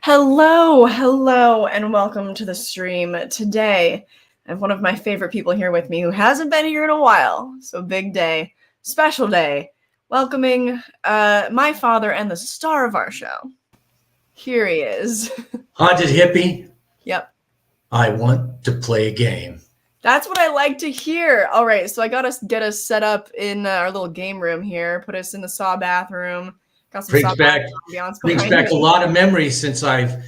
Hello, and welcome to the stream. Today, I have one of my favorite people here with me who hasn't been here in a while. So big day, special day, welcoming my father and the star of our show. Here he is. Haunted hippie, Yep. I want to play a game. That's what I like to hear. All right, so I got us get us set up in our little game room here. Put us in the Saw bathroom. Got some Brings Saw back ambiance brings behind back a me. lot of memories since I've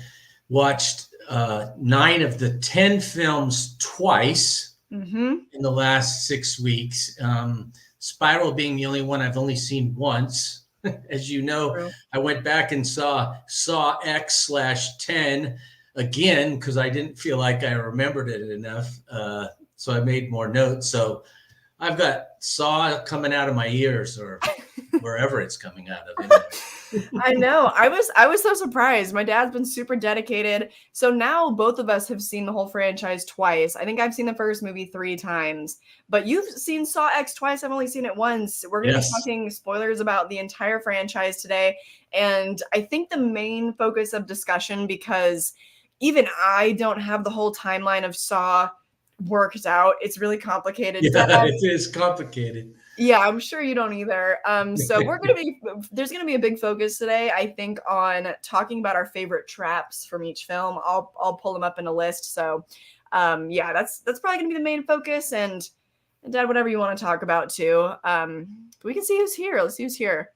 watched 9 of the 10 films twice in the last 6 weeks. Spiral being the only one I've only seen once. As you know, True. I went back and saw X/10 again because I didn't feel like I remembered it enough. So I made more notes. So I've got Saw coming out of my ears or wherever it's coming out of. Anyway. I know. I was so surprised. My dad's been super dedicated. So now both of us have seen the whole franchise twice. I think I've seen the first movie 3 times, but you've seen Saw X twice. I've only seen it once. We're going to be talking spoilers about the entire franchise today. And I think the main focus of discussion, because even I don't have the whole timeline of Saw worked out. It's really complicated. Yeah, it is complicated. Yeah, I'm sure you don't either. So there's gonna be a big focus today, I think, on talking about our favorite traps from each film. I'll pull them up in a list. So yeah, that's probably gonna be the main focus, and Dad, whatever you want to talk about too. We can see who's here. Let's see who's here.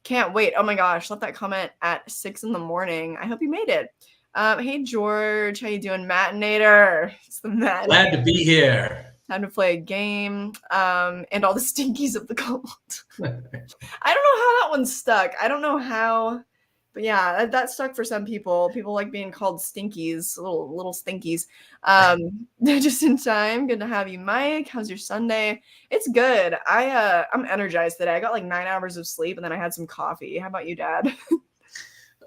Can't wait. Oh my gosh, left that comment at 6 a.m. I hope you made it. Hey George, how you doing? Matinator. It's the Matt. Glad to be here. Time to play a game, and all the stinkies of the cold. I don't know how that one stuck. I don't know how, but yeah, that stuck for some people. People like being called stinkies, little stinkies. Just in time. Good to have you, Mike. How's your Sunday? It's good. I'm energized today. I got like 9 hours of sleep, and then I had some coffee. How about you, Dad?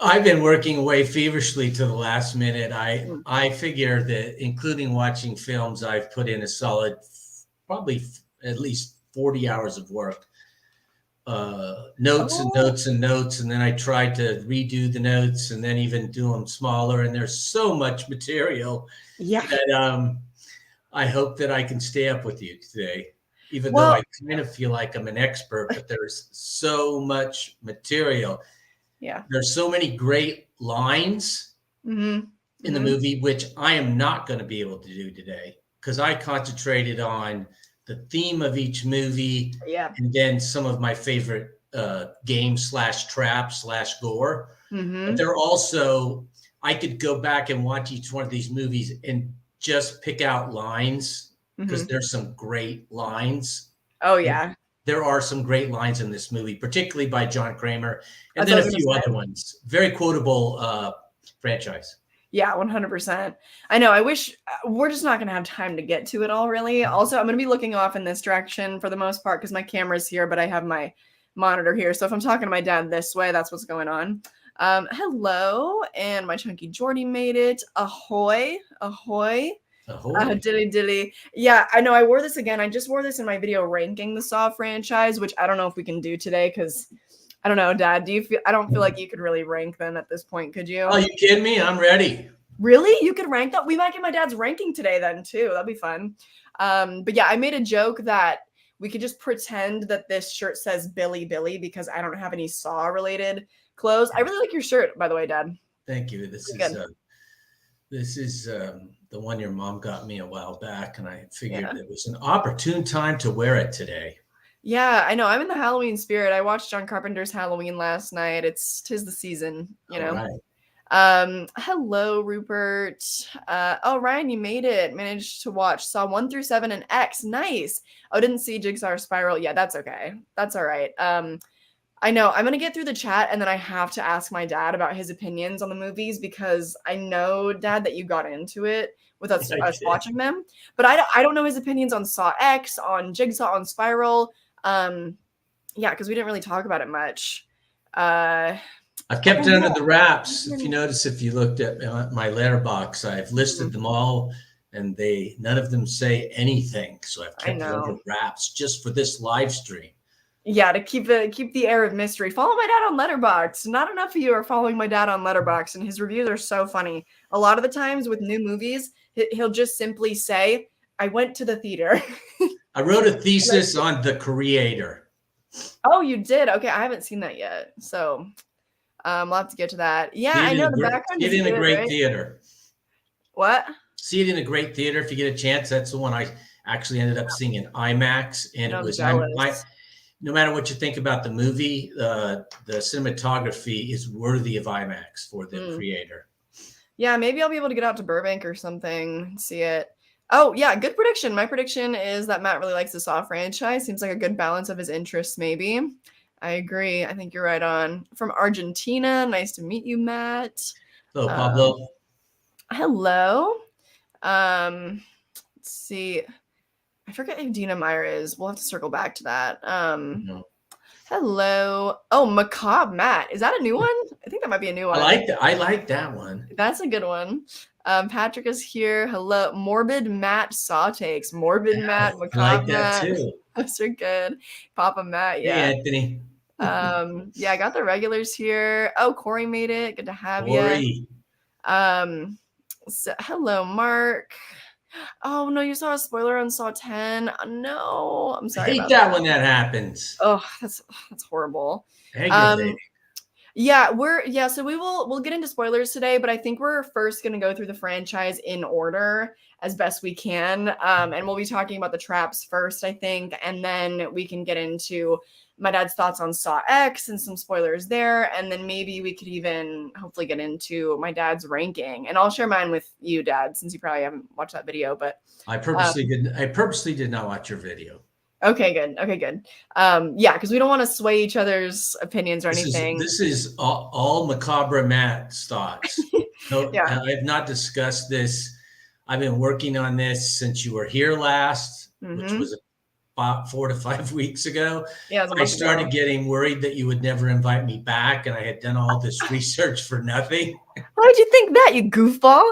I've been working away feverishly to the last minute. I figure that including watching films, I've put in a solid, probably at least 40 hours of work. Notes and notes and notes. And then I tried to redo the notes and then even do them smaller. And there's so much material that I hope that I can stay up with you today, even though I kind of feel like I'm an expert, but there's so much material. Yeah, there's so many great lines in the movie, which I am not going to be able to do today because I concentrated on the theme of each movie and then some of my favorite game/trap/gore. But they're also, I could go back and watch each one of these movies and just pick out lines because there's some great lines. Oh, yeah. There are some great lines in this movie, particularly by John Kramer, and then a few other ones. Very quotable franchise. Yeah, 100%. I know. I wish we're just not going to have time to get to it all, really. Also, I'm going to be looking off in this direction for the most part because my camera's here, but I have my monitor here. So if I'm talking to my dad this way, that's what's going on. Hello, and my chunky Jordy made it. Ahoy, ahoy. Dilly. Yeah, I know. I wore this again. I just wore this in my video ranking the Saw franchise, which I don't know if we can do today because I don't know, Dad. I don't feel like you could really rank them at this point, could you? Oh, you kidding me? I'm ready. Really? You could rank that? We might get my dad's ranking today then too. That'd be fun. But yeah, I made a joke that we could just pretend that this shirt says Billy because I don't have any Saw related clothes. I really like your shirt, by the way, Dad. Thank you. This is the one your mom got me a while back, and I figured it was an opportune time to wear it today. Yeah, I know. I'm in the Halloween spirit. I watched John Carpenter's Halloween last night. Tis the season, you know. Right. Hello, Rupert. Ryan, you made it. Managed to watch Saw 1 through 7 and X. Nice. Oh, didn't see Jigsaw or Spiral. Yeah, that's okay. That's all right. I know. I'm gonna get through the chat, and then I have to ask my dad about his opinions on the movies because I know, Dad, that you got into it with us watching them, but I don't know his opinions on Saw X, on Jigsaw, on Spiral. Yeah, because we didn't really talk about it much. I've kept it under the wraps. If you notice, if you looked at my letterbox, I've listed them all, and none of them say anything. So I've kept it under wraps just for this live stream. Yeah, to keep the air of mystery. Follow my dad on Letterboxd. Not enough of you are following my dad on Letterboxd, and his reviews are so funny. A lot of the times with new movies, he'll just simply say, "I went to the theater." I wrote a thesis on The Creator. Oh, you did? Okay, I haven't seen that yet, so we'll have to get to that. Yeah, I know the background See is it in a good, great right? theater. What? See it in a great theater if you get a chance. That's the one I actually ended up seeing in IMAX, and No, it I'm was jealous. no matter what you think about the movie, the cinematography is worthy of IMAX for The Creator. Yeah, maybe I'll be able to get out to Burbank or something and see it. Oh, yeah, good prediction. My prediction is that Matt really likes the Saw franchise. Seems like a good balance of his interests, maybe. I agree. I think you're right on. From Argentina. Nice to meet you, Matt. Hello, Pablo. Hello. Let's see. I forget who Dina Meyer is. We'll have to circle back to that. Hello. Oh, Macabre Matt. Is that a new one? I think that might be a new one. I like that one. That's a good one. Patrick is here. Hello. Morbid Matt Saw takes. Morbid Matt, Macabre I like that Matt. too. Those are good. Papa Matt, Hey, yeah. Anthony. Yeah, I got the regulars here. Oh, Corey made it. Good to have Corey. you. So, hello, Mark. Oh no, you saw a spoiler on Saw 10. No, I'm I sorry hate about that when that happens. Oh, that's horrible. Aggravating. Yeah, so we'll get into spoilers today, but I think we're first gonna go through the franchise in order as best we can. And we'll be talking about the traps first, I think, and then we can get into my dad's thoughts on Saw X and some spoilers there, and then maybe we could even hopefully get into my dad's ranking. And I'll share mine with you, Dad, since you probably haven't watched that video, but I purposely did not watch your video. Okay, good. Yeah, because we don't want to sway each other's opinions or anything. This is all Macabre Matt's thoughts. No, Yeah. I have not discussed this. I've been working on this since you were here last, which was about 4 to 5 weeks ago. Yeah, I started getting worried that you would never invite me back, and I had done all this research for nothing. Why would you think that, you goofball?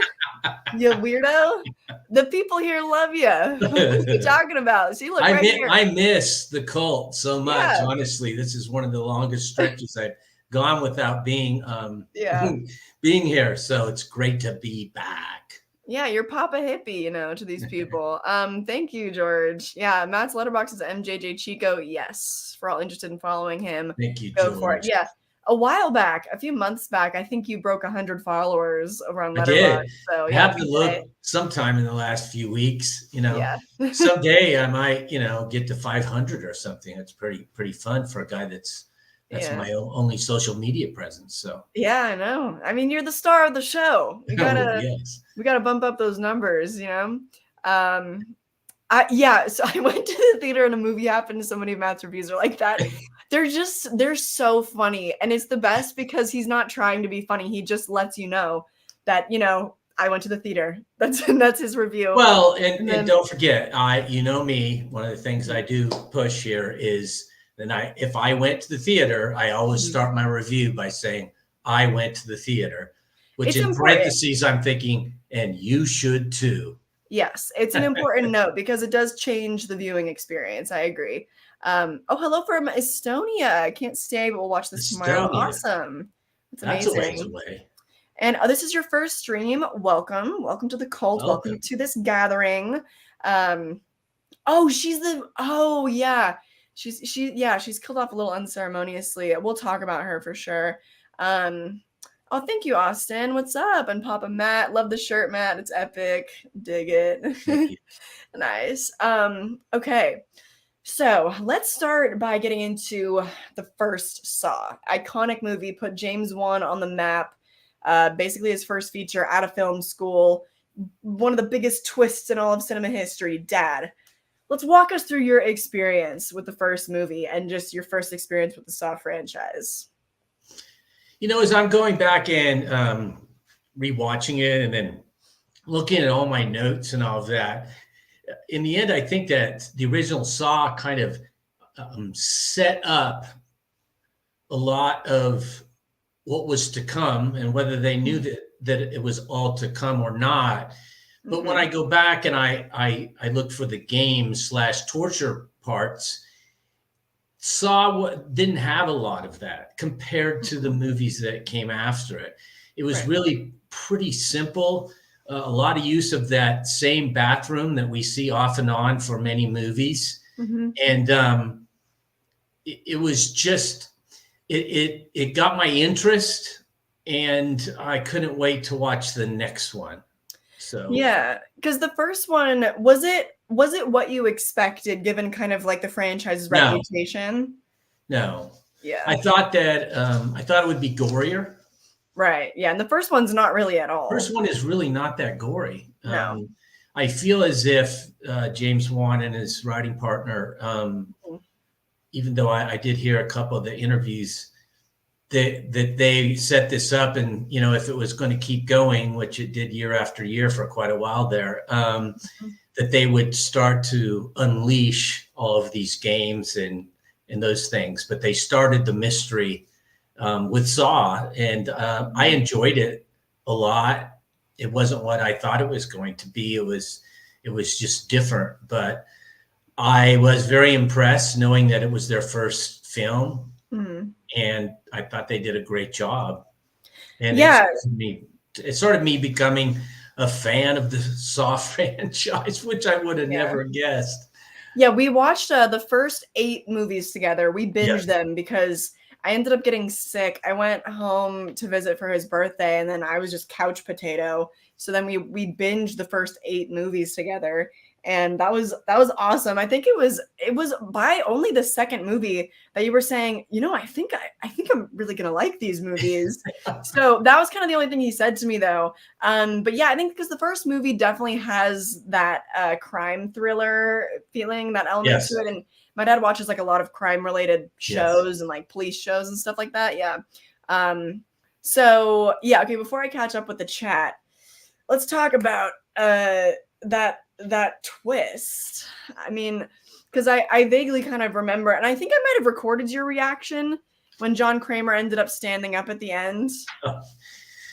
You weirdo. The people here love you. What are you talking about? See, look right here. I miss the cult so much. Yeah. Honestly, this is one of the longest stretches I've gone without being being here. So it's great to be back. Yeah, you're Papa Hippie, to these people. Thank you, George. Yeah, Matt's letterbox is MJJ Chico. Yes, for all interested in following him. Thank you, Go George. for it. Yeah. A while back, a few months back, I think you broke 100 followers over on Letterboxd. I did. So I have to look sometime in the last few weeks. Yeah. Someday I might, get to 500 or something. It's pretty fun for a guy that's my only social media presence. So yeah, I know. I mean, you're the star of the show. We gotta bump up those numbers. So I went to the theater and a movie happened, and so many of Matt's reviews are like that. They're so funny, and it's the best because he's not trying to be funny. He just lets you know that I went to the theater. That's his review. Well, and don't forget, me. One of the things I do push here is that if I went to the theater, I always start my review by saying I went to the theater, which in parentheses I'm thinking, and you should too. Yes, it's an important note because it does change the viewing experience. I agree. Hello from Estonia. I can't stay, but we'll watch this tomorrow. Awesome. That's amazing. That's a ways away. And this is your first stream. Welcome to the cult. Welcome to this gathering. She's killed off a little unceremoniously. We'll talk about her for sure. Thank you, Austin. What's up? And Papa Matt. Love the shirt, Matt. It's epic. Dig it. Thank you. Nice. Okay. So let's start by getting into the first Saw. Iconic movie, put James Wan on the map. Basically his first feature out of film school. One of the biggest twists in all of cinema history. Dad, let's walk us through your experience with the first movie and just your first experience with the Saw franchise. As I'm going back and rewatching it and then looking at all my notes and all of that, in the end, I think that the original Saw kind of set up a lot of what was to come, and whether they knew that it was all to come or not. But when I go back and I look for the game / torture parts, Saw didn't have a lot of that compared to the movies that came after it. It was really pretty simple. A lot of use of that same bathroom that we see off and on for many movies. And it was just, it got my interest, and I couldn't wait to watch the next one. So yeah, because the first one, was it what you expected given kind of like the franchise's reputation? No. Yeah. I thought it would be gorier. Right. Yeah. And the first one's not really at all. First one is really not that gory. No. I feel as if James Wan and his writing partner, even though I did hear a couple of the interviews, that they set this up, and if it was going to keep going, which it did year after year for quite a while there, that they would start to unleash all of these games and those things. But they started the mystery with Saw, and I enjoyed it a lot. It wasn't what I thought it was going to be. It was just different, but I was very impressed knowing that it was their first film. And I thought they did a great job. And it started me becoming a fan of the Saw franchise, which I would have never guessed. Yeah, we watched the first 8 movies together. We binged them because I ended up getting sick. I went home to visit for his birthday, and then I was just couch potato. So then we binged the first 8 movies together, and that was awesome. I think it was by only the second movie that you were saying, I think I'm really gonna like these movies. So that was kind of the only thing he said to me, though. But yeah, I think because the first movie definitely has that crime thriller feeling, that element to it, and my dad watches like a lot of crime related shows and like police shows and stuff like that. Yeah. So yeah. Okay. Before I catch up with the chat, let's talk about that twist. I mean, because I vaguely kind of remember, and I think I might have recorded your reaction when John Kramer ended up standing up at the end.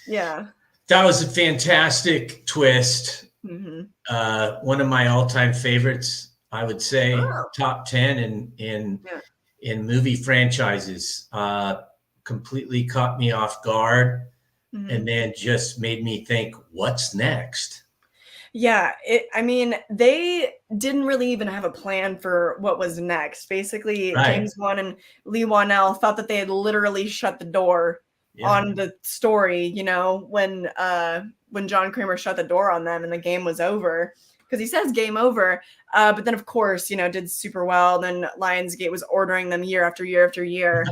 Yeah. That was a fantastic twist. One of my all-time favorites. I would say top 10 in movie franchises. Completely caught me off guard, and then just made me think, what's next? Yeah, I mean, they didn't really even have a plan for what was next. Basically, James Wan and Lee Wanell thought that they had literally shut the door on the story, when John Kramer shut the door on them and the game was over. Because he says game over, but then of course, did super well. Then Lionsgate was ordering them year after year after year.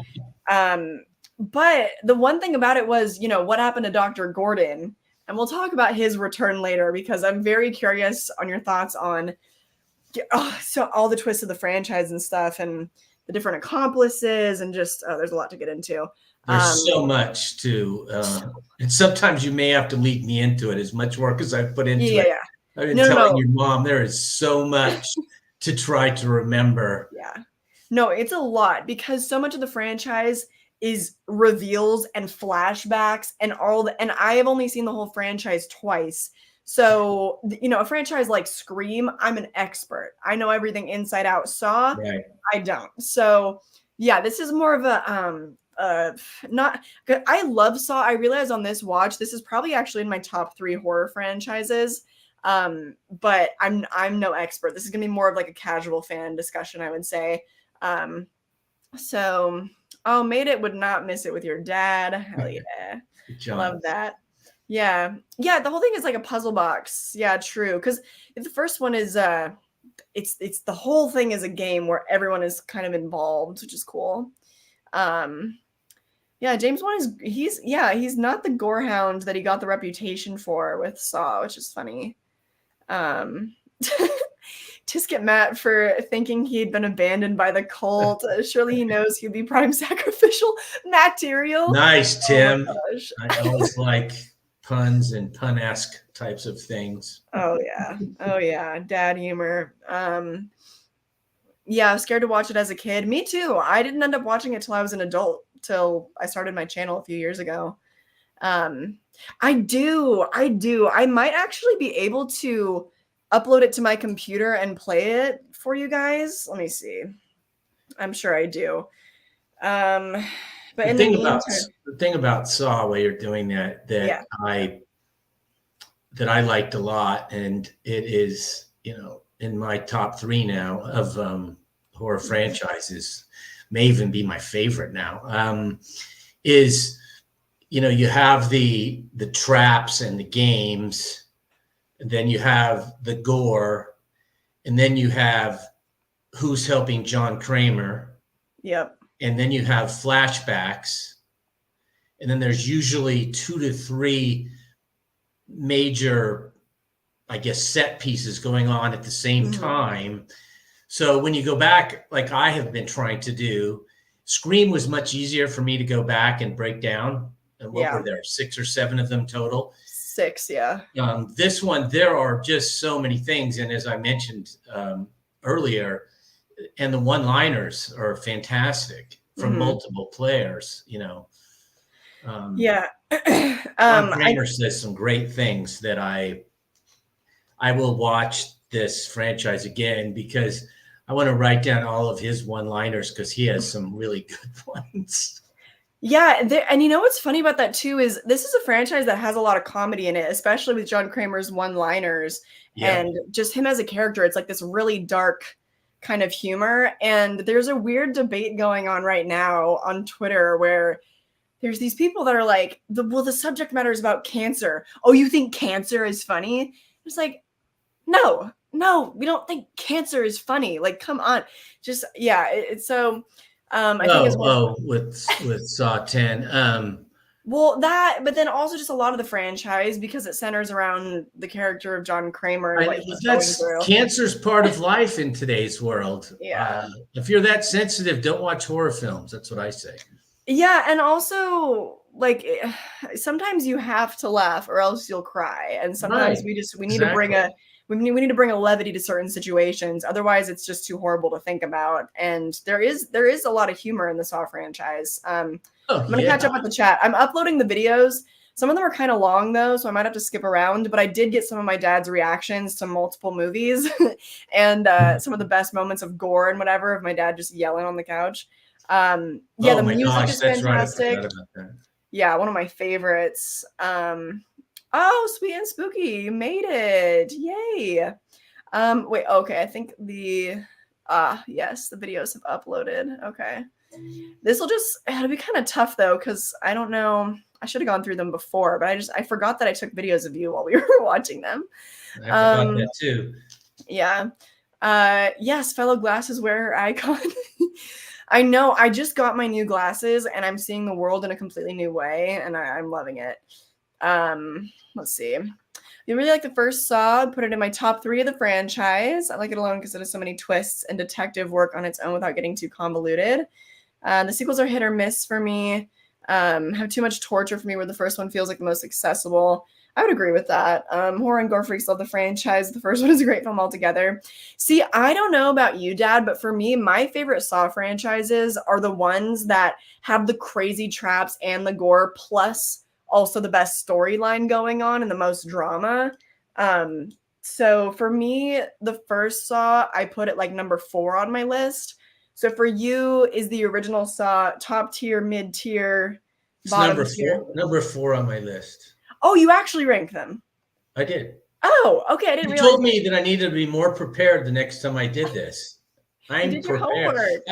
But the one thing about it was, what happened to Dr. Gordon? And we'll talk about his return later, because I'm very curious on your thoughts on so all the twists of the franchise and stuff, and the different accomplices, and just there's a lot to get into. There's so much to, and sometimes you may have to lead me into it, as much work as I put into it. Yeah. I've been telling your mom there is so much to try to remember. Yeah. No, it's a lot, because so much of the franchise is reveals and flashbacks and and I have only seen the whole franchise twice. So, a franchise like Scream, I'm an expert. I know everything inside out. Saw, I don't. So, yeah, this is more of a not good. I love Saw. I realize on this watch, this is probably actually in my top 3 horror franchises. But I'm no expert. This is gonna be more of like a casual fan discussion, I would say. So made it, would not miss it with your dad. Hell yeah. Love that. Yeah. The whole thing is like a puzzle box. Yeah, true. Because the first one is it's the whole thing is a game where everyone is kind of involved, which is cool. James Wan he's not the gorehound that he got the reputation for with Saw, which is funny. Tisket Matt for thinking he'd been abandoned by the cult. Surely he knows he'd be prime sacrificial material. Nice, Tim. I always like puns and pun-esque types of things. Oh yeah. Dad humor. I was scared to watch it as a kid. Me too. I didn't end up watching it till I was an adult, till I started my channel a few years ago. I do. I might actually be able to upload it to my computer and play it for you guys. Let me see. I'm sure I do. But The in the thing about meantime, the thing about Saw, while you're doing that, yeah. that I liked a lot, and it is, in my top three now of horror franchises, may even be my favorite now. Is you have the traps and the games, and then you have the gore, and then you have who's helping John Kramer, Yep. and then you have flashbacks, and then there's usually 2 to 3 major, I guess, set pieces going on at the same time. So when you go back, like I have been trying to do, Scream was much easier for me to go back and break down. And what were there, 6 or 7 of them total? 6, yeah. This one, there are just so many things. And as I mentioned earlier, and the one-liners are fantastic from multiple players, Yeah. John Kramer says some great things that I will watch this franchise again, because I want to write down all of his one-liners, because he has some really good ones. Yeah, and you know what's funny about that too is this is a franchise that has a lot of comedy in it, especially with John Kramer's one-liners and just him as a character. It's like this really dark kind of humor. And there's a weird debate going on right now on Twitter where there's these people that are like, the subject matter is about cancer. Oh, you think cancer is funny? It's like, no, we don't think cancer is funny. Like, come on. Just, yeah, it's so... I think as well with Saw 10. Well, but then also just a lot of the franchise, because it centers around the character of John Kramer and what he's going through. Cancer's part of life in today's world. Yeah. If you're that sensitive, don't watch horror films. That's what I say. Yeah, and also like sometimes you have to laugh or else you'll cry, and sometimes we need to bring we need to bring a levity to certain situations. Otherwise, it's just too horrible to think about. And there is a lot of humor in the Saw franchise. I'm gonna catch up with the chat. I'm uploading the videos. Some of them are kind of long though, so I might have to skip around. But I did get some of my dad's reactions to multiple movies, and some of the best moments of gore and whatever of my dad just yelling on the couch. The music is fantastic. Right. Yeah, one of my favorites. Oh, Sweet and Spooky, you made it. Yay. Wait, okay. I think yes, the videos have uploaded. Okay. It'll be kind of tough though, because I don't know. I should have gone through them before, but I forgot that I took videos of you while we were watching them. I forgot that too. Yeah. Yes, fellow glasses wearer icon. I know. I just got my new glasses and I'm seeing the world in a completely new way, and I'm loving it. Let's see. You really like the first Saw. Put it in my top 3 of the franchise. I like it alone because it has so many twists and detective work on its own without getting too convoluted. The sequels are hit or miss for me. Have too much torture for me, where the first one feels like the most accessible. I would agree with that. Horror and gore freaks love the franchise. The first one is a great film altogether. See, I don't know about you, Dad, but for me, my favorite Saw franchises are the ones that have the crazy traps and the gore, plus also the best storyline going on and the most drama. So for me, the first Saw, I put it like number 4 on my list. So for you, is the original Saw top tier, mid tier, bottom tier? Number 4 on my list. Oh, you actually rank them? I did. Oh, okay. I didn't realize. You told me that I needed to be more prepared the next time I did this. I'm prepared. Your homework.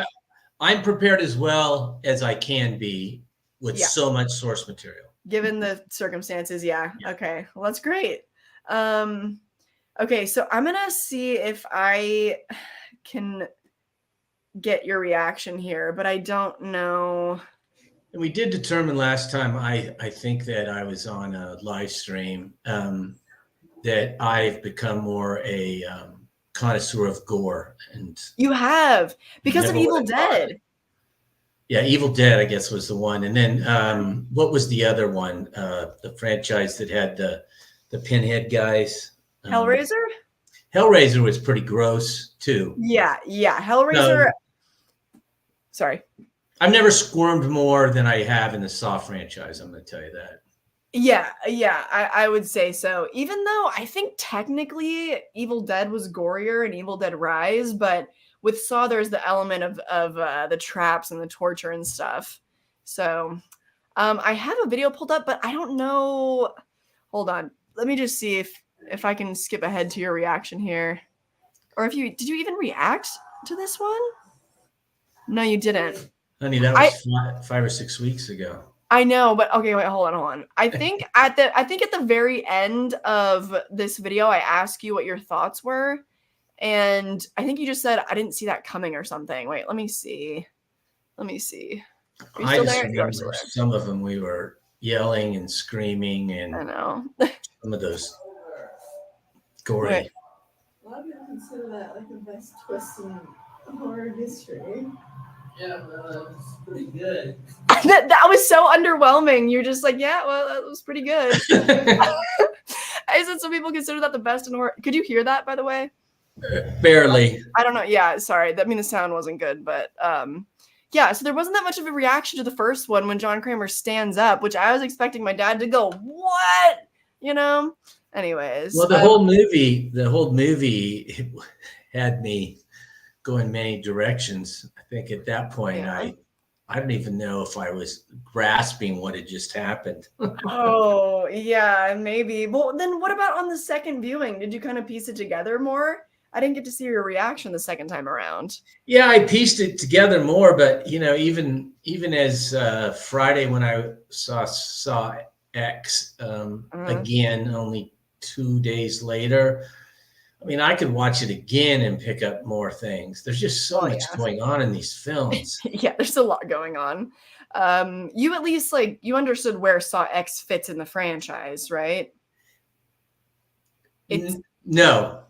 I'm prepared as well as I can be with so much source material. Given the circumstances, yeah. Okay, well, that's great. Okay, so I'm gonna see if I can get your reaction here, but I don't know. And we did determine last time, I think that I was on a live stream, that I've become more a connoisseur of gore. And you have, because of Evil Dead. Yeah, Evil Dead, I guess, was the one. And then what was the other one? The franchise that had the Pinhead guys? Hellraiser? Hellraiser was pretty gross, too. Yeah. Hellraiser. Sorry. I've never squirmed more than I have in the Saw franchise, I'm going to tell you that. Yeah, I would say so. Even though I think technically Evil Dead was gorier in Evil Dead Rise, but with Saw, there's the element of the traps and the torture and stuff. So I have a video pulled up, but I don't know. Hold on. Let me just see if I can skip ahead to your reaction here. Or did you even react to this one? No, you didn't. Honey, that was 5 or 6 weeks ago. I know, but okay, wait, hold on. I think at the very end of this video, I asked you what your thoughts were, and I think you just said I didn't see that coming or something. Wait, let me see. Are you still there? Remember some of them we were yelling and screaming, and I know some of those gory. Wait. A lot of people consider that like the best twist in horror history. Yeah, well, it's pretty good. that was so underwhelming. You're just like, yeah, well, that was pretty good. I said some people consider that the best in horror. Could you hear that, by the way? Barely. I don't know. Yeah, sorry. The sound wasn't good, but yeah. So there wasn't that much of a reaction to the first one when John Kramer stands up, which I was expecting my dad to go, "What?" Anyways. Well, the whole movie had me go in many directions. I think at that point, Yeah. I don't even know if I was grasping what had just happened. Oh, yeah, maybe. Well, then what about on the second viewing? Did you kind of piece it together more? I didn't get to see your reaction the second time around. Yeah, I pieced it together more, but even as Friday when I saw X again, only 2 days later. I mean, I could watch it again and pick up more things. There's just so much going on in these films. Yeah, there's a lot going on. You at least you understood where Saw X fits in the franchise, right? No.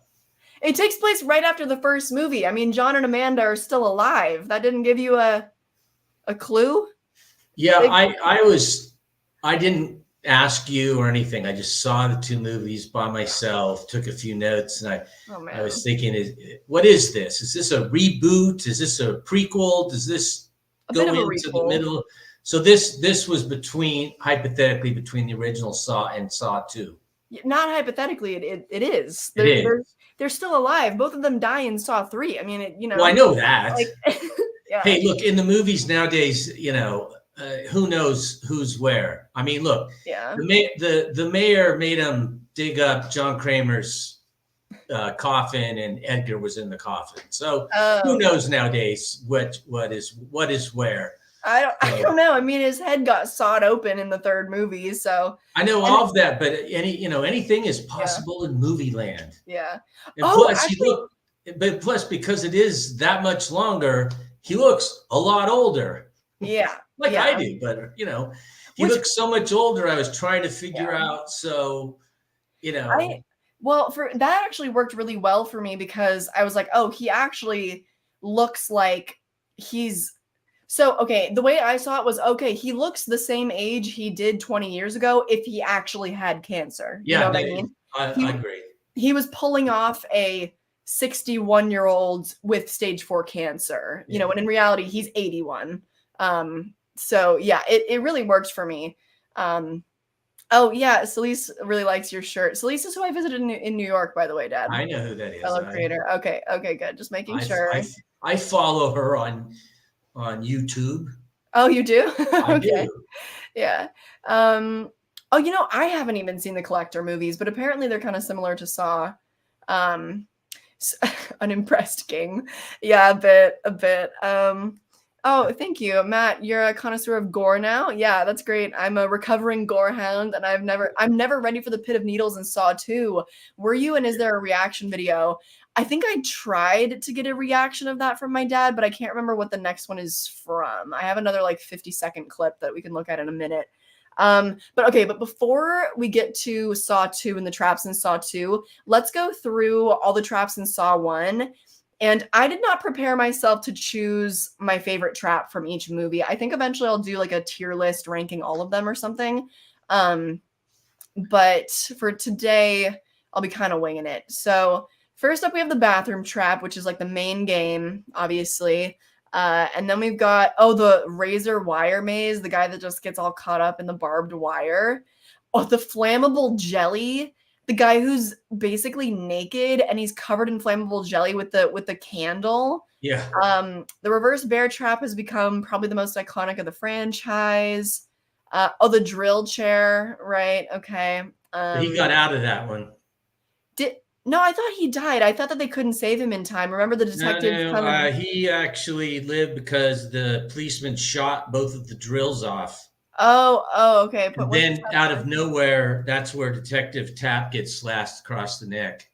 It takes place right after the first movie. I mean, John and Amanda are still alive. That didn't give you a clue? Yeah, I didn't ask you or anything. I just saw the two movies by myself, took a few notes, and I was thinking, what is this? Is this a reboot? Is this a prequel? Does this go into the middle? So this was hypothetically between the original Saw and Saw 2. Not hypothetically, it is. They're still alive. Both of them die in Saw 3. I mean, Well, I know that. Yeah. Hey, look, in the movies nowadays, who knows who's where? I mean, look, the mayor made him dig up John Kramer's coffin, and Edgar was in the coffin. So who knows nowadays what is where? I don't know. I mean, his head got sawed open in the third movie, so I know all of that. But anything is possible in movie land. Yeah. And plus, because it is that much longer, he looks a lot older. Yeah. I do, but he looks so much older. I was trying to figure out. So, well, for that actually worked really well for me because I was like, oh, he actually looks like he's. So, okay, the way I saw it was, okay, he looks the same age he did 20 years ago if he actually had cancer. Yeah, you know what I mean? I agree. He was pulling off a 61-year-old with stage 4 cancer, and in reality, he's 81. So, yeah, it really worked for me. Oh, yeah, Celise really likes your shirt. Celise is who I visited in New York, by the way, Dad. I know who that is. Fellow creator. Okay, good. Just making sure. I follow her on YouTube. Oh, you do? I do. Yeah. I haven't even seen the Collector movies, but apparently they're kind of similar to Saw. Unimpressed King. Yeah, a bit. Oh, thank you, Matt. You're a connoisseur of gore now. Yeah, that's great. I'm a recovering gore hound, and I'm never ready for the Pit of Needles in Saw 2. Were you? And is there a reaction video? I think I tried to get a reaction of that from my dad, but I can't remember what the next one is from. I have another 50-second clip that we can look at in a minute. But before we get to Saw 2 and the traps in Saw 2, let's go through all the traps in Saw 1. And I did not prepare myself to choose my favorite trap from each movie. I think eventually I'll do a tier list ranking all of them or something. But for today, I'll be kind of winging it. So first up, we have the bathroom trap, which is the main game, obviously. And then we've got, the razor wire maze, the guy that just gets all caught up in the barbed wire. Oh, the flammable jelly, the guy who's basically naked and he's covered in flammable jelly with the candle. Yeah. The reverse bear trap has become probably the most iconic of the franchise. The drill chair, right? Okay. He got out of that one. No, I thought he died. I thought that they couldn't save him in time. Remember the detective? No, he actually lived because the policeman shot both of the drills off. Oh, okay. And then out of nowhere, that's where Detective Tapp gets slashed across the neck.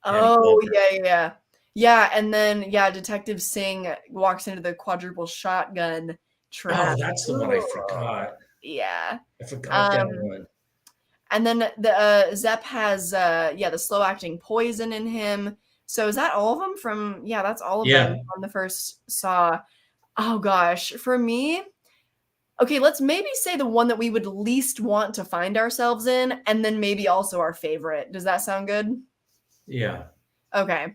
Oh, yeah. And then Detective Singh walks into the quadruple shotgun trap. Oh, that's the one I forgot. Yeah, I forgot that one. And then the Zepp has the slow acting poison in him. So is that all of them from? Yeah, that's all of them from the first Saw. Oh gosh, for me, okay, let's maybe say the one that we would least want to find ourselves in, and then maybe also our favorite. Does that sound good? Yeah. Okay.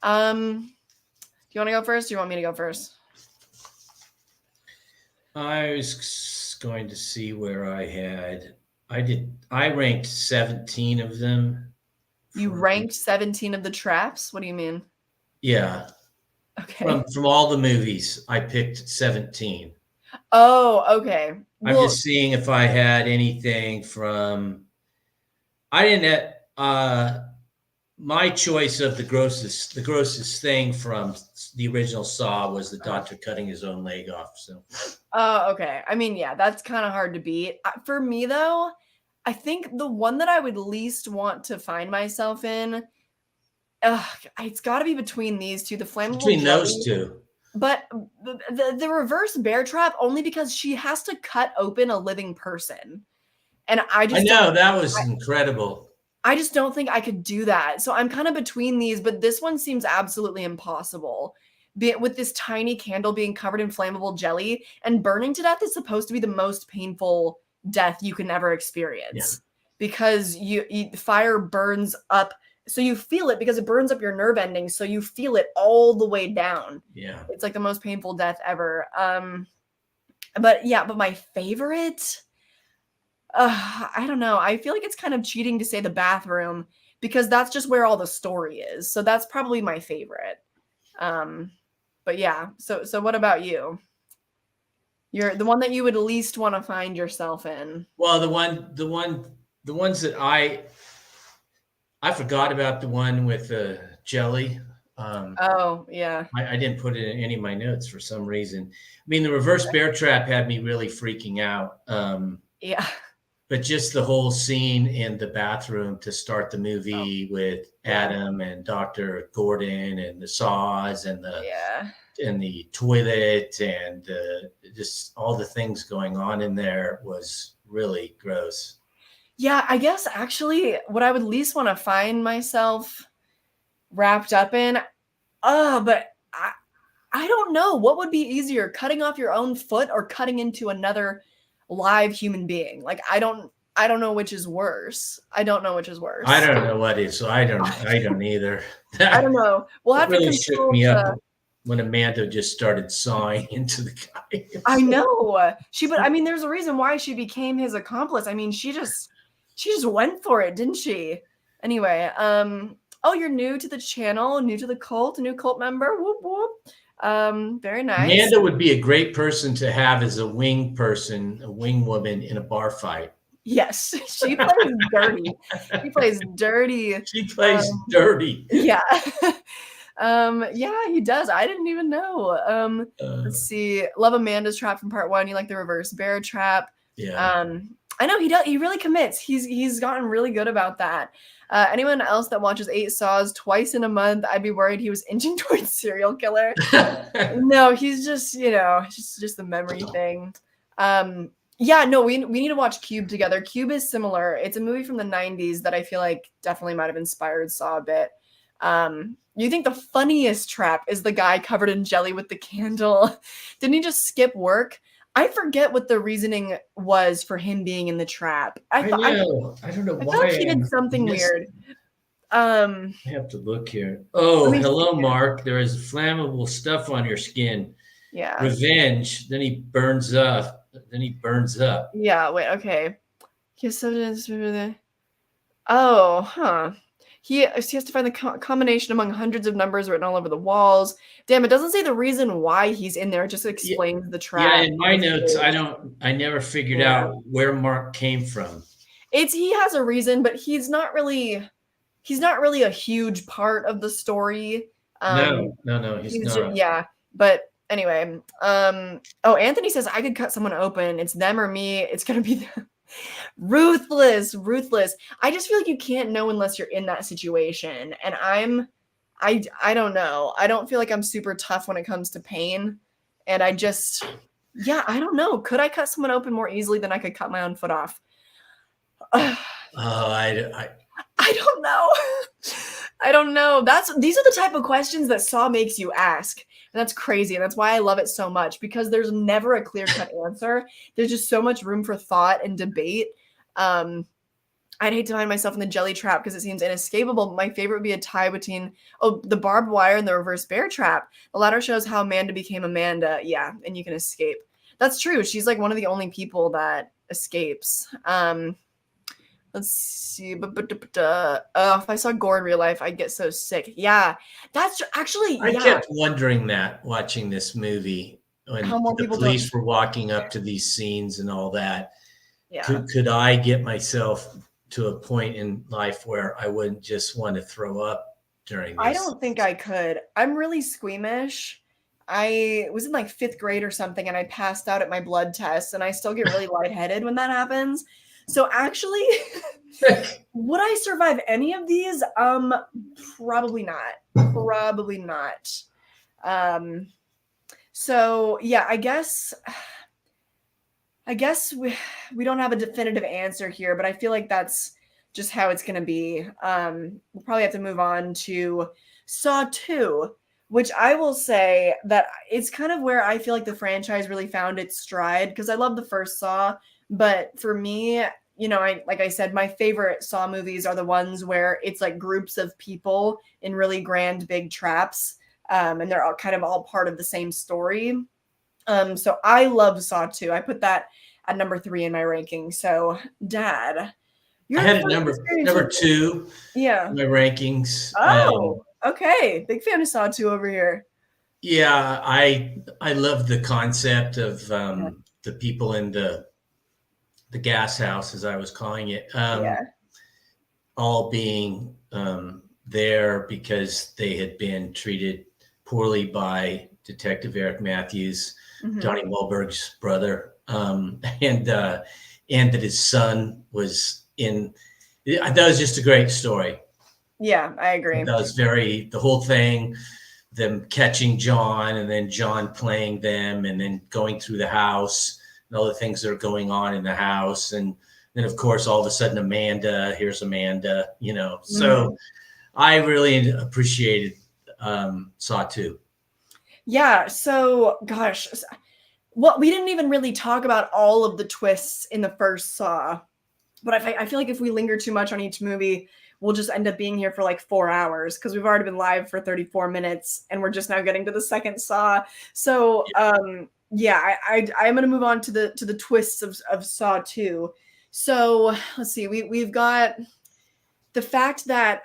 Do you want to go first? Or do you want me to go first? I was going to see where I ranked 17 of them. You ranked 17 of the traps? What do you mean? Yeah. Okay. From all the movies, I picked 17. Oh, okay. I'm just seeing if I had anything from. I didn't. My choice of the grossest thing from the original Saw was the doctor cutting his own leg off. So. Oh, okay. I mean, yeah, that's kind of hard to beat. For me, though, I think the one that I would least want to find myself in, it's got to be between these two. The flammable between jelly, those two. But the reverse bear trap, only because she has to cut open a living person. And I know that was incredible. I just don't think I could do that. So I'm kind of between these, but this one seems absolutely impossible. With this tiny candle being covered in flammable jelly, and burning to death is supposed to be the most painful death you can ever experience. Because the fire burns up. So you feel it because it burns up your nerve endings. So you feel it all the way down. Yeah. It's like the most painful death ever. But my favorite, I don't know. I feel like it's kind of cheating to say the bathroom because that's just where all the story is. So that's probably my favorite. But yeah. So what about you? You're the one that you would least want to find yourself in. Well, the ones that I forgot about the one with the jelly. Oh yeah. I didn't put it in any of my notes for some reason. I mean, the reverse bear trap had me really freaking out. Yeah. But just the whole scene in the bathroom to start the movie with Adam and Dr. Gordon and the saws and the toilet and just all the things going on in there was really gross. Yeah, I guess actually what I would least want to find myself wrapped up in, but I don't know. What would be easier, cutting off your own foot or cutting into another live human being? Like I don't know which is worse. I don't know which is worse. I don't know what is. I don't either. I don't know. We'll have really to shook me up when Amanda just started sawing into the guy. I know. But I mean, there's a reason why she became his accomplice. I mean, she just went for it, didn't she? Anyway, you're new to the channel, new to the cult, a new cult member. Whoop whoop. Very nice. Amanda would be a great person to have as a wing woman in a bar fight. Yes, she plays dirty. She plays dirty. She plays dirty. Yeah. He does. I didn't even know. Let's see. Love Amanda's trap from part 1. You like the reverse bear trap. Yeah. I know he does. He really commits. He's gotten really good about that. Anyone else that watches 8 Saws twice in a month, I'd be worried he was inching towards serial killer. No, he's just, just the memory thing. We need to watch Cube together. Cube is similar. It's a movie from the 90s that I feel like definitely might have inspired Saw a bit. You think the funniest trap is the guy covered in jelly with the candle? Didn't he just skip work? I forget what the reasoning was for him being in the trap. I don't know why. I feel like he did something weird. I have to look here. Oh, hello, Mark. There is flammable stuff on your skin. Yeah. Revenge. Then he burns up. Yeah. Wait. Okay. Oh, huh. He has to find the combination among hundreds of numbers written all over the walls. Damn, it doesn't say the reason why he's in there. It just explains the trap. Yeah, in my notes, I never figured out where Mark came from. He has a reason, but he's not really a huge part of the story. No, he's not. Yeah, but anyway, Anthony says I could cut someone open. It's them or me. It's gonna be them. Ruthless. I just feel like you can't know unless you're in that situation, and I don't know. I don't feel like I'm super tough when it comes to pain, and I don't know. Could I cut someone open more easily than I could cut my own foot off? I don't know. I don't know. These are the type of questions that Saw makes you ask. And that's crazy. And that's why I love it so much, because there's never a clear-cut answer. There's just so much room for thought and debate. I'd hate to find myself in the jelly trap because it seems inescapable. My favorite would be a tie between the barbed wire and the reverse bear trap. The latter shows how Amanda became Amanda. Yeah, and you can escape. That's true. She's like one of the only people that escapes. Let's see. If I saw gore in real life, I'd get so sick. Yeah, that's actually. I kept wondering that watching this movie when the police were walking up to these scenes and all that. Yeah. Could I get myself to a point in life where I wouldn't just want to throw up during this? I don't think I could. I'm really squeamish. I was in like 5th grade or something, and I passed out at my blood test, and I still get really lightheaded when that happens. So actually, would I survive any of these? Probably not. Probably not. So yeah, I guess we don't have a definitive answer here, but I feel like that's just how it's going to be. We'll probably have to move on to Saw 2, which I will say that it's kind of where I feel like the franchise really found its stride, because I love the first Saw. But for me, like I said, my favorite Saw movies are the ones where it's like groups of people in really grand, big traps, and they're all part of the same story. So I love Saw 2. I put that at number 3 in my ranking. So, Dad, I had a number 2. Yeah, in my rankings. Oh, okay. Big fan of Saw 2 over here. Yeah, I love the concept of the people in the gas house, as I was calling it, all being there because they had been treated poorly by Detective Eric Matthews, Donnie Wahlberg's brother, and that his son was in. That was just a great story. Yeah, I agree. That was the whole thing, them catching John and then John playing them and then going through the house and all the things that are going on in the house. And then, of course, all of a sudden, here's Amanda, So I really appreciated Saw 2. Yeah, so, gosh, we didn't even really talk about all of the twists in the first Saw. But I feel like if we linger too much on each movie, we'll just end up being here for like 4 hours, because we've already been live for 34 minutes and we're just now getting to the second Saw. So, I'm going to move on to the twists of Saw 2. So let's see. We've got the fact that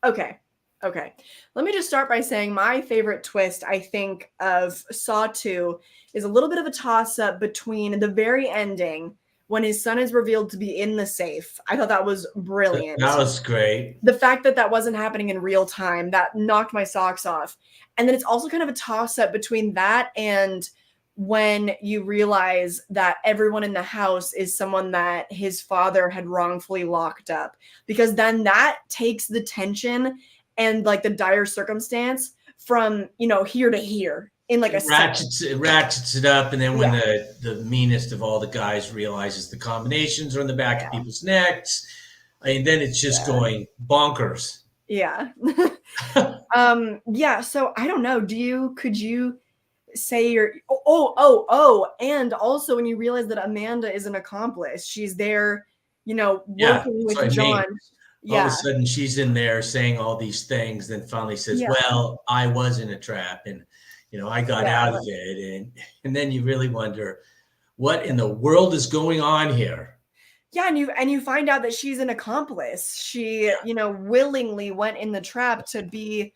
okay. Let me just start by saying my favorite twist, I think, of Saw 2 is a little bit of a toss-up between the very ending when his son is revealed to be in the safe. I thought that was brilliant. That was great. The fact that wasn't happening in real time, that knocked my socks off. And then it's also kind of a toss-up between that and when you realize that everyone in the house is someone that his father had wrongfully locked up. Because then that takes the tension and like the dire circumstance from, here to here. In like it ratchets it up, and then when the meanest of all the guys realizes the combinations are in the back of people's necks, then it's just going bonkers. Yeah. So I don't know. Could you say and also when you realize that Amanda is an accomplice, she's there, working with John. All of a sudden she's in there saying all these things, then finally says, well, I was in a trap and I got out of it. And then you really wonder what in the world is going on here. Yeah, and you find out that she's an accomplice. She, you know, willingly went in the trap to be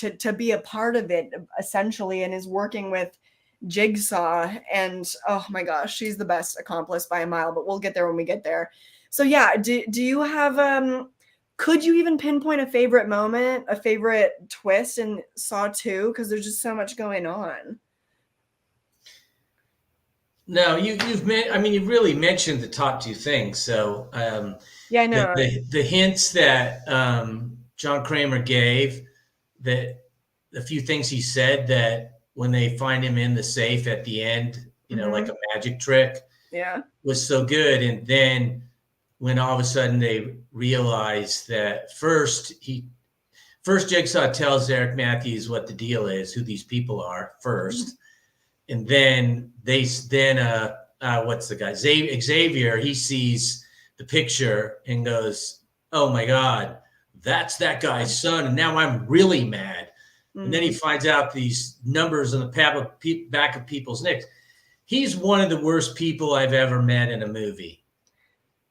a part of it, essentially, and is working with Jigsaw. And oh my gosh, she's the best accomplice by a mile, but we'll get there when we get there. So yeah, do you have could you even pinpoint a favorite moment, a favorite twist in Saw 2? Because there's just so much going on. No, you've really mentioned the top two things. So Yeah, I know. the hints that John Kramer gave, that the few things he said, that when they find him in the safe at the end, like a magic trick, Yeah. was so good. And then when all of a sudden they realize that first Jigsaw tells Eric Matthews what the deal is, who these people are first. And then what's the guy? Xavier, he sees the picture and goes, oh my God, that's that guy's son. And now I'm really mad. And then he finds out these numbers on the back of people's necks. He's one of the worst people I've ever met in a movie.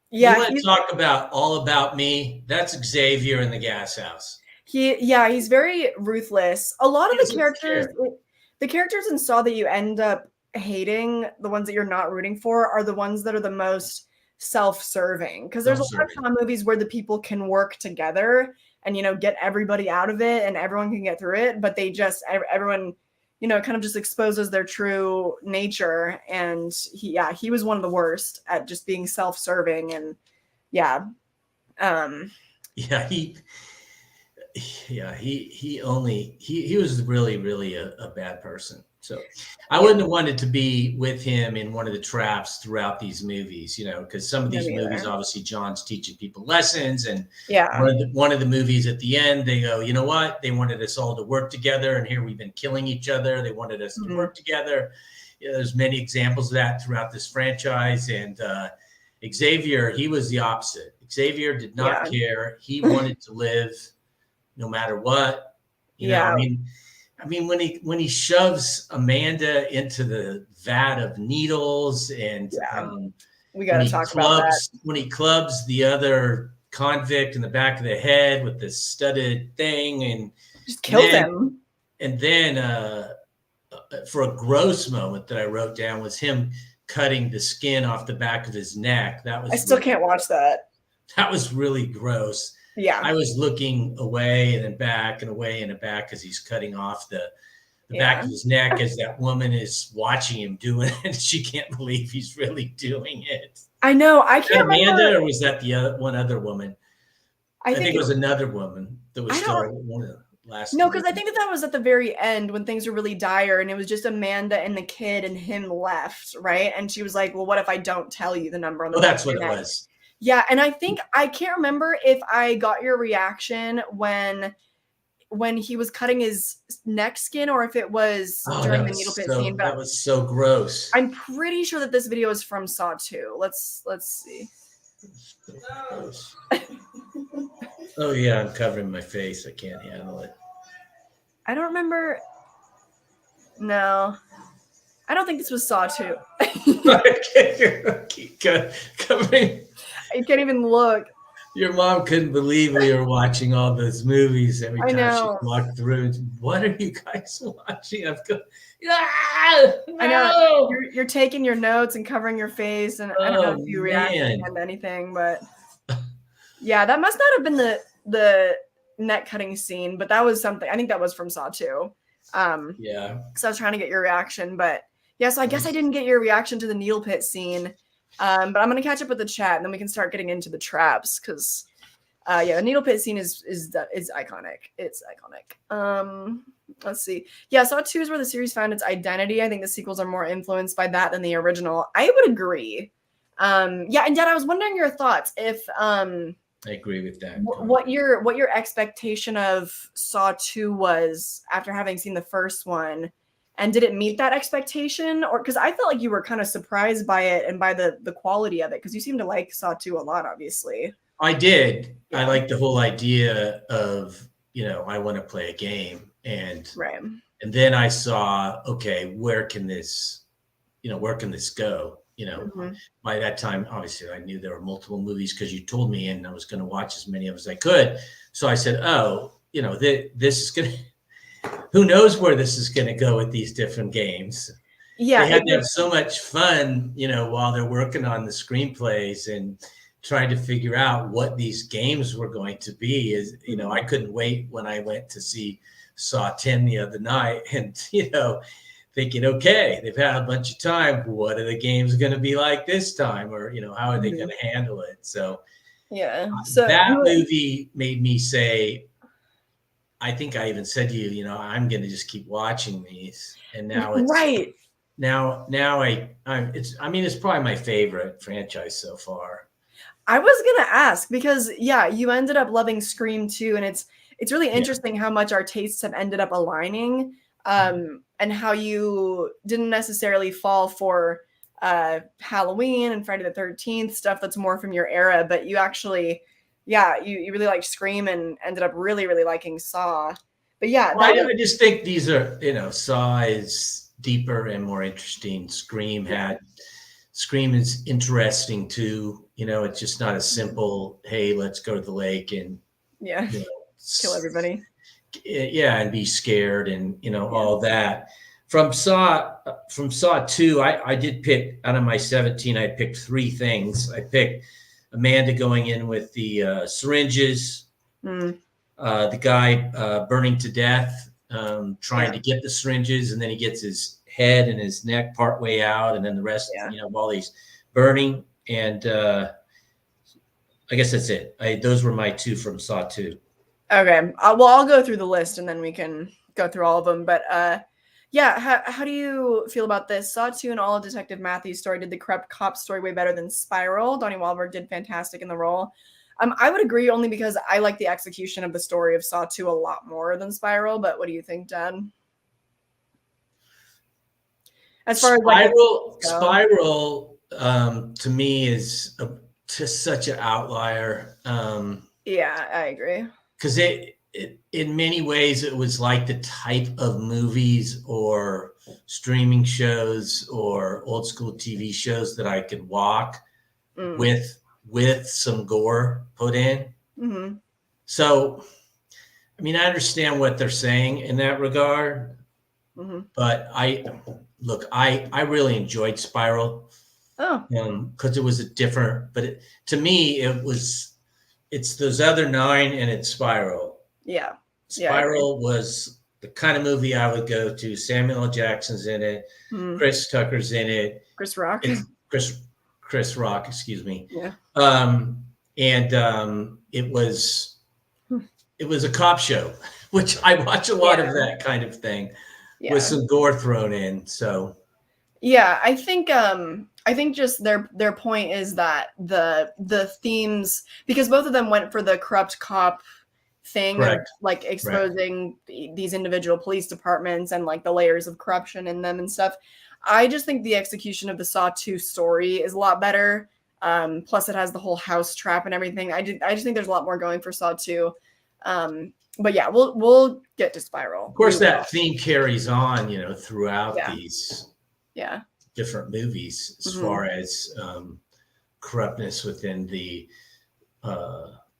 Yeah. You want to talk about All About Me? That's Xavier in the gas house. He's very ruthless. A lot of the characters in Saw that you end up hating, the ones that you're not rooting for, are the ones that are the most self-serving. Because there's a lot of Saw movies where the people can work together and, get everybody out of it and everyone can get through it, but they just, everyone, kind of just exposes their true nature. And he was one of the worst at just being self-serving. And he was really, really a bad person. So I wouldn't have wanted to be with him in one of the traps throughout these movies, because some of these movies, obviously John's teaching people lessons. And one of the movies at the end, they go, you know what? They wanted us all to work together. And here we've been killing each other. They wanted us to work together. There's many examples of that throughout this franchise. And Xavier, he was the opposite. Xavier did not care. He wanted to live no matter what. You know, I mean, when he shoves Amanda into the vat of needles, and we got to talk about that. When he clubs the other convict in the back of the head with the studded thing, and just kills him. And then for a gross moment that I wrote down was him cutting the skin off the back of his neck. I still can't watch that. That was really gross. Yeah, I was looking away and then back and away and back as he's cutting off the back of his neck, as that woman is watching him do it, and she can't believe he's really doing it. I know. I can't remember. Amanda, or was that the one other woman? I think it was another woman that was still one of the last. No, because I think that was at the very end when things were really dire, and it was just Amanda and the kid and him left, right? And she was like, "Well, what if I don't tell you the number on the?" Oh, that's what it was. Yeah, and I think I can't remember if I got your reaction when he was cutting his neck skin, or if it was during the needle pit scene. But that was so gross. I'm pretty sure that this video is from Saw 2. Let's see. Oh yeah, I'm covering my face. I can't handle it. I don't remember. No, I don't think this was Saw 2. Keep covering. You can't even look. Your mom couldn't believe we were watching all those movies every time she walked through. What are you guys watching? I know. You're taking your notes and covering your face, and I don't know if you reacted to anything, but yeah, that must not have been the neck cutting scene, but that was something. I think that was from Saw 2. Yeah. So I was trying to get your reaction, but yeah, so I guess I didn't get your reaction to the needle pit scene. But I'm going to catch up with the chat, and then we can start getting into the traps, because the needle pit scene is iconic. It's iconic. Let's see. Yeah, Saw 2 is where the series found its identity. I think the sequels are more influenced by that than the original. I would agree. And Dad, I was wondering your thoughts. If I agree with that. What your expectation of Saw 2 was after having seen the first one. And did it meet that expectation? Or because I felt like you were kind of surprised by it and by the quality of it, because you seem to like Saw 2 a lot, obviously. I did. Yeah. I like the whole idea of, I want to play a game. And then I saw, okay, where can this go? Mhm. by that time, obviously, I knew there were multiple movies because you told me, and I was going to watch as many of as I could. So I said, "Oh, this is going to. Who knows where this is going to go with these different games?" Yeah, They had to have so much fun, while they're working on the screenplays and trying to figure out what these games were going to be. I couldn't wait when I went to see Saw 10 the other night, and thinking, okay, they've had a bunch of time. What are the games going to be like this time? Or, how are they going to handle it? So yeah. So that movie made me say, I think I even said to you, I'm going to just keep watching these. And now right. it's probably my favorite franchise so far. I was gonna ask because you ended up loving Scream too, and it's really interesting how much our tastes have ended up aligning, and how you didn't necessarily fall for Halloween and Friday the 13th stuff that's more from your era, but you actually, you really liked Scream and ended up really, really liking Saw. But I just think these are, Saw is deeper and more interesting. Scream is interesting too. It's just not a simple, hey, let's go to the lake and kill everybody. Yeah, and be scared and all that. From Saw 2, I did pick out of my 17. I picked 3 things. I picked Amanda going in with the syringes, the guy burning to death, trying to get the syringes, and then he gets his head and his neck part way out, and then the rest, while he's burning. And I guess that's it. Those were my 2 from Saw 2. Okay. Well, I'll go through the list and then we can go through all of them. But how do you feel about this? Saw 2 and all of Detective Matthews' story did the corrupt cop story way better than Spiral. Donnie Wahlberg did fantastic in the role. I would agree only because I like the execution of the story of Saw 2 a lot more than Spiral. But what do you think, Dad? As far as Spiral to me is just such an outlier. Yeah, I agree. Because it in many ways it was like the type of movies or streaming shows or old school TV shows that I could walk with some gore put in. Mm-hmm. So, I understand what they're saying in that regard, but I really enjoyed Spiral. Oh, because it was a different, but to me it's those other 9 and it's Spiral. Yeah. Spiral was the kind of movie I would go to. Samuel L. Jackson's in it. Chris Tucker's in it. Chris Rock. Chris Rock, excuse me. Yeah. It was a cop show, which I watch a lot of that kind of thing with some gore thrown in. So yeah, I think just their point is that the themes, because both of them went for the corrupt cop thing of like exposing these individual police departments and like the layers of corruption in them and stuff. I just think the execution of the Saw 2 story is a lot better. Plus it has the whole house trap and everything. I just think there's a lot more going for Saw 2. But yeah, we'll get to Spiral. Of course, that theme carries on, throughout these different movies as far as corruptness within the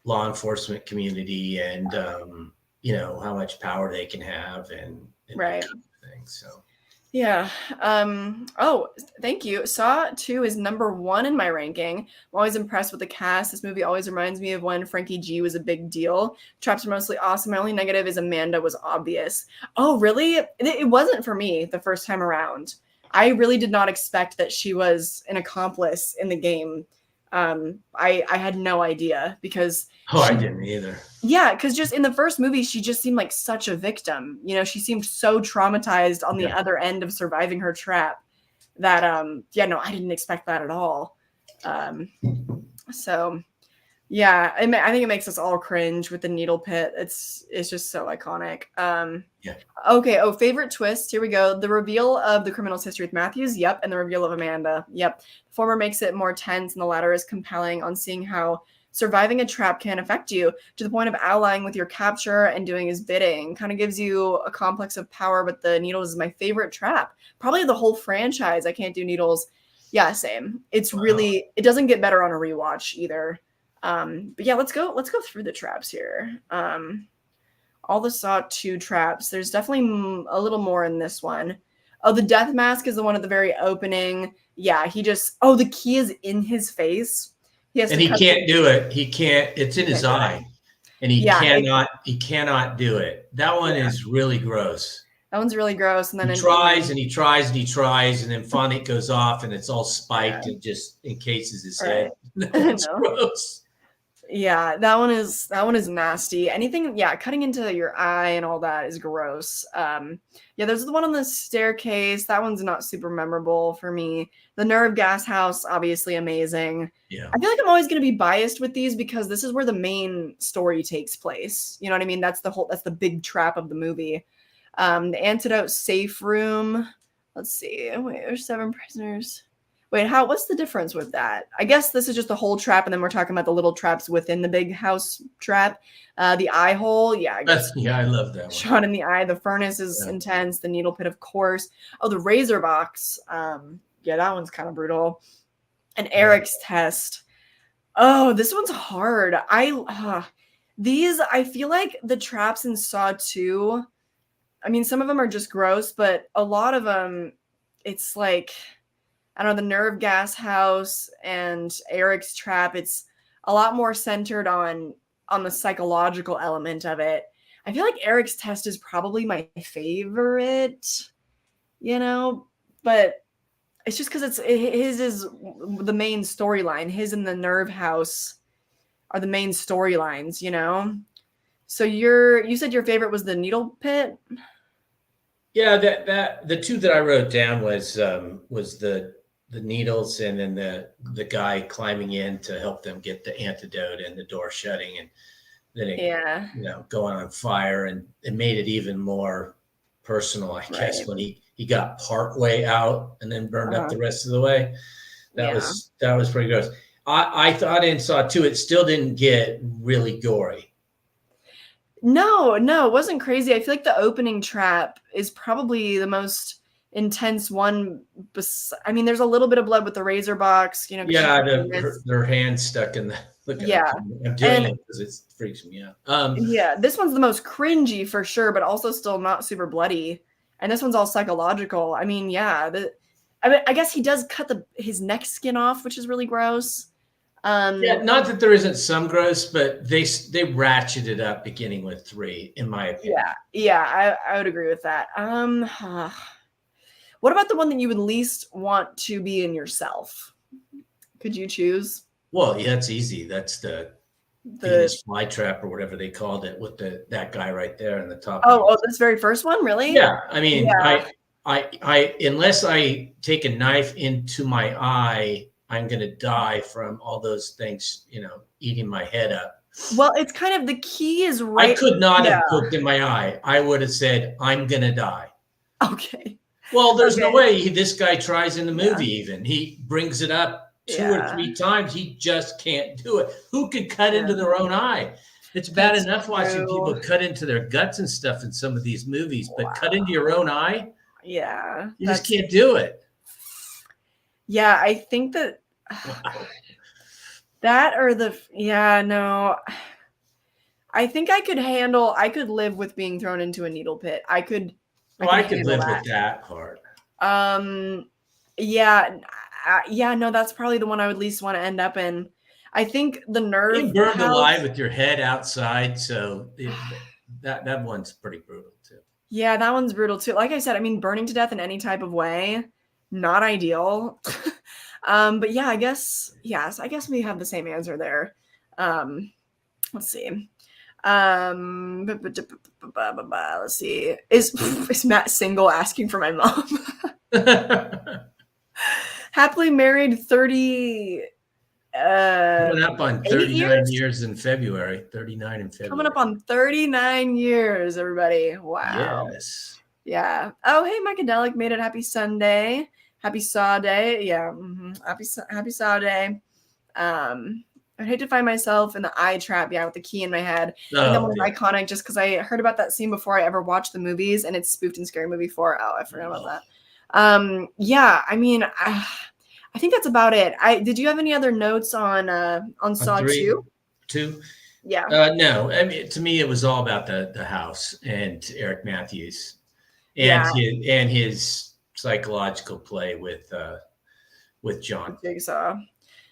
law enforcement community and how much power they can have and right that kind of thing. So yeah. Oh, thank you. Saw 2 is number 1 in my ranking. I'm always impressed with the cast. This movie always reminds me of when Frankie G was a big deal. Traps are mostly awesome. My only negative is Amanda was obvious. Oh, really? It wasn't for me the first time around. I really did not expect that she was an accomplice in the game. I had no idea because I didn't either. Yeah, because just in the first movie, she just seemed like such a victim. She seemed so traumatized on the other end of surviving her trap that I didn't expect that at all. So yeah, I think it makes us all cringe with the needle pit. It's just so iconic. Okay. Oh, favorite twist. Here we go. The reveal of the criminal's history with Matthews. Yep. And the reveal of Amanda. Yep. The former makes it more tense and the latter is compelling on seeing how surviving a trap can affect you to the point of allying with your capture and doing his bidding. Kind of gives you a complex of power, but the needles is my favorite trap. Probably the whole franchise. I can't do needles Yeah, same. It's really, it doesn't get better on a rewatch either. But yeah, let's go through the traps here. All the Saw 2 traps. There's definitely a little more in this one. Oh, the death mask is the one at the very opening. Yeah, the key is in his face. He has and to he can't do it. He can't. It's in his eye, and he cannot do it. That one is really gross. That one's really gross. And then he tries and he tries and he tries, and then finally it goes off, and it's all spiked and just encases his head. That's gross. Yeah, that one is nasty. Anything, cutting into your eye and all that is gross. There's the one on the staircase. That one's not super memorable for me. The nerve gas house, obviously amazing. Yeah. I feel like I'm always going to be biased with these because this is where the main story takes place. You know what I mean? That's the big trap of the movie. The antidote safe room. Let's see. Wait, there's 7 prisoners. Wait, what's the difference with that? I guess this is just the whole trap, and then we're talking about the little traps within the big house trap. The eye hole, I love that one. Shot in the eye. The furnace is intense. The needle pit, of course. Oh, the razor box. That one's kind of brutal. And Eric's test. Oh, this one's hard. I feel like the traps in Saw 2, I mean, some of them are just gross, but a lot of them, it's like, I don't know, the nerve gas house and Eric's trap, it's a lot more centered on the psychological element of it. I feel like Eric's test is probably my favorite, but it's just because his is the main storyline. His and the nerve house are the main storylines, So you said your favorite was the needle pit? Yeah, that the 2 that I wrote down was the needles, and then the guy climbing in to help them get the antidote and the door shutting, and then it going on fire, and it made it even more personal, I guess, when he got part way out and then burned up the rest of the way. That was pretty gross. I thought in Saw 2 it still didn't get really gory. No, it wasn't crazy. I feel like the opening trap is probably the most intense one. I mean, there's a little bit of blood with the razor box, their hands stuck in the. I'm doing it because it freaks me out. This one's the most cringy for sure, but also still not super bloody. And this one's all psychological. I mean, I guess he does cut his neck skin off, which is really gross. Not that there isn't some gross, but they ratcheted up beginning with 3, in my opinion. I would agree with that. What about the one that you would least want to be in yourself? Could you choose? Well, that's easy. That's the Venus flytrap or whatever they called it, with that guy right there in the top. Oh, this very first one, really? Yeah, I mean, I unless I take a knife into my eye, I'm going to die from all those things, eating my head up. Well, it's kind of, the key is right. I could not have poked in my eye. I would have said, I'm going to die. Okay. Well, there's no way this guy tries in the movie even. He brings it up 2 or 3 times. He just can't do it. Who could cut into their own eye? It's bad enough watching people cut into their guts and stuff in some of these movies, but cut into your own eye? Yeah. You just can't do it. Yeah, I think that that or I think I could live with being thrown into a needle pit. I could live with that part. That's probably the one I would least want to end up in. I think the nerve. You burned alive with your head outside, so that one's pretty brutal too. Yeah, that one's brutal too. Like I said, I mean, burning to death in any type of way, not ideal. But I guess we have the same answer there. Let's see. Let's see. Is Matt single asking for my mom? Happily married 30. Coming up on 39 years in February. 39 in February. Coming up on 39 years, everybody. Wow. Yes. Yeah. Oh, hey, Micadelic made it. Happy Sunday. Happy Saw Day. Yeah. Mm-hmm. Happy Saw Day. I'd hate to find myself in the eye trap, with the key in my head. That one was iconic just because I heard about that scene before I ever watched the movies, and it's spoofed in Scary Movie 4. Oh, I forgot about that. I mean, I I think that's about it. Did you have any other notes on Saw 2? 2? Yeah. No, I mean, to me, it was all about the house and Eric Matthews and Yeah. his psychological play with John. Jigsaw.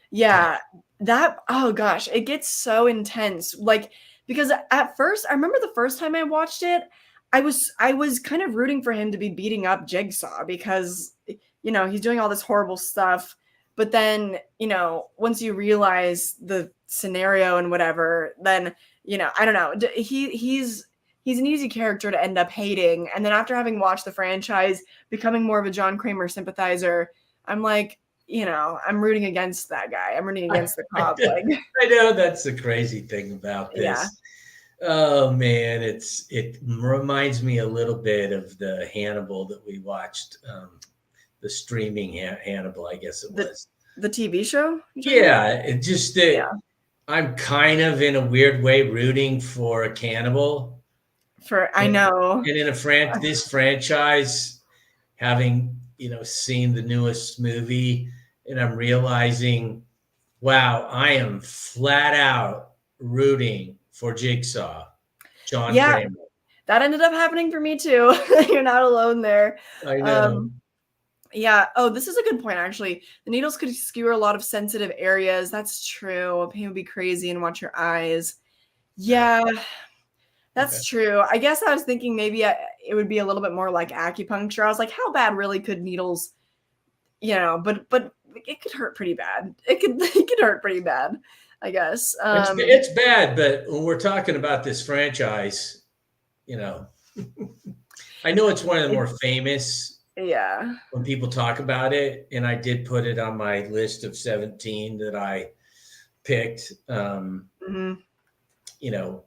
Yeah, that, oh gosh, it gets so intense. Like, because at first, I remember the first time I watched it, I was kind of rooting for him to be beating up Jigsaw because, he's doing all this horrible stuff. But then, once you realize the scenario and whatever, then, I don't know. He's an easy character to end up hating. And then after having watched the franchise, becoming more of a John Kramer sympathizer, I'm like, I'm rooting against that guy. I'm rooting against the cop. I know that's the crazy thing about this. Yeah. Oh man, it reminds me a little bit of the Hannibal that we watched, the streaming Hannibal, I guess it was. The TV show? Yeah, it just that Yeah. I'm kind of in a weird way rooting for a cannibal. I know. And in this franchise, having seen the newest movie, and I'm realizing, wow, I am flat out rooting for Jigsaw, John Kramer. That ended up happening for me too. You're not alone there. I know. Yeah. Oh, this is a good point, actually. The needles could skewer a lot of sensitive areas. That's true. Pain would be crazy and watch your eyes. Yeah, that's true. I guess I was thinking maybe it would be a little bit more like acupuncture. I was like, how bad really could needles, but it could hurt pretty bad. It could hurt pretty bad, I guess. It's bad, but when we're talking about this franchise, I know it's one of the more famous. Yeah. When people talk about it, and I did put it on my list of 17 that I picked,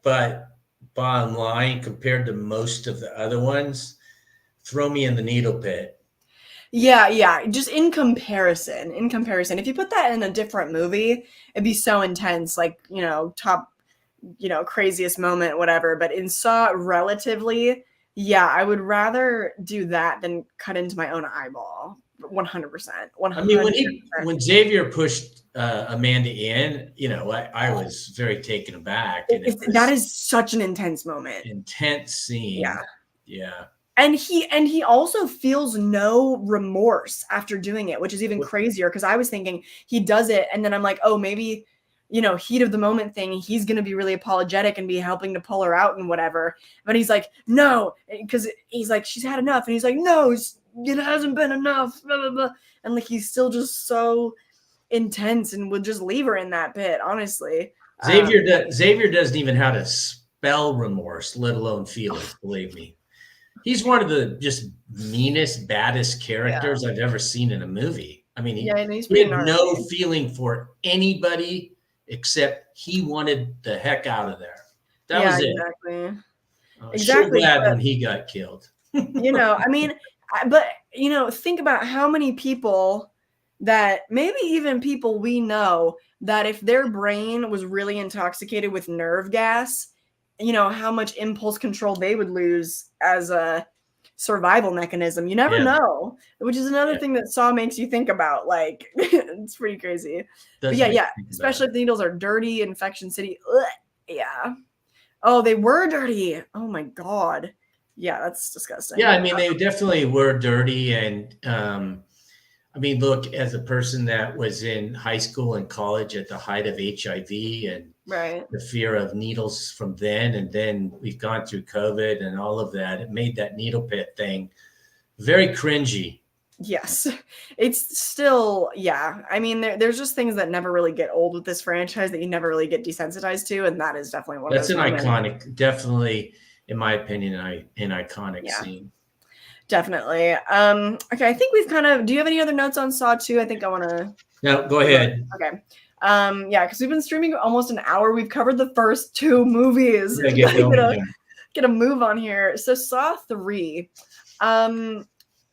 but bottom line, compared to most of the other ones, throw me in the needle pit. Yeah. Just in comparison, if you put that in a different movie, it'd be so intense, like, top, craziest moment, whatever. But in Saw, relatively, yeah, I would rather do that than cut into my own eyeball. 100%. I mean, when Xavier pushed Amanda in, I was very taken aback. And that is such an intense moment. Intense scene. Yeah. And he also feels no remorse after doing it, which is even crazier, because I was thinking he does it and then I'm like, oh, maybe, heat of the moment thing, he's going to be really apologetic and be helping to pull her out and whatever. But he's like, no, because he's like, she's had enough. And he's like, no, it hasn't been enough. Blah, blah, blah. And like, he's still just so intense and would just leave her in that pit, honestly. Xavier doesn't even know how to spell remorse, let alone feel it, believe me. He's one of the just meanest, baddest characters I've ever seen in a movie. I mean, he had no feeling for anybody except he wanted the heck out of there. That was it. Exactly. Exactly. Sure glad when he got killed. I mean, but think about how many people that, maybe even people we know, that if their brain was really intoxicated with nerve gas, how much impulse control they would lose as a survival mechanism. You never know, which is another thing that Saw makes you think about. Like, it's pretty crazy. But yeah, especially if the needles are dirty, Infection City. Ugh, yeah. Oh, they were dirty. Oh my God. Yeah, that's disgusting. Yeah, I mean, they definitely were dirty. And I mean, look, as a person that was in high school and college at the height of HIV and the fear of needles from then, and then we've gone through COVID and all of that, it made that needle pit thing very cringy. Yes, it's still, I mean, there's just things that never really get old with this franchise that you never really get desensitized to, and that is definitely one of those. That's an iconic, definitely, in my opinion, an iconic scene. Definitely. Okay, I think we've kind of, do you have any other notes on Saw 2? I think I want to. No, go ahead. Okay. Because we've been streaming almost an hour. We've covered the first 2 movies. Get a move on here. So Saw 3.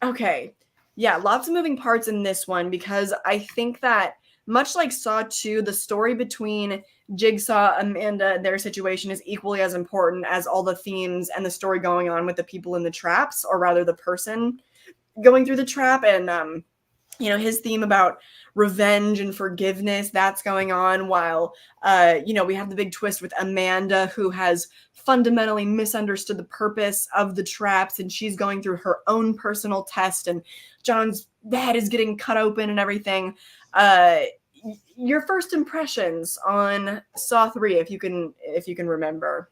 Okay. Yeah, lots of moving parts in this one, because I think that much like Saw 2, the story between Jigsaw, Amanda, their situation is equally as important as all the themes and the story going on with the people in the traps, or rather the person going through the trap. And his theme about revenge and forgiveness, that's going on, while we have the big twist with Amanda, who has fundamentally misunderstood the purpose of the traps, and she's going through her own personal test, and John's head is getting cut open and everything. Your first impressions on Saw 3, if you can remember.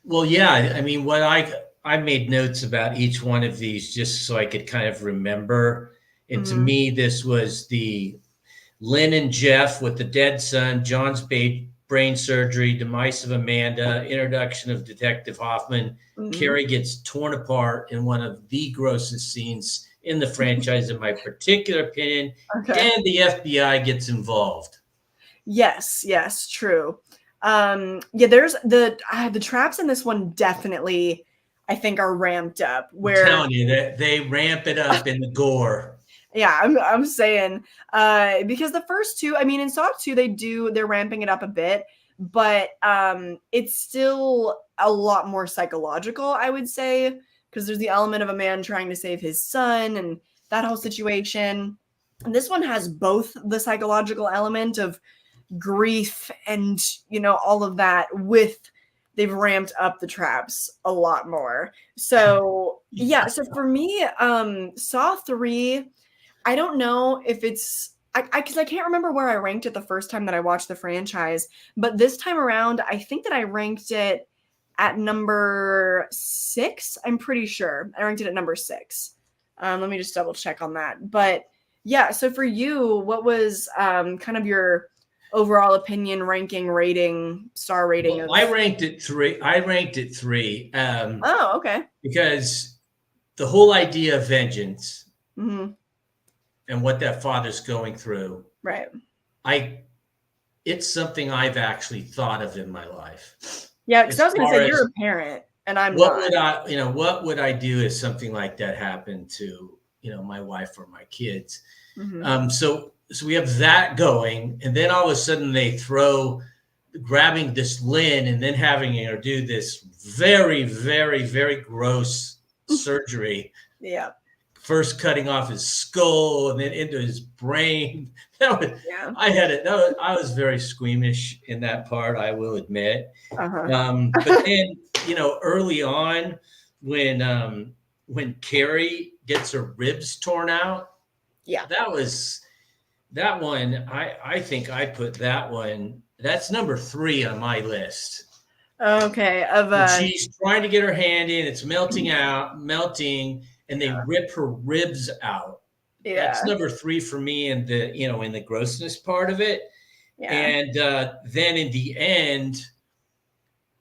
Well, yeah, I mean, what I made notes about each one of these just so I could kind of remember. And to me, this was the Lynn and Jeff with the dead son, John's brain surgery, demise of Amanda, introduction of Detective Hoffman. Carrie gets torn apart in one of the grossest scenes in the franchise, in my particular opinion. Okay. And the FBI gets involved. Yes, true. There's the traps in this one definitely, I think, are ramped up. Where I'm telling you that they ramp it up in the gore. Yeah, I'm saying, because the first two, I mean, in Saw 2, they're ramping it up a bit, but it's still a lot more psychological, I would say, because there's the element of a man trying to save his son and that whole situation. And this one has both the psychological element of grief and, all of that they've ramped up the traps a lot more. So, yeah, so for me, Saw 3, I don't know if it's because I can't remember where I ranked it the first time that I watched the franchise, but this time around, I think that I ranked it at number 6. I'm pretty sure I ranked it at number 6. Let me just double check on that. But yeah, so for you, what was kind of your overall opinion, ranking, rating, star rating? Well, I ranked it 3. Oh, okay. Because the whole idea of vengeance. And what that father's going through. Right. It's something I've actually thought of in my life. Yeah, because I was going to say, you're a parent and I'm not. What would I do if something like that happened to, my wife or my kids? So we have that going, and then all of a sudden they throw grabbing this Lynn and then having her do this very, very, very gross surgery. Yeah. First cutting off his skull and then into his brain. I was very squeamish in that part, I will admit. But then, early on when Carrie gets her ribs torn out, that one, I think I put that one, that's number 3 on my list. Okay. She's trying to get her hand in, it's melting, and they rip her ribs out. Yeah. That's number 3 for me in the grossness part of it. Yeah. And then in the end,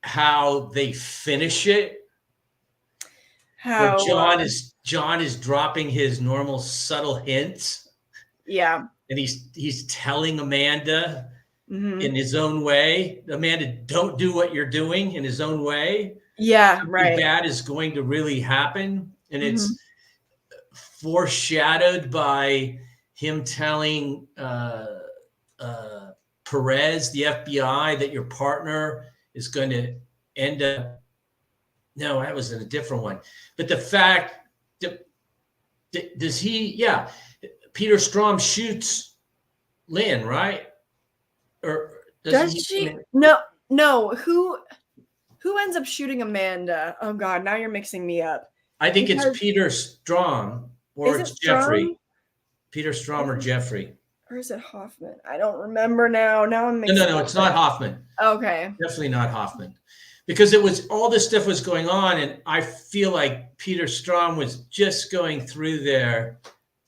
how they finish it. Where John is dropping his normal subtle hints. Yeah. And he's telling Amanda in his own way, Amanda, don't do what you're doing, in his own way. Yeah, something right. bad is going to really happen. And it's foreshadowed by him telling Perez, the FBI, that your partner is going to end up. No, that was in a different one. But the fact that Peter Strom shoots Lynn, right? Or does she? No. Who ends up shooting Amanda? Oh God, now you're mixing me up. I think it's Peter Strom or it's Jeffrey. Peter Strom or Jeffrey. Or is it Hoffman? I don't remember now. Now I'm mixing No, it's not Hoffman. Okay. Definitely not Hoffman. Because it was all this stuff was going on, and I feel like Peter Strom was just going through there,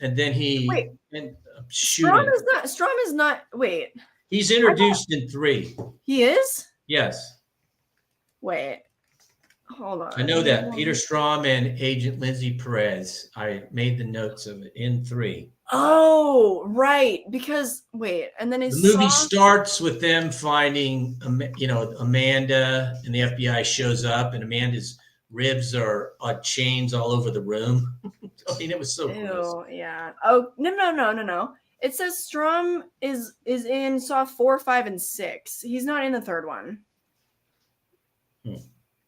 and then he ended up shooting. Strom is not. Wait. He's introduced in 3. He is? Yes. Wait. Hold on. I know that. Peter Strom and Agent Lindsay Perez. I made the notes of it in 3. Oh, right. Because and then the movie starts with them finding, Amanda, and the FBI shows up, and Amanda's ribs are on chains all over the room. I mean, it was so gross. Yeah. Oh, no. It says Strom is in Saw 4, 5, and 6. He's not in the 3rd one.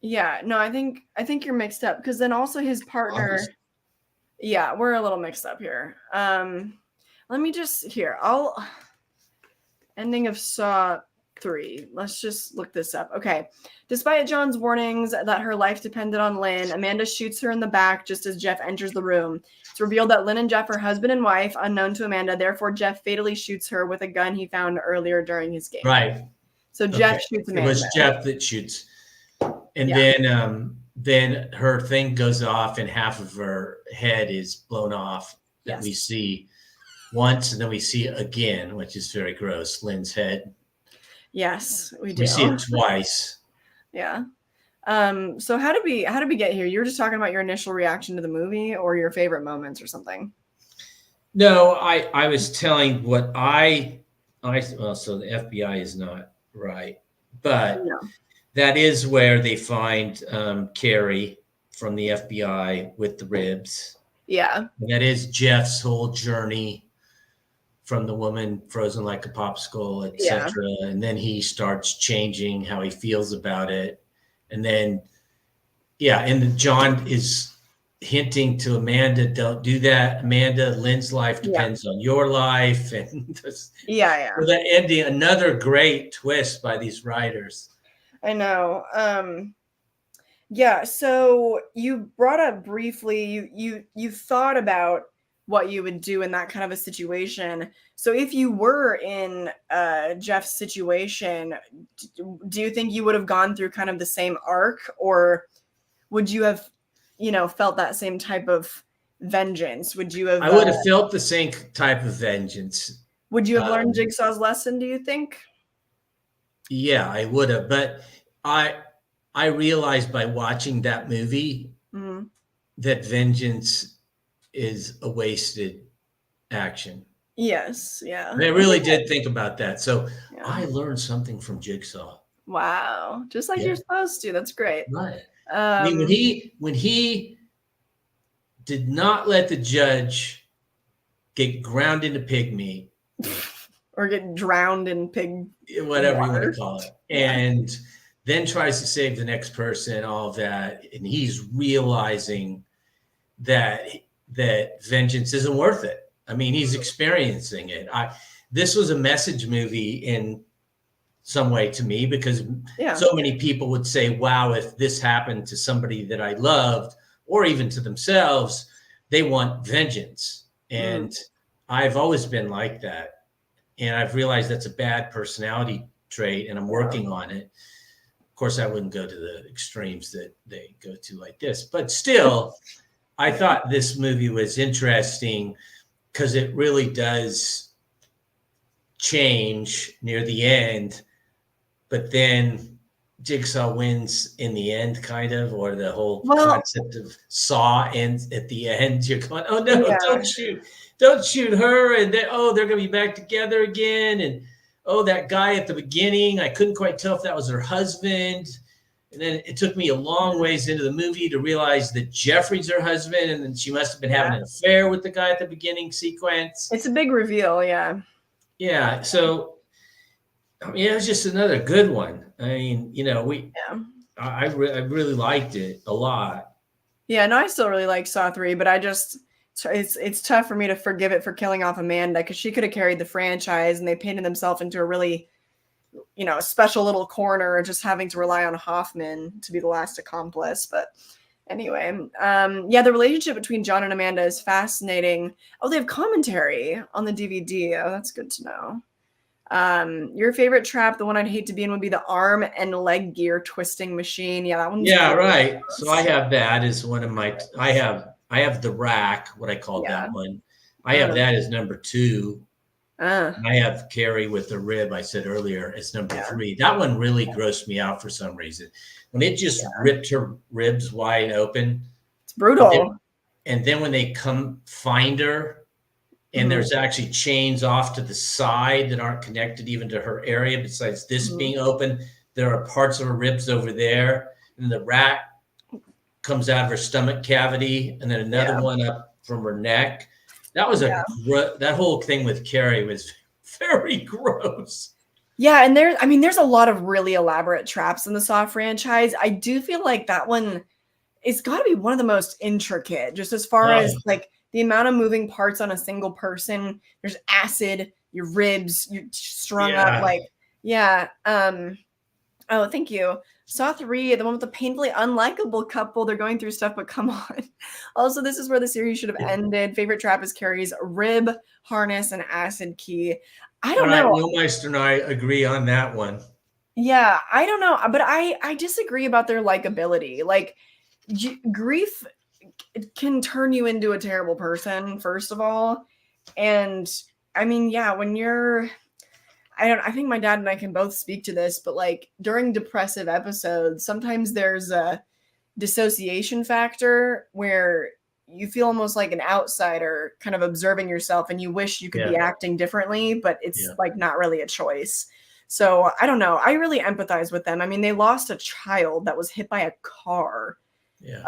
Yeah. No, I think you're mixed up, because then also his partner. Yeah, we're a little mixed up here. Let me just ending of Saw 3. Let's just look this up. Okay. Despite John's warnings that her life depended on Lynn, Amanda shoots her in the back just as Jeff enters the room. It's revealed that Lynn and Jeff are husband and wife, unknown to Amanda. Therefore, Jeff fatally shoots her with a gun he found earlier during his game. Right. So Jeff shoots Amanda. It was Jeff that shoots. And then her thing goes off and half of her head is blown off that we see once, and then we see again, which is very gross, Lynn's head. Yes, we do. We see it twice. Yeah. So how did we get here? You were just talking about your initial reaction to the movie or your favorite moments or something? No, I was telling what so the FBI is not right, but that is where they find Carrie from the FBI with the ribs. Yeah. And that is Jeff's whole journey from the woman frozen like a popsicle, etc. Yeah. And then he starts changing how he feels about it. And then, and John is hinting to Amanda, don't do that. Amanda, Lynn's life depends on your life. And so that ending, another great twist by these writers. I know. So you brought up briefly, you thought about what you would do in that kind of a situation. So if you were in Jeff's situation, do you think you would have gone through kind of the same arc, or would you have, felt that same type of vengeance? Would you have? I would have felt the same type of vengeance. Would you have learned Jigsaw's lesson, do you think? Yeah, I would have. But I realized by watching that movie that vengeance is a wasted action. Yes, yeah. I really did think about that. So I learned something from Jigsaw. Wow, just like you're supposed to. That's great. Right. I mean, when he did not let the judge get ground into pig meat, or get drowned in pig, whatever you want to call it, and then tries to save the next person, all of that, and he's realizing that vengeance isn't worth it. I mean, he's experiencing it. This was a message movie in some way to me, because so many people would say, wow, if this happened to somebody that I loved, or even to themselves, they want vengeance. And I've always been like that. And I've realized that's a bad personality trait, and I'm working on it. Of course, I wouldn't go to the extremes that they go to like this, but still, I thought this movie was interesting because it really does change near the end, but then Jigsaw wins in the end, kind of, or the whole concept of Saw ends at the end. You're going, oh no, don't shoot her, and then they're gonna be back together again, and that guy at the beginning, I couldn't quite tell if that was her husband. And then it took me a long ways into the movie to realize that Jeffrey's her husband, and then she must have been having an affair with the guy at the beginning sequence. It's a big reveal, Yeah, so I mean, it was just another good one. I mean, I really liked it a lot. Yeah, no, I still really like Saw 3, but it's tough for me to forgive it for killing off Amanda, because she could have carried the franchise, and they painted themselves into a really a special little corner, just having to rely on Hoffman to be the last accomplice. But anyway, the relationship between John and Amanda is fascinating. They have commentary on the DVD. That's good to know. Your favorite trap, the one I'd hate to be in, would be the arm and leg gear twisting machine. Yeah, that one's right. So I have that as one of my. I have the rack, what I call that one. I have that as number 2. I have Carrie with the rib, I said earlier, as number 3. That one really grossed me out for some reason. When it just ripped her ribs wide open. It's brutal. And then when they come find her, and there's actually chains off to the side that aren't connected even to her area, besides this being open, there are parts of her ribs over there. And the rack comes out of her stomach cavity, and then another one up from her neck. That was that whole thing with Carrie was very gross. Yeah, and there's a lot of really elaborate traps in the Saw franchise. I do feel like that one it's got to be one of the most intricate, just as far as like the amount of moving parts on a single person. There's acid, your ribs, you're strung up, like, yeah. Oh, thank you. Saw 3, the one with the painfully unlikable couple. They're going through stuff, but come on. Also, this is where the series should have ended. Favorite trap is Carrie's rib harness and acid key. I don't know. Neumeister and I agree on that one. Yeah, I don't know, but I disagree about their likability. Like, grief can turn you into a terrible person, first of all. And I mean, yeah, when you're, I think my dad and I can both speak to this, but like during depressive episodes, sometimes there's a dissociation factor where you feel almost like an outsider kind of observing yourself and you wish you could be acting differently, but it's like not really a choice. So I don't know. I really empathize with them. I mean, they lost a child that was hit by a car,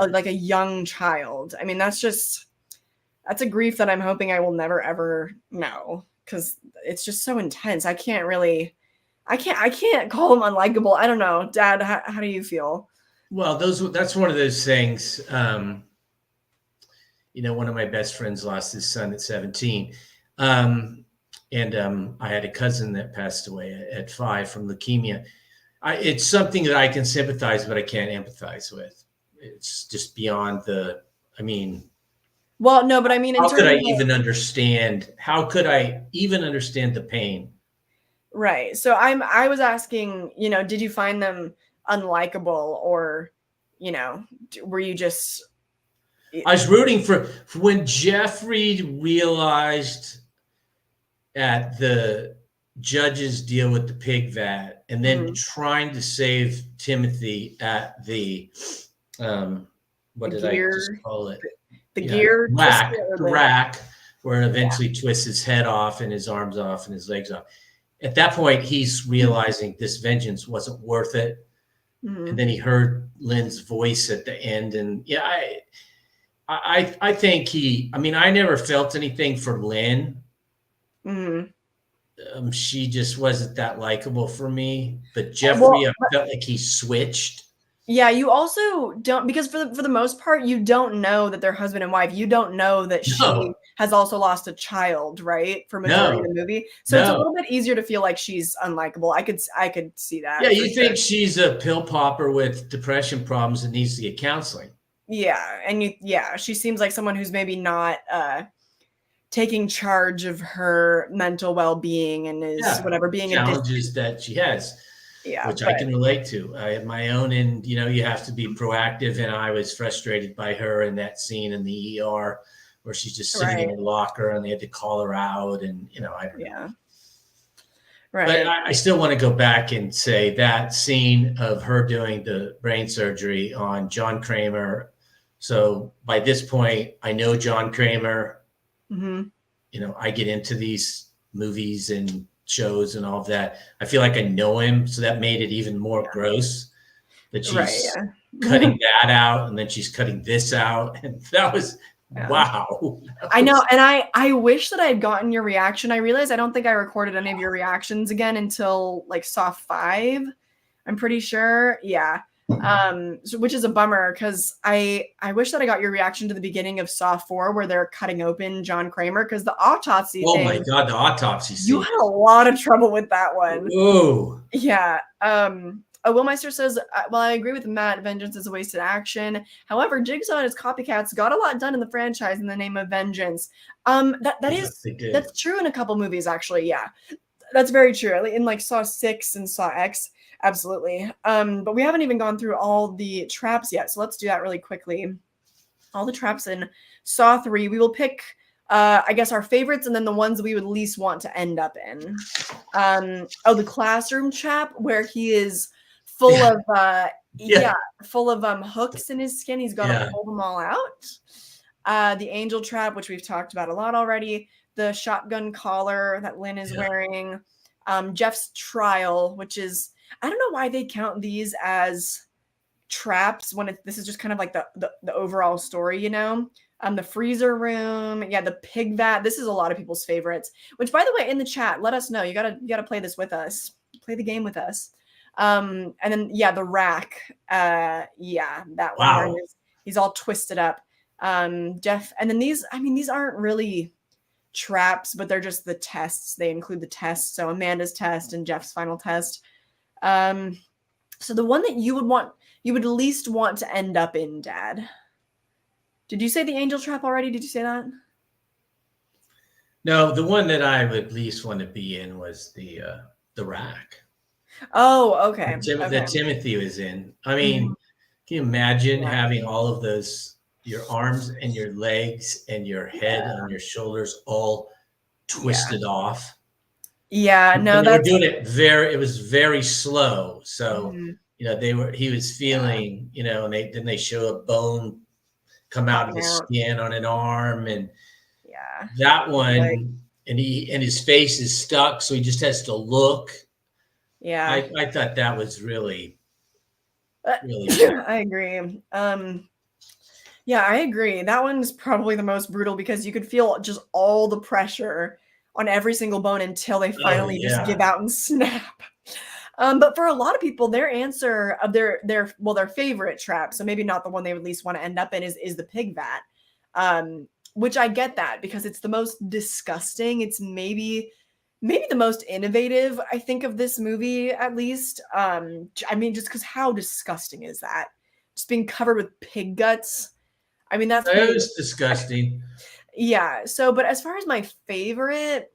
like a young child. I mean, that's a grief that I'm hoping I will never, ever know, because it's just so intense. I can't call them unlikable. I don't know. Dad, how do you feel? Well, that's one of those things. One of my best friends lost his son at 17. And I had a cousin that passed away at 5 from leukemia. It's something that I can sympathize, but I can't empathize with. It's just beyond well, no, but I mean, how could I even understand the pain? Right. So I was asking, did you find them unlikable, or, were you just? I was rooting for when Jeffrey realized at the judge's deal with the pig vat, and then trying to save Timothy at the what did I just call it? The rack, where it eventually twists his head off and his arms off and his legs off. At that point, he's realizing this vengeance wasn't worth it. And then he heard Lynn's voice at the end, and I think I never felt anything for Lynn. She just wasn't that likable for me. But Jeffrey, I felt like he switched. Yeah, you also don't, because for the most part, you don't know that they're husband and wife. You don't know that she has also lost a child, right? For majority of the movie. So it's a little bit easier to feel like she's unlikable. I could see that. Yeah, you think she's a pill popper with depression problems and needs to get counseling. Yeah, and she seems like someone who's maybe not taking charge of her mental well-being and is being challenges that she has. Yeah, which I can relate to. I have my own, and you have to be proactive. And I was frustrated by her in that scene in the ER where she's just sitting in her locker, and they had to call her out, and I don't know. Right. But I still want to go back and say that scene of her doing the brain surgery on John Kramer. So by this point, I know John Kramer. I get into these movies and shows and all of that. I feel like I know him, so that made it even more gross that she's cutting that out, and then she's cutting this out, and that was wow. I know, and I wish that I had gotten your reaction. I realized I don't think I recorded any of your reactions again until like Saw 5. I'm pretty sure, which is a bummer, because I wish that I got your reaction to the beginning of Saw 4 where they're cutting open John Kramer, because the autopsy thing, my God, the autopsy scene. You had a lot of trouble with that one. Whoa. Yeah. Willmeister says, well, I agree with Matt. Vengeance is a wasted action. However, Jigsaw and his copycats got a lot done in the franchise in the name of vengeance. That's true in a couple movies, actually. Yeah, that's very true. In like Saw 6 and Saw X. Absolutely. But we haven't even gone through all the traps yet. So let's do that really quickly. All the traps in Saw 3. We will pick, I guess, our favorites and then the ones we would least want to end up in. The classroom trap where he is full of hooks in his skin. He's got to pull them all out. The angel trap, which we've talked about a lot already. The shotgun collar that Lynn is wearing. Jeff's trial, which is, I don't know why they count these as traps when this is just kind of like the overall story, the freezer room. Yeah. The pig vat. This is a lot of people's favorites, which, by the way, in the chat, let us know. You gotta play this with us, play the game with us. And then, the rack. That one. Wow. He's all twisted up. Jeff, and then these aren't really traps, but they're just the tests. They include the tests. So Amanda's test and Jeff's final test. So the one that you would least want to end up in, Dad. Did you say the angel trap already? Did you say that? No, the one that I would least want to be in was the rack. Oh, okay. That Timothy was in. I mean, can you imagine having all of those, your arms and your legs and your head and your shoulders all twisted off? Yeah, no, they were doing it it was very slow. So, he was feeling, and they show a bone come out of the skin on an arm, and that one, and his face is stuck, so he just has to look. Yeah, I thought that was really I agree. Yeah, I agree. That one's probably the most brutal because you could feel just all the pressure on every single bone until they finally just give out and snap. But for a lot of people, their answer of their favorite trap, so maybe not the one they would least want to end up in, is the pig vat. Which I get that because it's the most disgusting. It's maybe the most innovative, I think, of this movie, at least. I mean, just because how disgusting is that? Just being covered with pig guts. I mean, that was disgusting. Yeah. So, but as far as my favorite,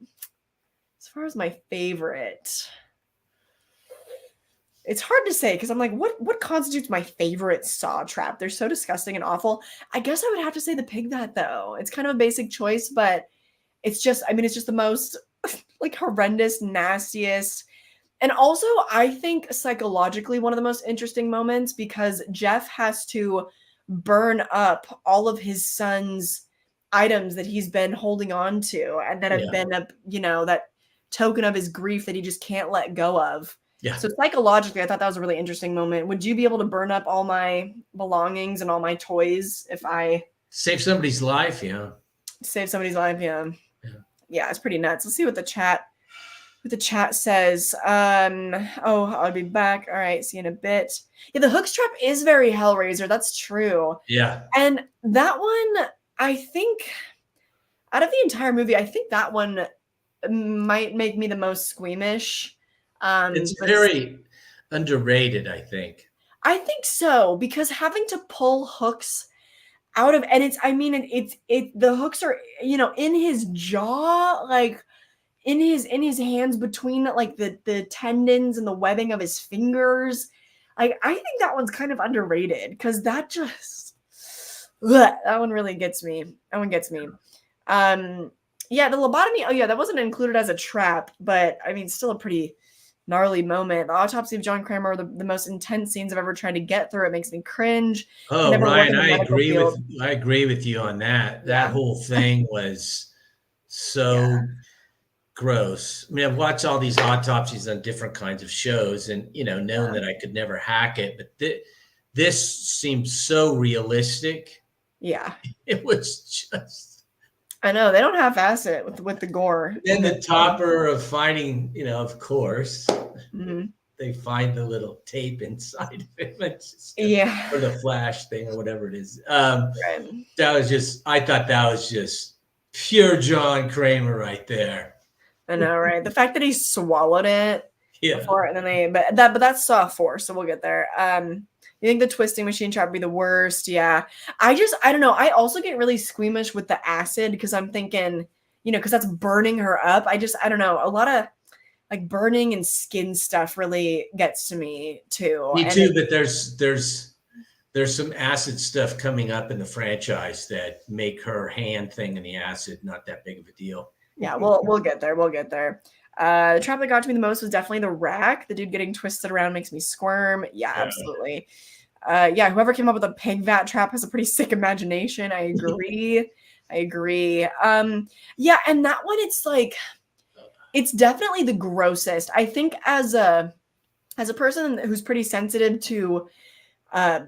it's hard to say because I'm like, what constitutes my favorite Saw trap? They're so disgusting and awful. I guess I would have to say the pig vat, though. It's kind of a basic choice, but it's just the most like horrendous, nastiest. And also, I think psychologically one of the most interesting moments because Jeff has to burn up all of his son's items that he's been holding on to and that have been that token of his grief that he just can't let go of. Yeah. So psychologically, I thought that was a really interesting moment. Would you be able to burn up all my belongings and all my toys if I save somebody's life? Yeah. Save somebody's life. Yeah. Yeah, it's pretty nuts. Let's see what the chat says. I'll be back. All right, see you in a bit. Yeah, the hooks trap is very Hellraiser. That's true. Yeah. And that one, I think, out of the entire movie, I think that one might make me the most squeamish. It's very underrated, I think. I think so, because having to pull hooks out of, and the hooks are, in his jaw, like in his hands between like the tendons and the webbing of his fingers. Like, I think that one's kind of underrated because that just, that one really gets me. That one gets me. Yeah, the lobotomy. Oh yeah, that wasn't included as a trap, but I mean, still a pretty gnarly moment. The autopsy of John Kramer, the most intense scenes I've ever tried to get through. It makes me cringe. Oh, Ryan, I agree with you on that. That whole thing was so gross. I mean, I've watched all these autopsies on different kinds of shows and, knowing that I could never hack it, but this seems so realistic. Yeah. It was just. I know they don't half-ass it with the gore. Then the topper of finding, of course, they find the little tape inside of it, or the flash thing or whatever it is. That was just. I thought that was just pure John Kramer right there. I know, right? The fact that he swallowed it before, and then but that's Saw 4, so we'll get there. You think the twisting machine trap would be the worst? Yeah. I don't know. I also get really squeamish with the acid because I'm thinking, because that's burning her up. I don't know. A lot of like burning and skin stuff really gets to me too. Me too, but there's some acid stuff coming up in the franchise that make her hand thing in the acid not that big of a deal. Yeah, we'll get there. We'll get there. The trap that got to me the most was definitely the rack. The dude getting twisted around makes me squirm. Yeah, absolutely. Whoever came up with a pig vat trap has a pretty sick imagination. I agree. And that one, it's definitely the grossest. I think as a person who's pretty sensitive to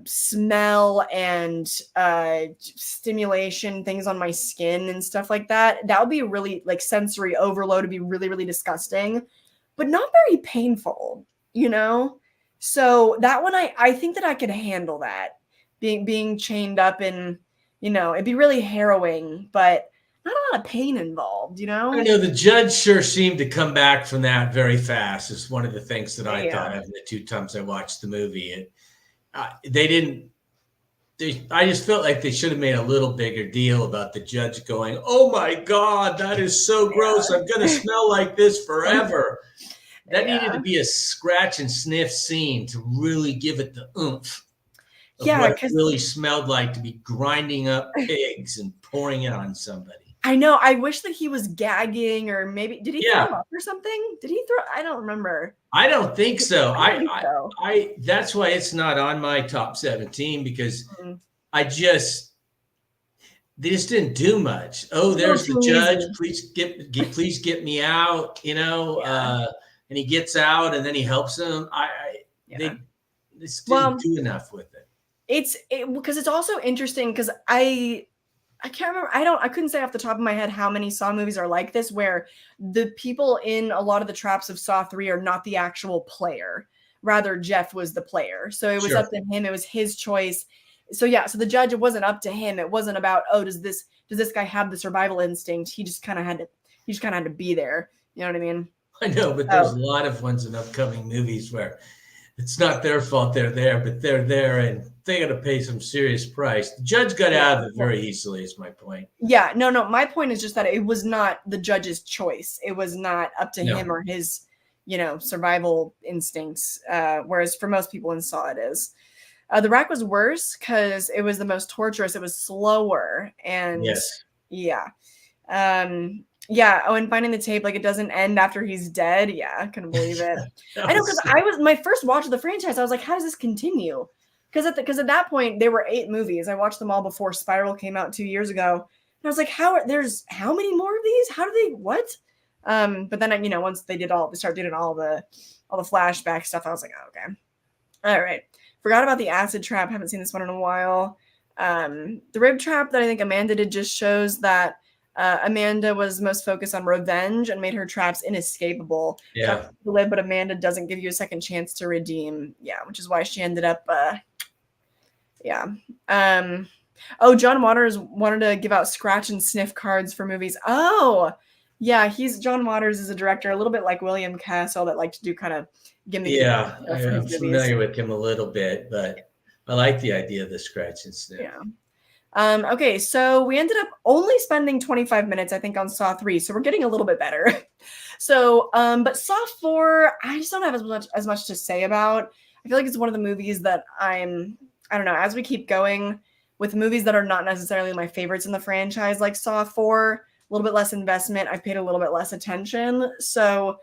smell and stimulation, things on my skin and stuff like that would be really like sensory overload. Would be really, really disgusting, but not very painful, So that one, I think that I could handle that. being chained up and, it'd be really harrowing, but not a lot of pain involved, I know the judge sure seemed to come back from that very fast. It's one of the things that I thought of the 2 times I watched the movie. They didn't. I just felt like they should have made a little bigger deal about the judge going, "Oh my God, that is so gross! I'm going to smell like this forever." That needed to be a scratch and sniff scene to really give it the oomph of what it really smelled like to be grinding up pigs and pouring it on somebody. I know. I wish that he was gagging, or maybe did he throw up or something? Did he throw? I don't remember. I don't think so. I that's why it's not on my top 17 because they just didn't do much. Oh, there's the judge. Please get me out. And he gets out, and then he helps him. They just didn't do enough with it. Because it's also interesting because I can't remember. I couldn't say off the top of my head how many Saw movies are like this, where the people in a lot of the traps of Saw 3 are not the actual player. Rather, Jeff was the player. So it was up to him. It was his choice. So so the judge, it wasn't up to him. It wasn't about, does this guy have the survival instinct? He just kind of had to be there. You know what I mean? I know, but there's a lot of ones in upcoming movies where it's not their fault they're there, but they're there and they got to pay some serious price. The judge got out of it very easily, is my point. Yeah, no. My point is just that it was not the judge's choice. It was not up to him or his, survival instincts. Whereas for most people in Saw, it is. The Rack was worse because it was the most torturous. It was slower and and finding the tape, like it doesn't end after he's dead. Yeah, I couldn't believe it. I know, because I was my first watch of the franchise. I was like, how does this continue? Because at that point there were 8 movies. I watched them all before Spiral came out 2 years ago, and I was like, there's how many more of these? How do they what? But then once they started doing all the flashback stuff, I was like, oh, okay, all right. Forgot about the acid trap. Haven't seen this one in a while. The rib trap that I think Amanda did just shows that Amanda was most focused on revenge and made her traps inescapable. Yeah. To live, but Amanda doesn't give you a second chance to redeem. Yeah, which is why she ended up. John Waters wanted to give out scratch and sniff cards for movies. Oh, yeah, John Waters is a director, a little bit like William Castle, that like to do kind of gimmicky. Yeah, I'm familiar with him a little bit, but I like the idea of the scratch and sniff. Yeah. Okay, so we ended up only spending 25 minutes, I think, on Saw 3, so we're getting a little bit better. So, but Saw 4, I just don't have as much to say about. I feel like it's one of the movies that I don't know, as we keep going with movies that are not necessarily my favorites in the franchise, like Saw 4, a little bit less investment, I've paid a little bit less attention. So,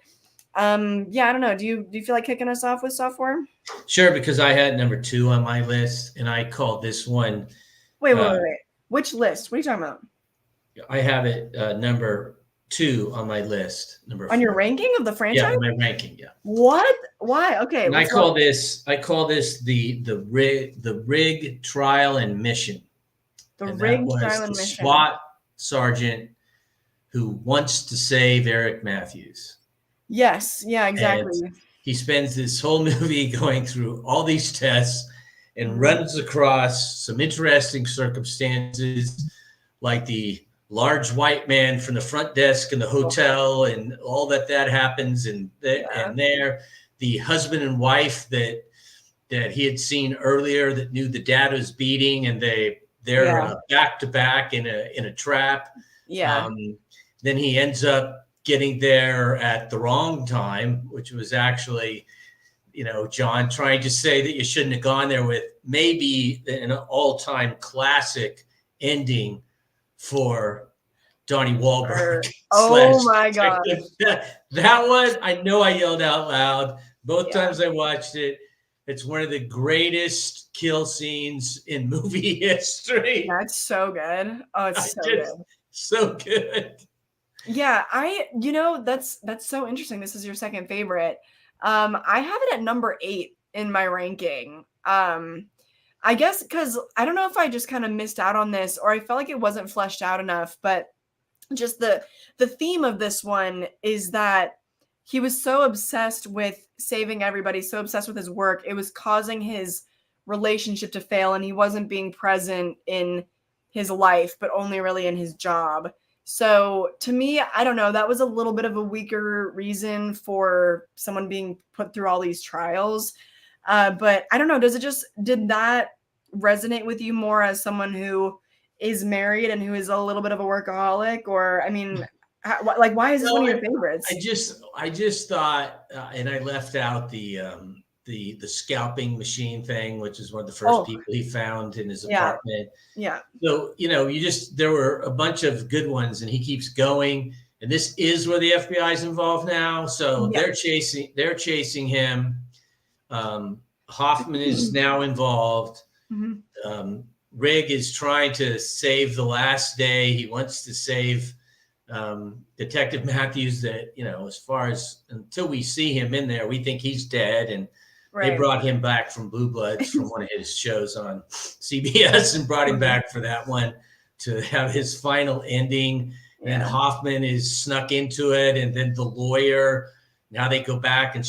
I don't know. Do you feel like kicking us off with Saw 4? Sure, because I had number 2 on my list, and I called this one. Wait. Which list? What are you talking about? I have it number 2 on my list. Number 4. On your ranking of the franchise? Yeah, my ranking. Yeah. What? Why? Okay. And I call this the rig trial and mission. The rig trial and mission. SWAT sergeant who wants to save Eric Matthews. Yes. Yeah. Exactly. And he spends this whole movie going through all these tests and runs across some interesting circumstances, like the large white man from the front desk in the hotel and all that happens. And there, the husband and wife that he had seen earlier that knew the dad was beating, and they're back to back in a trap. Yeah. Then he ends up getting there at the wrong time, which was actually, John trying to say that you shouldn't have gone there, with maybe an all-time classic ending for Donnie Wahlberg. Oh my God. That one, I know I yelled out loud both times I watched it. It's one of the greatest kill scenes in movie history. That's so good. Oh, it's so good. So good. Yeah, that's so interesting. This is your second favorite. I have it at number 8 in my ranking. I guess because I don't know if I just kind of missed out on this, or I felt like it wasn't fleshed out enough, but just the theme of this one is that he was so obsessed with saving everybody, so obsessed with his work, it was causing his relationship to fail, and he wasn't being present in his life, but only really in his job. So to me, I don't know, that was a little bit of a weaker reason for someone being put through all these trials. But I don't know, did that resonate with you more as someone who is married and who is a little bit of a workaholic? Or, I mean, why is this one of your favorites? I just thought, and I left out the scalping machine thing, which is one of the first people he found in his apartment. Yeah. So, there were a bunch of good ones, and he keeps going. And this is where the FBI is involved now. So they're chasing him. Hoffman is now involved. Mm-hmm. Rigg is trying to save the last day. He wants to save Detective Matthews, that, as far as until we see him in there, we think he's dead. And they brought him back from Blue Bloods from one of his shows on CBS and brought him back for that one to have his final ending. Yeah. And Hoffman is snuck into it. And then the lawyer, now they go back and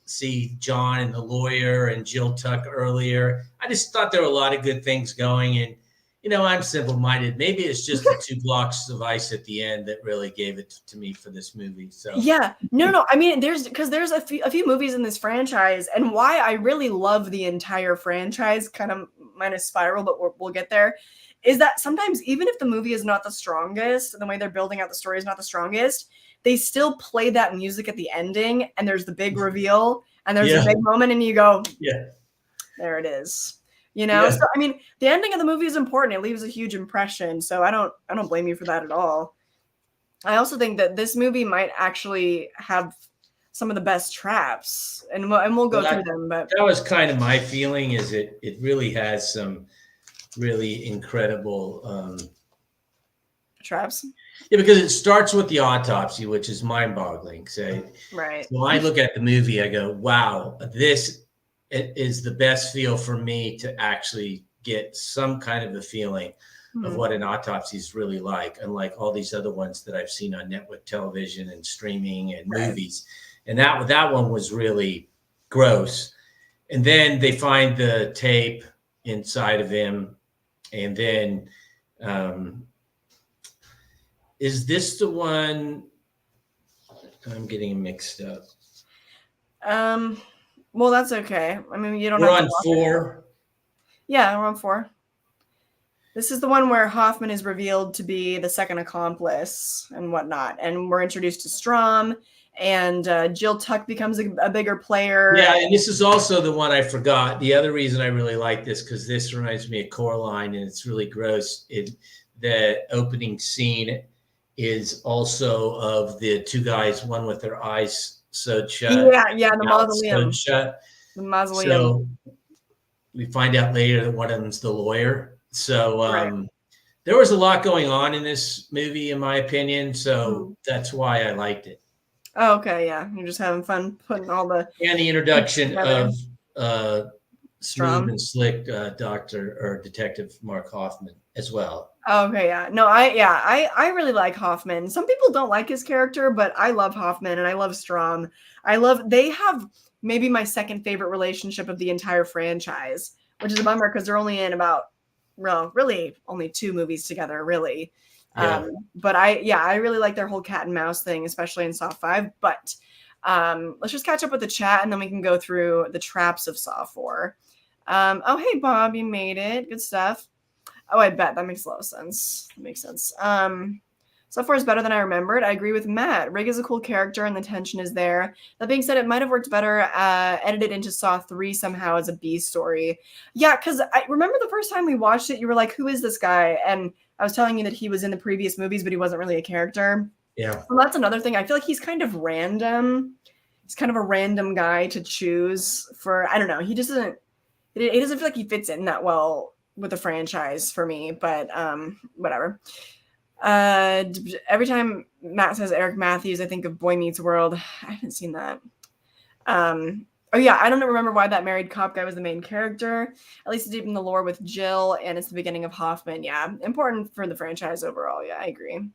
see John and the lawyer and Jill Tuck earlier. I just thought there were a lot of good things going. And, I'm simple-minded. Maybe it's just the 2 blocks of ice at the end that really gave it to me for this movie. So yeah, no. I mean, there's a few movies in this franchise, and why I really love the entire franchise, kind of minus Spiral, but we'll get there, is that sometimes even if the movie is not the strongest, the way they're building out the story is not the strongest, they still play that music at the ending, and there's the big reveal, and there's a big moment, and you go, there it is. So I mean, the ending of the movie is important. It leaves a huge impression. So I don't blame you for that at all. I also think that this movie might actually have some of the best traps, and we'll go through them. But that was kind of my feeling. Is it really has some really incredible traps. Yeah, because it starts with the autopsy, which is mind-boggling. So right. When I look at the movie, I go, "Wow, this." It is the best feel for me to actually get some kind of a feeling of what an autopsy is really like, unlike all these other ones that I've seen on network television and streaming and movies. And that one was really gross. And then they find the tape inside of him. And then is this the one? I'm getting mixed up. Well, that's okay. I mean, you don't We're have on 4. Yeah, we're on 4. This is the one where Hoffman is revealed to be the second accomplice and whatnot. And we're introduced to Strom, and Jill Tuck becomes a bigger player. Yeah, and this is also the one I forgot. The other reason I really like this, because this reminds me of Coraline, and it's really gross. The opening scene is also of the 2 guys, one with their eyes sewed shut. Yeah, the mausoleum. Shut. The mausoleum. So we find out later that one of them's the lawyer. So there was a lot going on in this movie, in my opinion. So that's why I liked it. Oh, okay, yeah. You're just having fun putting all the... And the introduction of Strom. smooth and slick Detective Mark Hoffman as well. Okay, yeah. No, I really like Hoffman. Some people don't like his character, but I love Hoffman and I love Strom. They have maybe my second favorite relationship of the entire franchise, which is a bummer because they're only in really only 2 movies together, really. Yeah. But I really like their whole cat and mouse thing, especially in Saw 5. But let's just catch up with the chat and then we can go through the traps of Saw 4. Oh, hey, Bob, you made it. Good stuff. Oh, I bet. That makes a lot of sense. That makes sense. Saw 4 is better than I remembered. I agree with Matt. Rigg is a cool character and the tension is there. That being said, it might have worked better edited into Saw 3 somehow as a B story. Yeah, because I remember the first time we watched it, you were like, who is this guy? And I was telling you that he was in the previous movies, but he wasn't really a character. Yeah. Well, that's another thing. I feel like he's kind of random. He's kind of a random guy to choose for, I don't know. He doesn't feel like he fits in that well with the franchise for me, but whatever. Every time Matt says Eric Matthews, I think of Boy Meets World. I haven't seen that. Oh yeah, I don't remember why that married cop guy was the main character. At least it's deep in the lore with Jill, and it's the beginning of Hoffman. Yeah, important for the franchise overall. Yeah, I agree.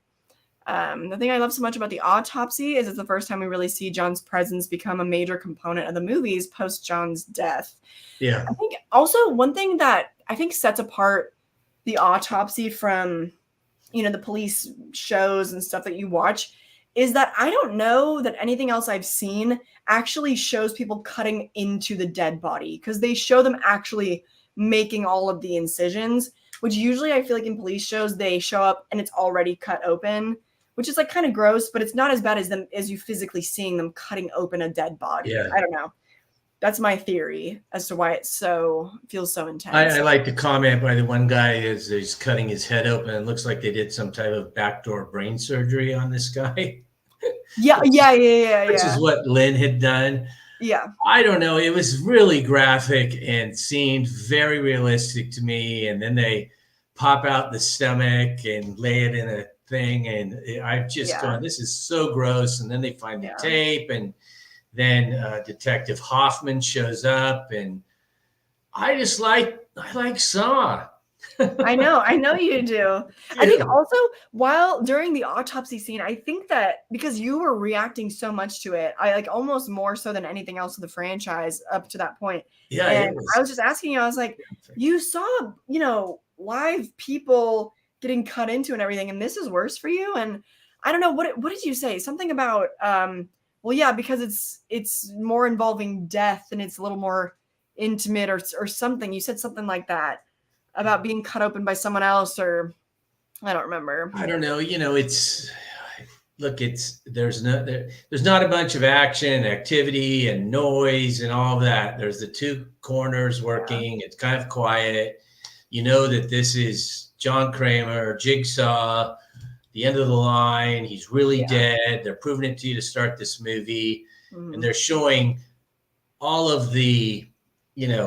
The thing I love so much about the autopsy is it's the first time we really see John's presence become a major component of the movies post John's death. Yeah. I think also one thing that I think sets apart the autopsy from, the police shows and stuff that you watch is that I don't know that anything else I've seen actually shows people cutting into the dead body, because they show them actually making all of the incisions, which usually I feel like in police shows they show up and it's already cut open, which is like kind of gross, but it's not as bad as you physically seeing them cutting open a dead body. Yeah. I don't know. That's my theory as to why it feels so intense. I like the comment by the one guy is he's cutting his head open. It looks like they did some type of backdoor brain surgery on this guy. Yeah. Which is what Lynn had done. Yeah. I don't know. It was really graphic and seemed very realistic to me. And then they pop out the stomach and lay it in a thing. And I've just gone, this is so gross. And then they find the tape, and then Detective Hoffman shows up, and I like Saw. I know you do. Yeah. I think also during the autopsy scene, I think that because you were reacting so much to it, I like almost more so than anything else in the franchise up to that point. Yeah. And I was just asking you, I was like, you saw, live people getting cut into and everything, and this is worse for you. And I don't know, what did you say? Something about, well, yeah, because it's more involving death and it's a little more intimate or something. You said something like that about being cut open by someone else, or I don't remember. I don't know. There's not a bunch of action, activity, and noise and all of that. There's the two corners working. Yeah. It's kind of quiet. You know that this is John Kramer, Jigsaw, the end of the line. He's really dead. They're proving it to you to start this movie. Mm-hmm. And they're showing all of the,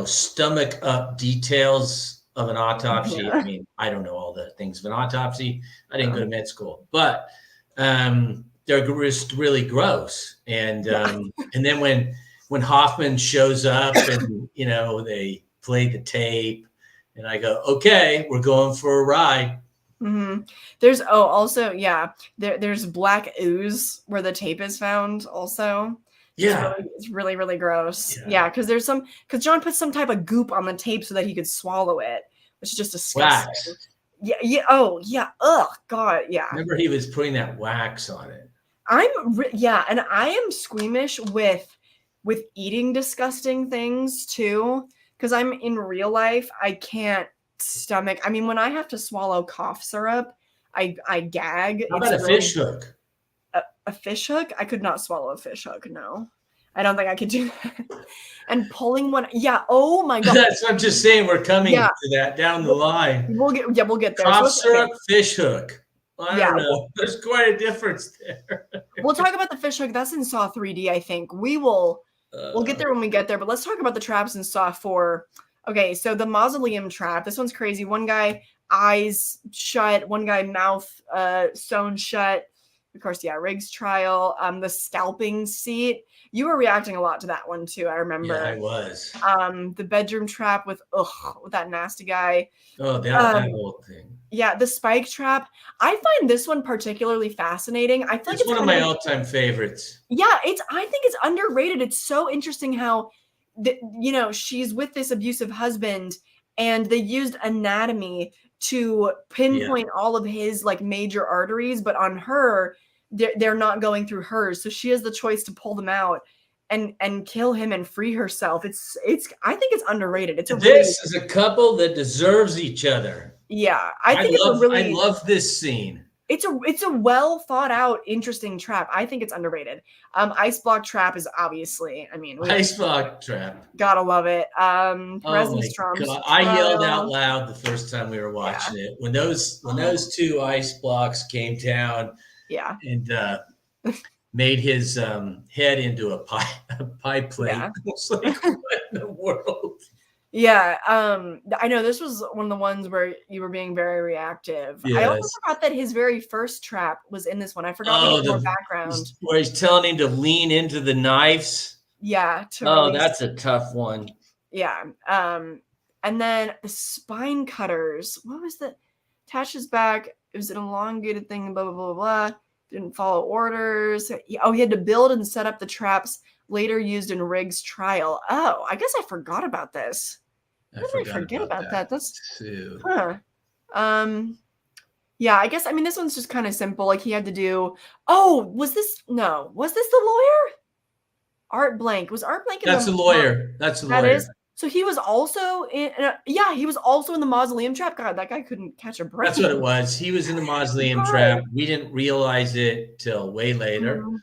stomach up details of an autopsy. Yeah. I mean, I don't know all the things of an autopsy. I didn't go to med school, but they're just really gross. And and then when Hoffman shows up and they play the tape, and I go, okay, we're going for a ride. Mm-hmm. There's there's black ooze where the tape is found also. Yeah, it's really, really gross. Yeah, because John put some type of goop on the tape so that he could swallow it, which is just disgusting. Wax. Yeah. Oh, yeah. Ugh, God. Yeah. Remember, he was putting that wax on it. And I am squeamish with eating disgusting things too, because I'm in real life. I can't stomach. I mean, when I have to swallow cough syrup, I gag. How about a fish hook? A fish hook? I could not swallow a fish hook. No, I don't think I could do that. And pulling one. Yeah. Oh my God. That's what I'm just saying. We're coming to that down the line. We'll get there. Cough syrup, fish hook. I don't know. There's quite a difference there. We'll talk about the fish hook. That's in Saw 3D, I think. We'll get there when we get there. But let's talk about the traps in Saw 4. Okay, so the mausoleum trap. This one's crazy. One guy eyes shut. One guy mouth sewn shut. Of course, Riggs trial. The scalping seat. You were reacting a lot to that one too. I remember. Yeah, I was. The bedroom trap with that nasty guy. Oh, that whole thing. Yeah, the spike trap. I find this one particularly fascinating. I feel it's one of my all-time favorites. Yeah, I think it's underrated. It's so interesting how, she's with this abusive husband, and they used anatomy to pinpoint all of his like major arteries, but on her, they're not going through hers. So she has the choice to pull them out and kill him and free herself. It's I think it's underrated. This is a couple that deserves each other. Yeah, I love this scene. It's a well thought out, interesting trap. I think it's underrated. Ice block trap is obviously, ice block trap. Gotta love it. Oh my God. I yelled out loud the first time we were watching it. When those two ice blocks came down and made his head into a pie plate. Yeah. It's like, what in the world? Yeah, I know this was one of the ones where you were being very reactive. Yes. I also forgot that his very first trap was in this one. I forgot the background. Where he's telling him to lean into the knives. Yeah. That's a tough one. Yeah. And then the spine cutters. What was the attach his back? It was an elongated thing, blah, blah, blah, blah. Didn't follow orders. He had to build and set up the traps later used in Riggs' trial. Oh, I guess I forgot about this. How did I forget about that? That's too. Huh. Yeah, I guess, I mean, this one's just kind of simple. Like he had to do, was this the lawyer? Art Blank. Was Art Blank in That's the lawyer. That's the That lawyer. is. So he was also in, he was also in the mausoleum trap. God, that guy couldn't catch a breath. That's what it was. He was in the mausoleum God. trap. We didn't realize it till way later. Mhm.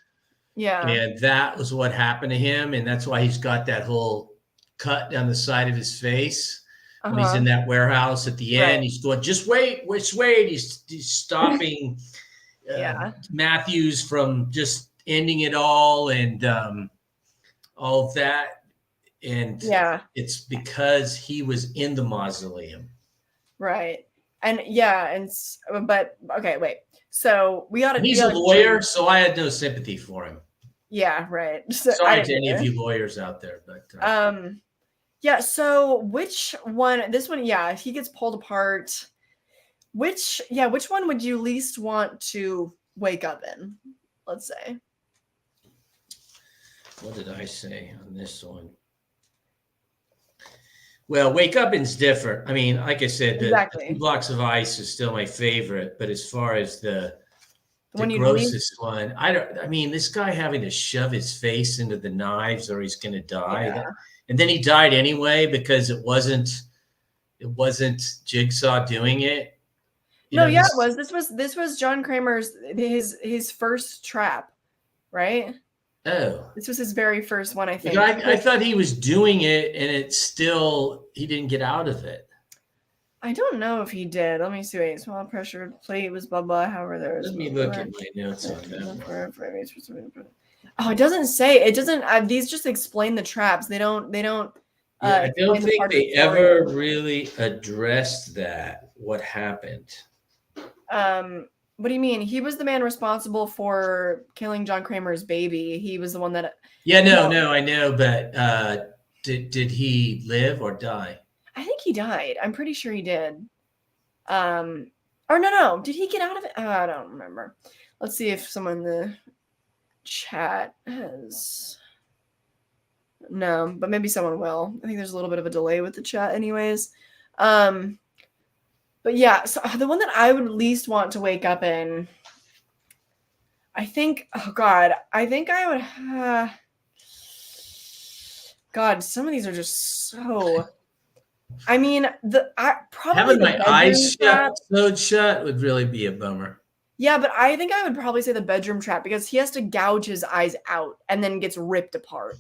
Yeah. And that was what happened to him. And that's why he's got that whole cut down the side of his face. When he's in that warehouse at the end, he's going, just wait. He's stopping Matthews from just ending it all and all of that. And it's because he was in the mausoleum. Right. And but okay, wait. So we ought to. He's a lawyer, so I had no sympathy for him. Yeah, right. Sorry to any of you lawyers out there, but yeah, so which one, this one, he gets pulled apart. Which one would you least want to wake up in? Let's say. What did I say on this one? Well, Wake Up In's different. I mean, like I said, the 2 Blocks of Ice is still my favorite, but as far as the grossest one, I mean, this guy having to shove his face into the knives or he's going to die. Yeah. And then he died anyway because it wasn't Jigsaw doing it. It was. This was John Kramer's his first trap, right? Oh. This was his very first one, I think. I thought he was doing it and he didn't get out of it. I don't know if he did. Let me see. Wait, small pressure plate was blah blah. However, there was. Let me look at my notes on that. Oh, it doesn't say. It doesn't. These just explain the traps. They don't. I don't think they ever really addressed that. What happened? What do you mean? He was the man responsible for killing John Kramer's baby. He was the one that. Yeah, no, I know, but did he live or die? I think he died. I'm pretty sure he did. Or no. Did he get out of it? I don't remember. Let's see if someone in the chat has. No, but maybe someone will. I think there's a little bit of a delay with the chat anyways. But yeah, so the one that I would least want to wake up in, I think, I think I would, God, some of these are just so, I mean, probably having my eyes sewed shut would really be a bummer. Yeah, but I think I would probably say the bedroom trap because he has to gouge his eyes out and then gets ripped apart.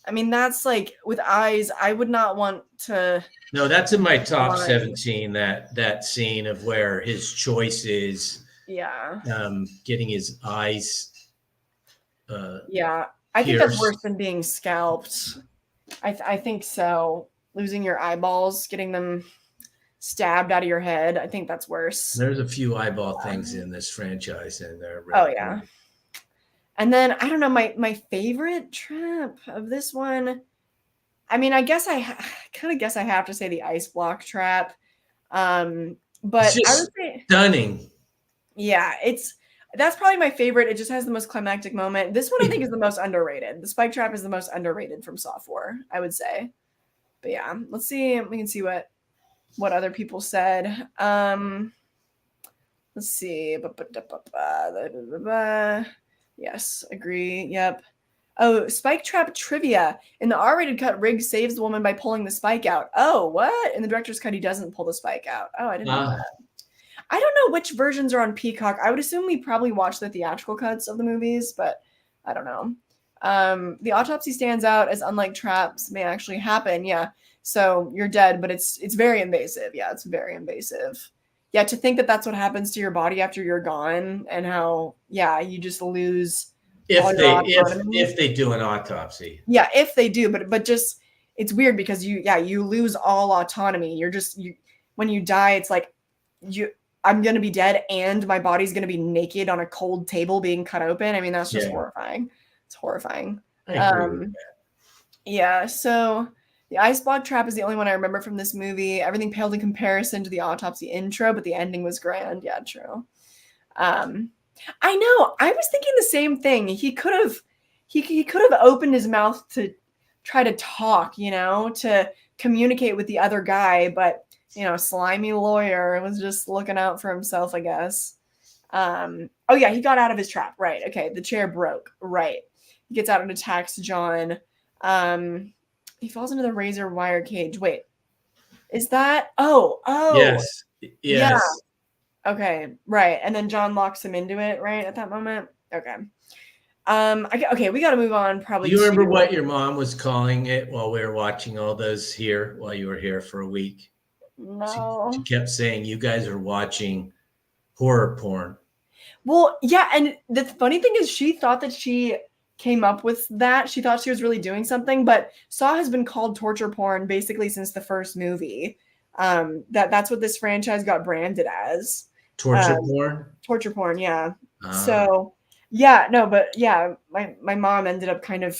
I mean, that's like with eyes, I would not want to. No, that's in my top 17, that scene of where his choice is getting his eyes I think that's worse than being scalped. I think so. Losing your eyeballs, getting them stabbed out of your head. I think that's worse. There's a few eyeball things in this franchise and they're really cool. And then I don't know, my favorite trap of this one. I mean, I guess I kind of have to say the ice block trap. But it's just I would say stunning. Yeah, that's probably my favorite. It just has the most climactic moment. This one I think is the most underrated. The spike trap is the most underrated from Saw 4, I would say. But yeah, let's see. We can see what other people said. Let's see. Yes, agree. Yep. Oh, spike trap trivia. In the R-rated cut, Riggs saves the woman by pulling the spike out. Oh, what? In the director's cut, he doesn't pull the spike out. Oh, I didn't know that. I don't know which versions are on Peacock. I would assume we probably watch the theatrical cuts of the movies, but I don't know. The autopsy stands out as unlike traps may actually happen. Yeah. So you're dead, but it's very invasive. Yeah, it's very invasive. Yeah, to think that that's what happens to your body after you're gone and how, you just lose. If they do an autopsy. Yeah, if they do, but just, it's weird because you lose all autonomy. When you die, it's like I'm going to be dead and my body's going to be naked on a cold table being cut open. I mean, that's just horrifying. It's horrifying. I agree with that. Yeah, so the ice block trap is the only one I remember from this movie. Everything paled in comparison to the autopsy intro, but the ending was grand. Yeah, true. I know. I was thinking the same thing. He could have opened his mouth to try to talk, to communicate with the other guy, but slimy lawyer was just looking out for himself, I guess. Oh yeah, he got out of his trap. Right. Okay. The chair broke. Right. He gets out and attacks John. He falls into the razor wire cage. Wait, is that? Oh. Yes. Yeah. Yes. Okay. Right. And then John locks him into it. Right at that moment. Okay. Okay. We got to move on. Probably. Do you remember what your mom was calling it while we were watching all those here? While you were here for a week? No. She kept saying you guys are watching horror porn. Well, yeah, and the funny thing is she thought that she came up with that. She thought she was really doing something, but Saw has been called torture porn basically since the first movie. That's what this franchise got branded as. Torture porn? Torture porn, yeah. So, yeah, no, but yeah, my mom ended up kind of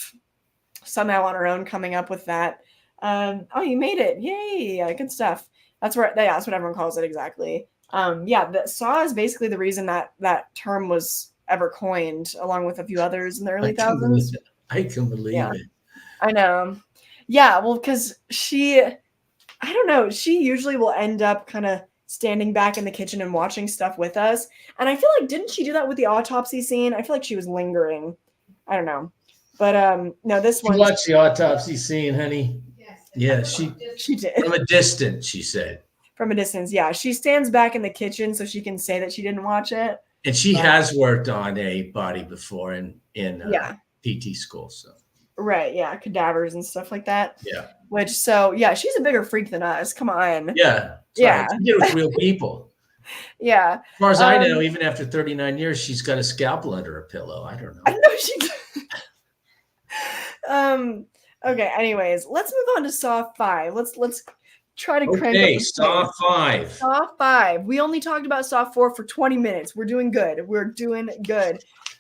somehow on her own coming up with that. Oh, you made it. Yay, good stuff. That's what everyone calls it exactly. The Saw is basically the reason that term was ever coined, along with a few others in the early thousands. I can believe it. I know. Yeah, well, because I don't know, she usually will end up kind of standing back in the kitchen and watching stuff with us. And I feel like, didn't she do that with the autopsy scene? I feel like she was lingering. I don't know. But no, this one. You watched the autopsy scene, honey? Yes. Yeah, she did. From a distance, she said. From a distance, yeah. She stands back in the kitchen so she can say that she didn't watch it. And she has worked on a body before in PT school, so. Right, yeah, cadavers and stuff like that. Yeah. She's a bigger freak than us. Come on. Yeah. Yeah. She did it with real people. Yeah. As far as I know, even after 39 years, she's got a scalpel under her pillow. I don't know. I know she did. Okay, anyways, let's move on to Saw 5. Let's try to crank up the Saw 5. Saw 5. We only talked about Saw 4 for 20 minutes. We're doing good.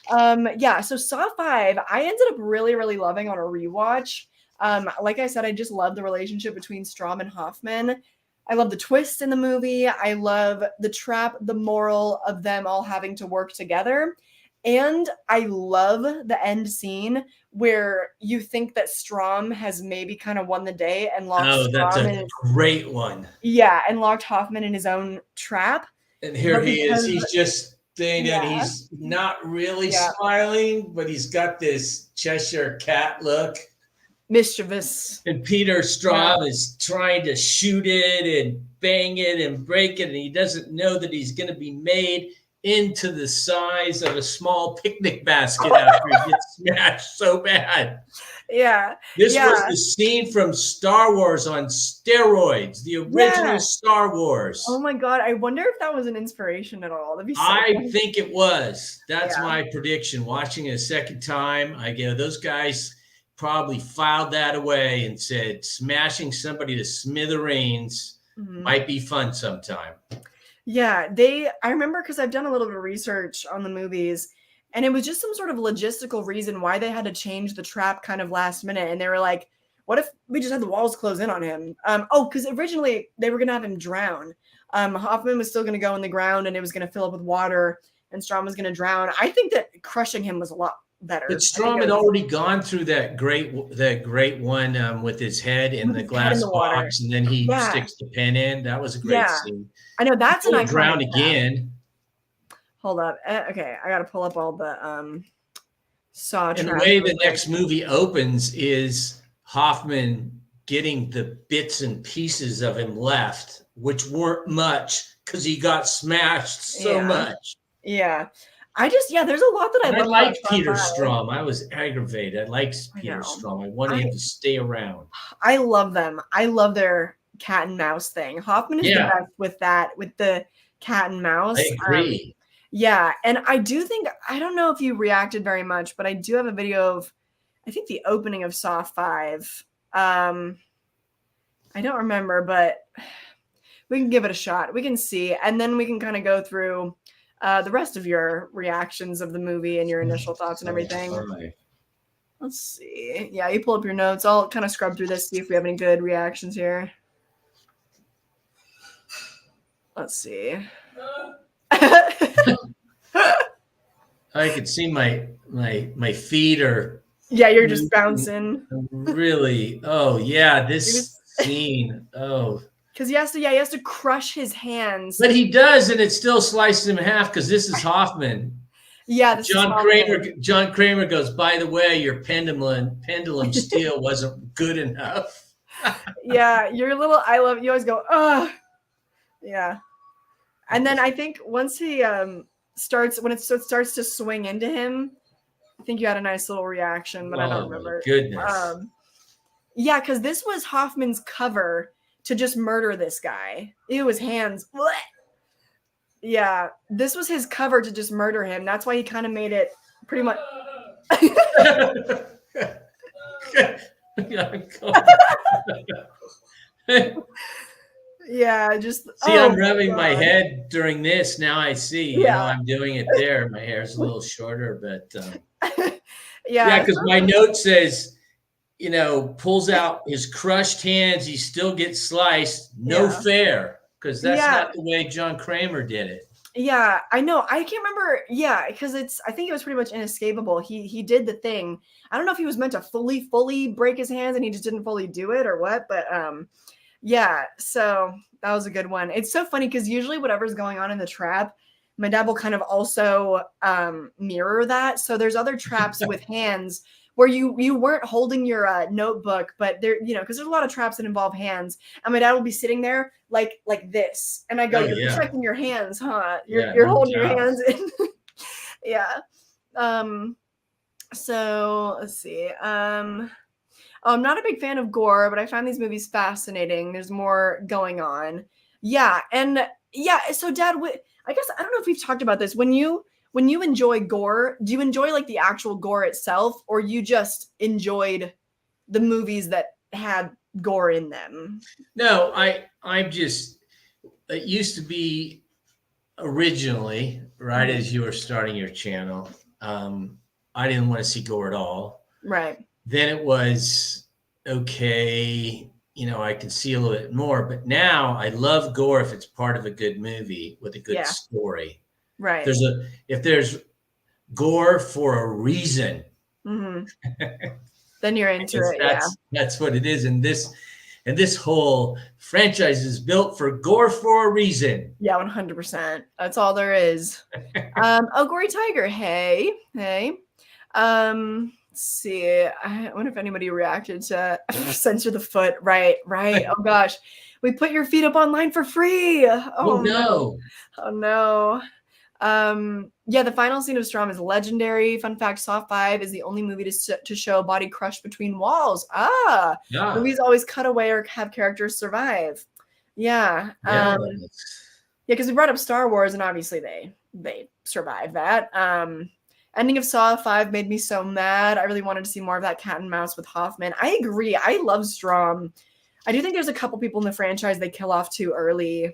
So Saw 5, I ended up really, really loving on a rewatch. Like I said, I just love the relationship between Strahm and Hoffman. I love the twist in the movie. I love the trap, the moral of them all having to work together. And I love the end scene where you think that Strahm has maybe kind of won the day and locked that's a great one. Yeah, and locked Hoffman in his own trap. And here he is. He's just thinking, and he's not really smiling, but he's got this Cheshire cat look. Mischievous. And Peter Straub is trying to shoot it and bang it and break it, and he doesn't know that he's going to be made into the size of a small picnic basket after he gets smashed so bad. Yeah. This was the scene from Star Wars on steroids, the original Star Wars. Oh my God. I wonder if that was an inspiration at all. That'd be so I think it was. That's my prediction. Watching it a second time, I go, those guys probably filed that away and said, smashing somebody to smithereens might be fun sometime. Yeah, I remember because I've done a little bit of research on the movies, and it was just some sort of logistical reason why they had to change the trap kind of last minute. And they were like, what if we just had the walls close in on him? Because originally they were going to have him drown. Hoffman was still going to go in the ground and it was going to fill up with water and Strahm was going to drown. I think that crushing him was a lot better. But Strahm had already gone through that great one with his head in the glass box, and then he sticks the pen in. That was a great scene. I know that's an iconic drown again. Hold up. Okay, I got to pull up all the Saw. And the way the next movie opens is Hoffman getting the bits and pieces of him left, which weren't much because he got smashed so much. Yeah. There's a lot that I love. I like Peter Strahm. I was aggravated. I liked Peter Strahm. I wanted him to stay around. I love them. I love their cat and mouse thing. Hoffman is the best with that, with the cat and mouse. I agree. And I do think, I don't know if you reacted very much, but I do have a video of, I think the opening of Saw 5. I don't remember, but we can give it a shot. We can see, and then we can kind of go through the rest of your reactions of the movie and your initial thoughts and everything. Right. Let's see. Yeah, you pull up your notes. I'll kind of scrub through this, see if we have any good reactions here. Let's see. I could see my feet are Yeah, you're just moving bouncing. really. Oh yeah, He was this scene. Oh, because he has to. Yeah, he has to crush his hands. but he does, and it still slices him in half because this is Hoffman. Yeah, this is Hoffman. John Kramer goes, by the way, your pendulum steel wasn't good enough. Yeah, your little. I love. You always go. Ugh. Yeah, and then I think once he starts when it starts to swing into him, I think you had a nice little reaction, but I don't Oh my remember. goodness. Yeah, because this was Hoffman's cover to just murder this guy. Ew, his hands. Blech. Yeah, this was his cover to just murder him. That's why he kind of made it pretty much. Yeah, just See, I'm oh rubbing my God. head during this. Now I see. You know, Yeah. I'm doing it there. My hair's a little shorter, but Yeah, because my note says, you know, pulls out his crushed hands. He still gets sliced. No Yeah. fair, because that's Yeah. not the way John Kramer did it. Yeah, I know. I can't remember. Yeah, because I think it was pretty much inescapable. He did the thing. I don't know if he was meant to fully break his hands and he just didn't fully do it or what, but yeah, so that was a good one. It's so funny because usually whatever's going on in the trap, my dad will kind of also mirror that. So there's other traps with hands where you weren't holding your notebook, but there, you know, because there's a lot of traps that involve hands, and my dad will be sitting there like this, and I go, Oh, "You're yeah. protecting your hands, huh? Yeah, You're no holding your doubt. hands in." Yeah. So let's see. I'm not a big fan of gore, but I find these movies fascinating. There's more going on. Yeah, and yeah. So, Dad, I guess I don't know if we've talked about this. When you enjoy gore, do you enjoy like the actual gore itself, or you just enjoyed the movies that had gore in them? No, I'm just. It used to be originally, right as you were starting your channel. I didn't want to see gore at all. Right. Then it was okay, you know, I can see a little bit more, but now I love gore if it's part of a good movie with a good Yeah. story. Right. If there's gore for a reason, Mm-hmm. Then you're into it. Yeah. That's what it is. And this whole franchise is built for gore for a reason. Yeah, 100%. That's all there is. Oh, Gory Tiger. Hey. Let's see. I wonder if anybody reacted to censor the foot. Right. Oh gosh. We put your feet up online for free. Oh no. Oh no. Yeah, the final scene of Strom is legendary. Fun fact, Saw 5 is the only movie to show a body crushed between walls. Yeah. Movies always cut away or have characters survive. Yeah. Yeah. Because we brought up Star Wars, and obviously they survived that. Ending of Saw 5 made me so mad. I really wanted to see more of that cat and mouse with Hoffman. I agree. I love Strom. I do think there's a couple people in the franchise they kill off too early.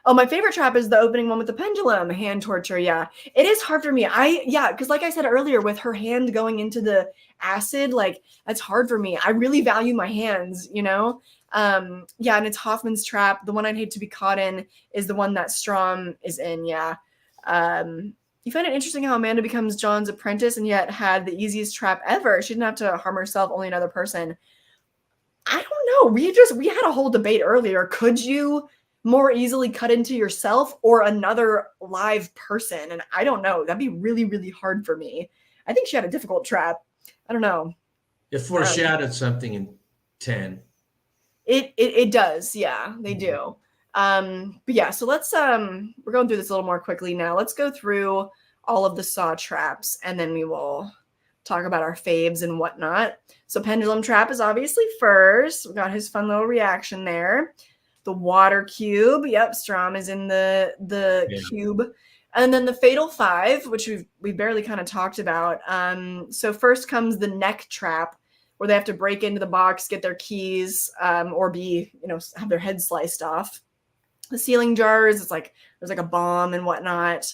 Oh, my favorite trap is the opening one with the pendulum, hand torture. Yeah, it is hard for me. Because like I said earlier, with her hand going into the acid, like that's hard for me. I really value my hands, you know? Yeah, and it's Hoffman's trap. The one I'd hate to be caught in is the one that Strom is in. Yeah. You find it interesting how Amanda becomes John's apprentice and yet had the easiest trap ever. She didn't have to harm herself, only another person. I don't know. We had a whole debate earlier. Could you more easily cut into yourself or another live person? And I don't know. That'd be really, really hard for me. I think she had a difficult trap. I don't know. It foreshadowed something in 10. It does. Yeah, they do. But yeah, so let's we're going through this a little more quickly now. Let's go through all of the Saw traps and then we will talk about our faves and whatnot. So pendulum trap is obviously first. We got his fun little reaction there. The water cube. Yep, Strom is in the cube. And then the fatal 5, which we barely kind of talked about. So first comes the neck trap, where they have to break into the box, get their keys, or have their head sliced off. The ceiling jars, it's like there's like a bomb and whatnot.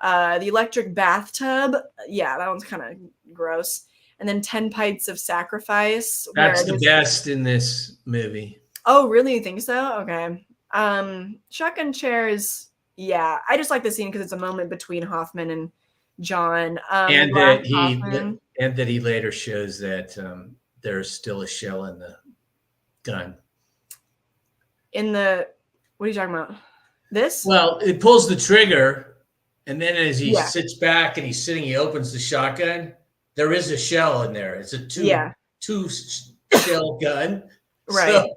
The electric bathtub, yeah, that one's kind of gross. And then 10 pints of sacrifice. That's the best in this movie. Oh, really? You think so? Okay. Shotgun chair is Yeah, I just like the scene because it's a moment between Hoffman and John. And Glass that Hoffman he later shows that there's still a shell in the gun. in the what are you talking about? This? Well, it pulls the trigger, and then as he Yeah. sits back and he's sitting, he opens the shotgun. There is a shell in there. It's a two shell gun. Right.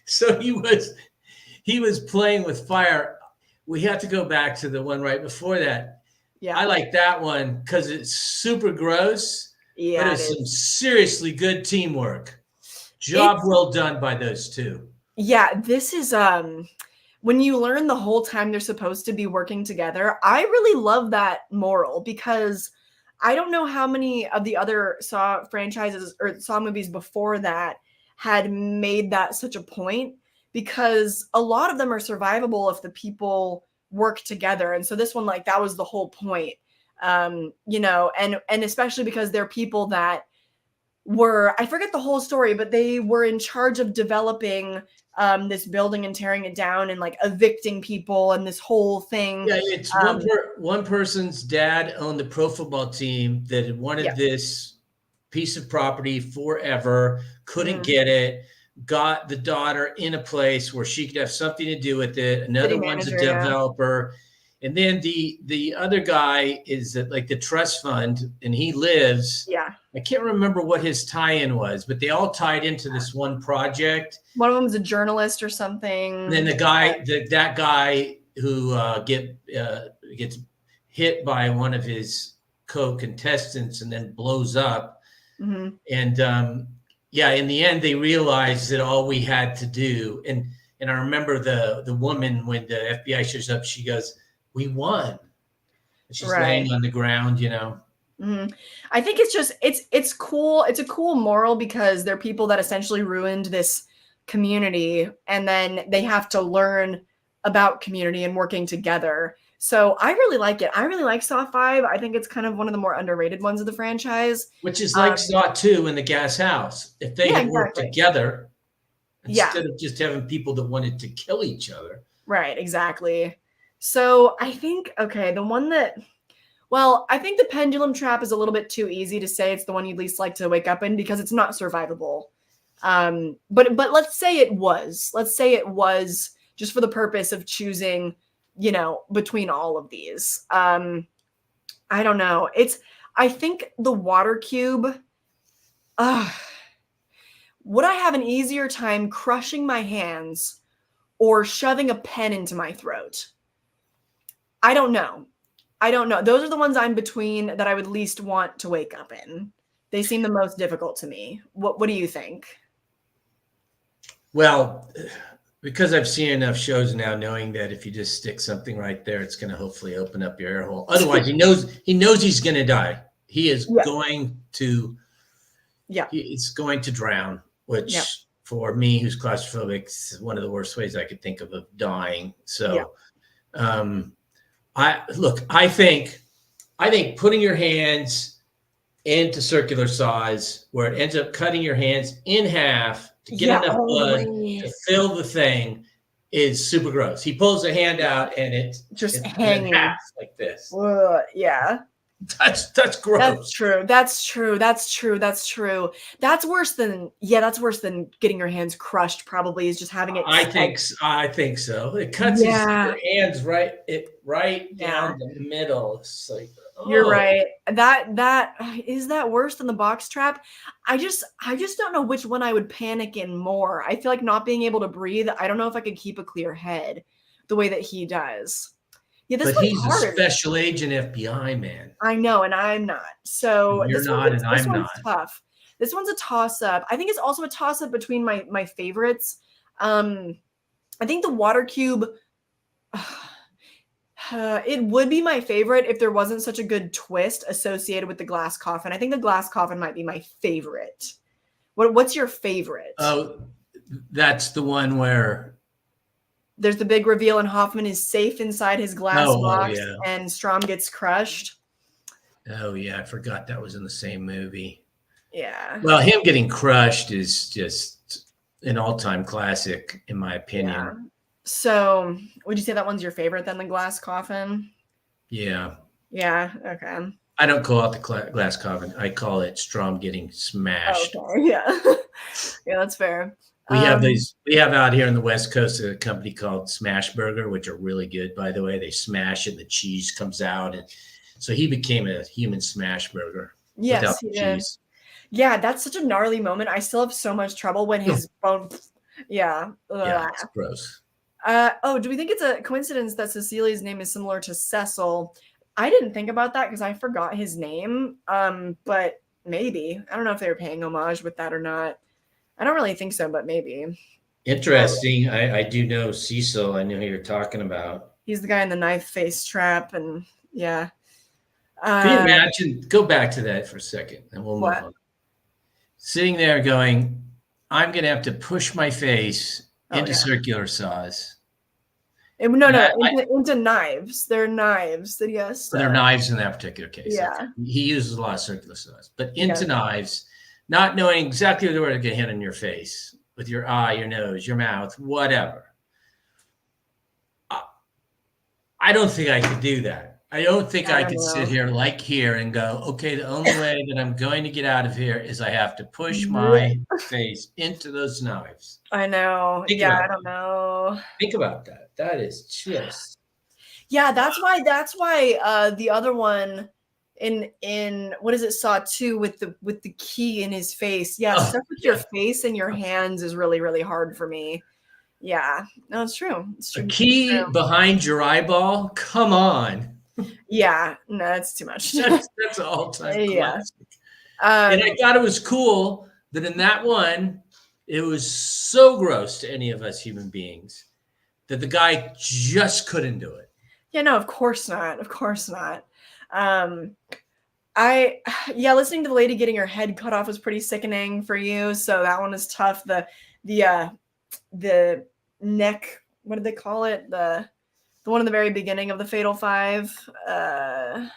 So he was playing with fire. We have to go back to the one right before that. Yeah. I like that one because it's super gross, Yeah, but it's some seriously good teamwork. Job well done by those two. Yeah, this is when you learn the whole time they're supposed to be working together. I really love that moral because I don't know how many of the other Saw franchises or Saw movies before that had made that such a point, because a lot of them are survivable if the people work together. And so this one, like, that was the whole point. You know, and especially because they're people that were, I forget the whole story, but they were in charge of developing this building and tearing it down and like evicting people and this whole thing. Yeah, it's one person's dad owned the pro football team that had wanted this piece of property forever, couldn't get it, got the daughter in a place where she could have something to do with it. Another one's a developer. And then the other guy is like the trust fund, and he lives. Yeah. I can't remember what his tie-in was, but they all tied into this one project. One of them is a journalist or something. And then the guy, that guy who gets hit by one of his co-contestants and then blows up. Mm-hmm. And in the end, they realized that all we had to do, and I remember the woman, when the FBI shows up, she goes, "We won." And she's laying on the ground, you know. Mm-hmm. I think it's just it's cool. It's a cool moral because they're people that essentially ruined this community, and then they have to learn about community and working together. So I really like it. I really like Saw 5. I think it's kind of one of the more underrated ones of the franchise. Which is like Saw 2 in the gas house. If they had worked together instead of just having people that wanted to kill each other. Right, exactly. So I think, okay, the one that, well, I think the pendulum trap is a little bit too easy to say it's the one you'd least like to wake up in because it's not survivable. But let's say it was. Let's say it was just for the purpose of choosing, you know, between all of these. I don't know. I think the water cube, would I have an easier time crushing my hands or shoving a pen into my throat? I don't know. Those are the ones I'm between that I would least want to wake up in. They seem the most difficult to me. What do you think? Well, because I've seen enough shows now, knowing that if you just stick something right there, it's going to hopefully open up your air hole. Otherwise, he knows he's going to die. He is going to, it's going to drown, which for me, who's claustrophobic, is one of the worst ways I could think of dying. So, I think putting your hands into circular saws where it ends up cutting your hands in half to get enough blood to fill the thing is super gross. He pulls a hand out and it's just hanging in half like this. Yeah. That's gross. That's true. That's worse than getting your hands crushed, probably, is just having it. I think so. It cuts your hands right down the middle. It's like, You're right. That is that worse than the box trap? I just don't know which one I would panic in more. I feel like not being able to breathe. I don't know if I could keep a clear head the way that he does. Yeah, but he's a special agent FBI man. I know, and I'm not. So you're not, and I'm not. Tough. This one's a toss-up. I think it's also a toss-up between my favorites. I think the water cube. It would be my favorite if there wasn't such a good twist associated with the glass coffin. I think the glass coffin might be my favorite. What's your favorite? Oh, that's the one where there's the big reveal and Hoffman is safe inside his glass box and Strom gets crushed. Oh, yeah. I forgot that was in the same movie. Yeah. Well, him getting crushed is just an all-time classic, in my opinion. So, would you say that one's your favorite then, the glass coffin? Yeah. Yeah. Okay. I don't call it the glass coffin. I call it Strom getting smashed. Okay. Yeah. Yeah, that's fair. We have out here on the West Coast a company called Smash Burger, which are really good, by the way. They smash and the cheese comes out. And so he became a human smash burger without Yes, the he did. cheese. Yeah, that's such a gnarly moment. I still have so much trouble when his bone. Yeah. Yeah, it's gross. Do we think it's a coincidence that Cecilia's name is similar to Cecil? I didn't think about that because I forgot his name. But maybe. I don't know if they were paying homage with that or not. I don't really think so, but maybe. Interesting. I do know Cecil. I know who you're talking about. He's the guy in the knife face trap, and yeah. Can you imagine? Go back to that for a second, and we'll move on. Sitting there going, I'm going to have to push my face into circular saws. Into knives. They're knives that he has. They're knives in that particular case. Yeah. Okay. He uses a lot of circular saws, but into knives, not knowing exactly where to get hit in your face with your eye, your nose, your mouth, whatever. I don't think I could do that. I don't think I could sit here like here and go, okay, the only way that I'm going to get out of here is I have to push my face into those knives. I know. I don't know. Think about that. That is just. Yeah, that's why the other one in what is it, Saw 2 with the key in his face. Yeah, stuff with your face and your hands is really, really hard for me. Yeah. No, it's true. It's true. A key behind your eyeball? Come on. Yeah, no, that's too much. That's an all-time classic. And I thought it was cool that in that one, it was so gross to any of us human beings that the guy just couldn't do it. Yeah, no, of course not. Of course not. Listening to the lady getting her head cut off was pretty sickening for you. So that one was tough. The neck, what did they call it? The one in the very beginning of the Fatal Five. Right.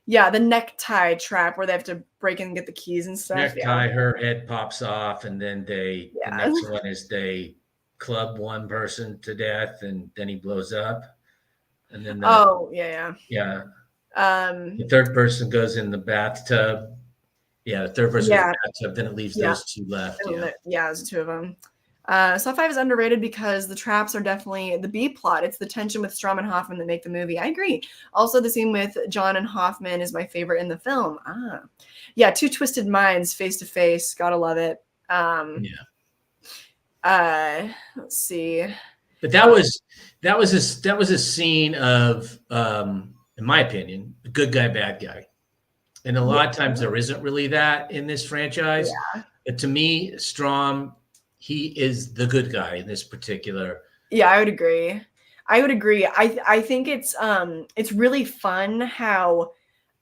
The necktie trap where they have to break in and get the keys and stuff. Necktie, her head pops off, and then the next one is they club one person to death, and then he blows up. And then the third person goes in the bathtub. Yeah, the third person in the bathtub, then it leaves those two left. There's two of them. Saw 5 is underrated because the traps are definitely the B plot. It's the tension with Strom and Hoffman that make the movie. I agree. Also, the scene with John and Hoffman is my favorite in the film. Two twisted minds face to face. Gotta love it. Let's see. But that was a scene of, in my opinion, a good guy, bad guy. And a lot of times there isn't really that in this franchise. Yeah. But to me, Strom, he is the good guy in this particular. Yeah, I would agree. I think it's really fun how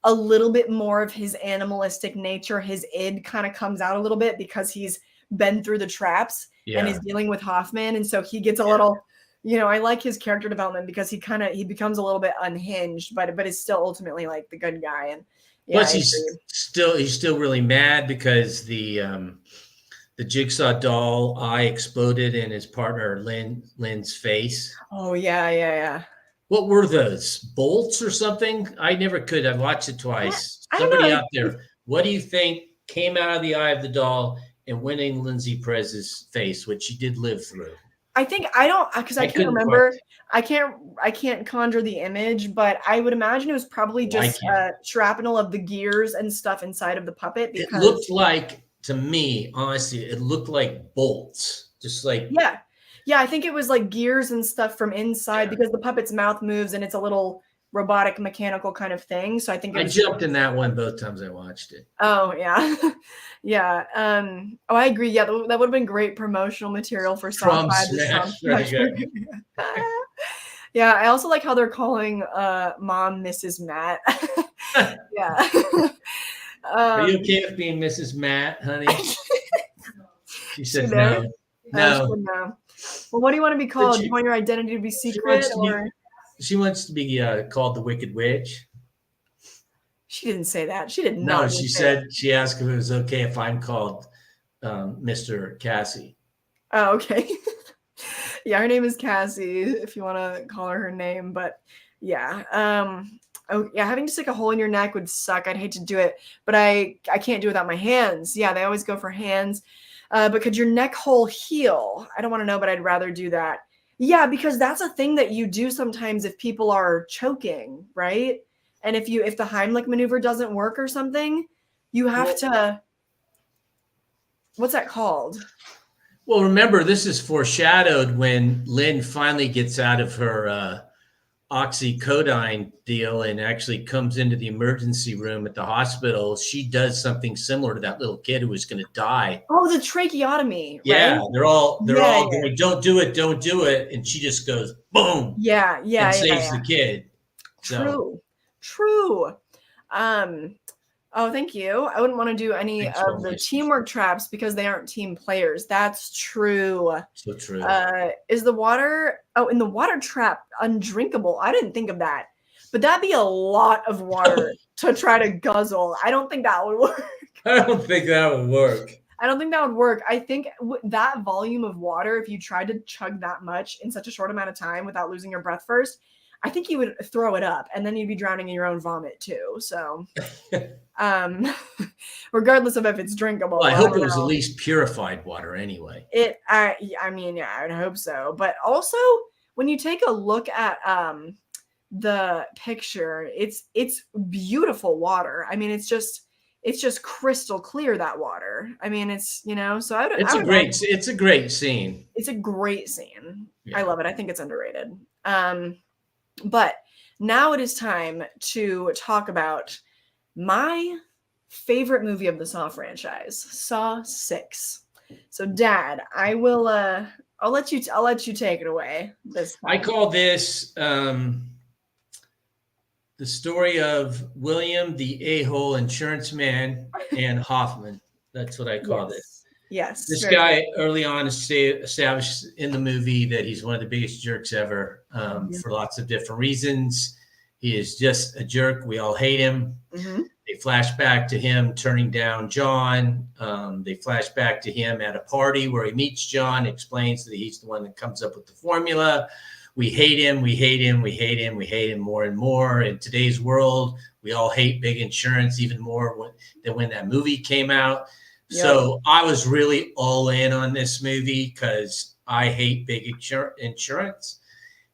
a little bit more of his animalistic nature, his id kind of comes out a little bit because he's been through the traps and he's dealing with Hoffman. And so he gets a little, I like his character development because he becomes a little bit unhinged, but is still ultimately like the good guy. And plus he's still really mad because the Jigsaw doll eye exploded in his partner Lynn's face. Oh yeah. What were those? Bolts or something? I never could. I've watched it twice. Somebody out there, what do you think came out of the eye of the doll and went in Lindsay Perez's face, which she did live through? I think I can't remember. I can't conjure the image, but I would imagine it was probably just shrapnel of the gears and stuff inside of the puppet. Because it looked like, to me, honestly, it looked like bolts, just like I think it was like gears and stuff from inside because the puppet's mouth moves and it's a little robotic mechanical kind of thing. So I think I jumped in that one both times I watched it. Oh yeah. Yeah. I agree. Yeah, that would have been great promotional material for Saw 5. Yeah, I also like how they're calling mom Mrs. Matt. Yeah. Are you okay with being Mrs. Matt, honey? She said no. No. Well, what do you want to be called? Do you want your identity to be secret? She wants to be called the Wicked Witch. She didn't say that. She did not. No, she said, she asked if it was okay if I'm called Mr. Cassie. Oh, okay. Yeah, her name is Cassie, if you want to call her name. But yeah, oh yeah, having to stick a hole in your neck would suck. I'd hate to do it, but I can't do it without my hands. Yeah, they always go for hands. But could your neck hole heal? I don't want to know, but I'd rather do that. Yeah, because that's a thing that you do sometimes if people are choking, right? And if the Heimlich maneuver doesn't work or something, you have to. What's that called? Well, remember, this is foreshadowed when Lynn finally gets out of her oxycodone deal and actually comes into the emergency room at the hospital. She does something similar to that little kid who was going to die. Oh, the tracheotomy, Yeah, right? they're all Yeah. going, don't do it, and she just goes boom. Yeah, and saves the kid. So. True. Oh, thank you. I wouldn't want to do any Thanks, of the teamwork traps because they aren't team players. That's true. So true. Is the water in the water trap undrinkable? I didn't think of that. But that'd be a lot of water to try to guzzle. I don't think that would work. I don't think that would work. I don't think that would work. I think that volume of water, if you tried to chug that much in such a short amount of time without losing your breath first, I think you would throw it up and then you'd be drowning in your own vomit too. So, regardless of if it's drinkable. Well, I hope it was at least purified water anyway. I mean, yeah, I would hope so. But also, when you take a look at the picture, it's beautiful water. I mean, it's just crystal clear, that water. I mean, it's, so it's a great scene. It's a great scene. Yeah. I love it. I think it's underrated. But now it is time to talk about my favorite movie of the Saw franchise, Saw 6. So Dad, I will I'll let you take it away this time. I call this the story of William the a-hole insurance man and Hoffman. That's what I call this. Yes. This guy early on established in the movie that he's one of the biggest jerks ever for lots of different reasons. He is just a jerk. We all hate him. Mm-hmm. They flash back to him turning down John. They flash back to him at a party where he meets John, explains that he's the one that comes up with the formula. We hate him. We hate him. We hate him. We hate him more and more. In today's world, we all hate big insurance even more than when that movie came out. Yep. So I was really all in on this movie because I hate big insurance.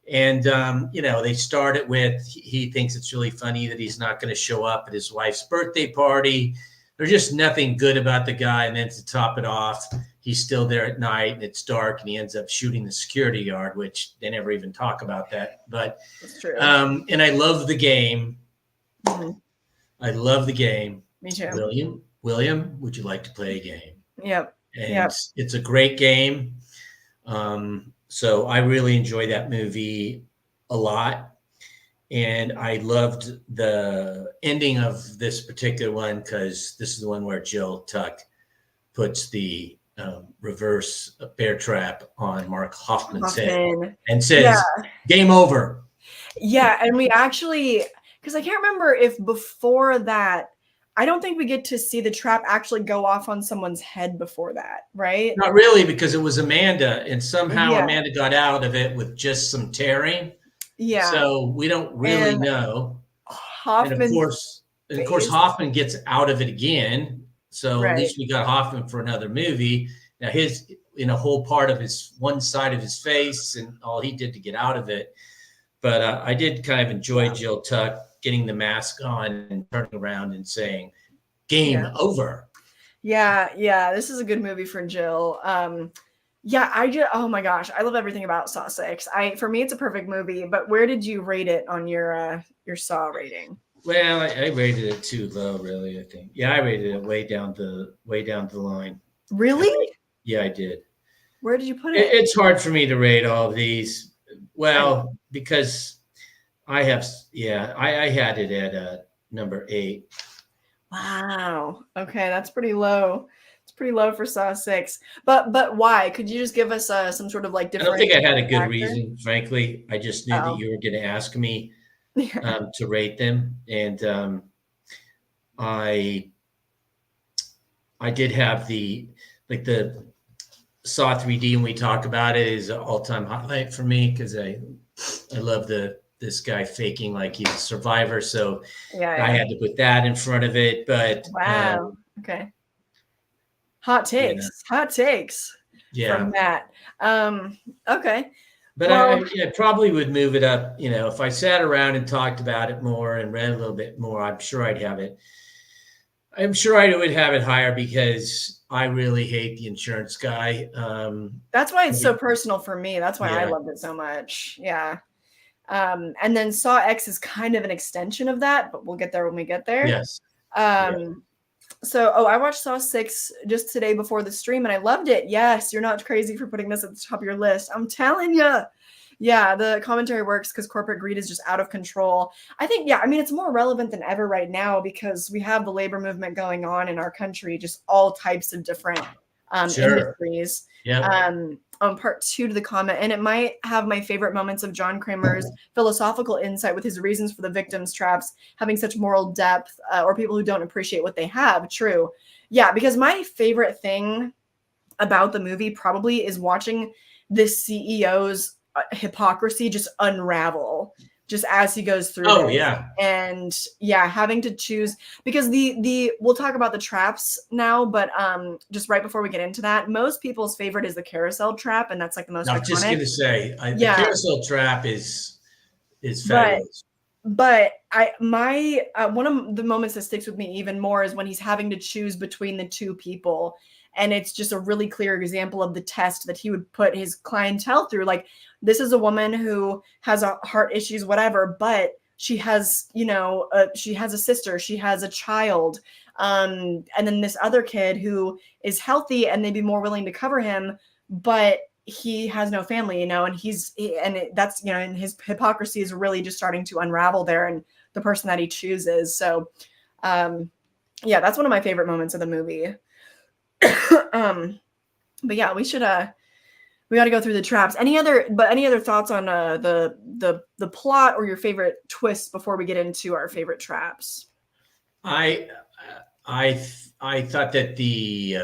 And, they start it with, he thinks it's really funny that he's not going to show up at his wife's birthday party. There's just nothing good about the guy. And then to top it off, he's still there at night and it's dark and he ends up shooting the security guard, which they never even talk about that. But, that's true. And I love the game. Mm-hmm. I love the game. Me too. William, would you like to play a game? Yep. And it's a great game. So I really enjoy that movie a lot. And I loved the ending of this particular one because this is the one where Jill Tuck puts the reverse bear trap on Mark Hoffman's head and says, game over. Yeah. And we actually, because I can't remember if before that, I don't think we get to see the trap actually go off on someone's head before that, right? Not really, because it was Amanda, and somehow Amanda got out of it with just some tearing. Yeah. So we don't really know. Hoffman, and of course, Hoffman gets out of it again. So at least we got Hoffman for another movie. Now his in a whole part of his one side of his face and all he did to get out of it. But I did kind of enjoy Jill Tuck getting the mask on and turning around and saying, game over. Yeah. This is a good movie for Jill. Oh my gosh, I love everything about Saw 6. For me, it's a perfect movie, but where did you rate it on your Saw rating? Well, I rated it too low, really, I think. Yeah, I rated it way down the line. Really? Yeah, I did. Where did you put it? It's hard for me to rate all of these. Well, because I had it at number 8. Wow. Okay, that's pretty low. It's pretty low for Saw 6. But why? Could you just give us some sort of like different? I don't think I had a good reason, frankly. I just knew that you were going to ask me to rate them, and I did have the Saw 3D and we talk about it is an all-time highlight for me because I love this guy faking like he's a survivor. So I had to put that in front of it. But wow. Okay. Hot takes. Hot takes from Matt. Okay. But I probably would move it up. You know, if I sat around and talked about it more and read a little bit more, I'm sure I'd have it. I'm sure I would have it higher because I really hate the insurance guy. That's why it's so personal for me. That's why I loved it so much. Yeah. And then Saw X is kind of an extension of that, but we'll get there when we get there. Yes. So, I watched Saw 6 just today before the stream and I loved it. Yes, you're not crazy for putting this at the top of your list. I'm telling you. Yeah, the commentary works because corporate greed is just out of control. I think, I mean, it's more relevant than ever right now because we have the labor movement going on in our country, just all types of different industries. Yeah. On part 2 to the comment, and it might have my favorite moments of John Kramer's philosophical insight with his reasons for the victims' traps having such moral depth, or people who don't appreciate what they have. True. Yeah, because my favorite thing about the movie probably is watching this CEO's hypocrisy just unravel just as he goes through and having to choose because the we'll talk about the traps now, but just right before we get into that, most people's favorite is the carousel trap, and that's like the most I'm iconic. just gonna say the carousel trap is fabulous. But one of the moments that sticks with me even more is when he's having to choose between the two people. And it's just a really clear example of the test that he would put his clientele through. Like, this is a woman who has a heart issues, whatever, but she has, she has a sister, she has a child. And then this other kid who is healthy and they'd be more willing to cover him, but he has no family, and that's, and his hypocrisy is really just starting to unravel there and the person that he chooses. So, that's one of my favorite moments of the movie. But yeah, we got to go through the traps. Any other thoughts on the plot or your favorite twists before we get into our favorite traps? I thought that the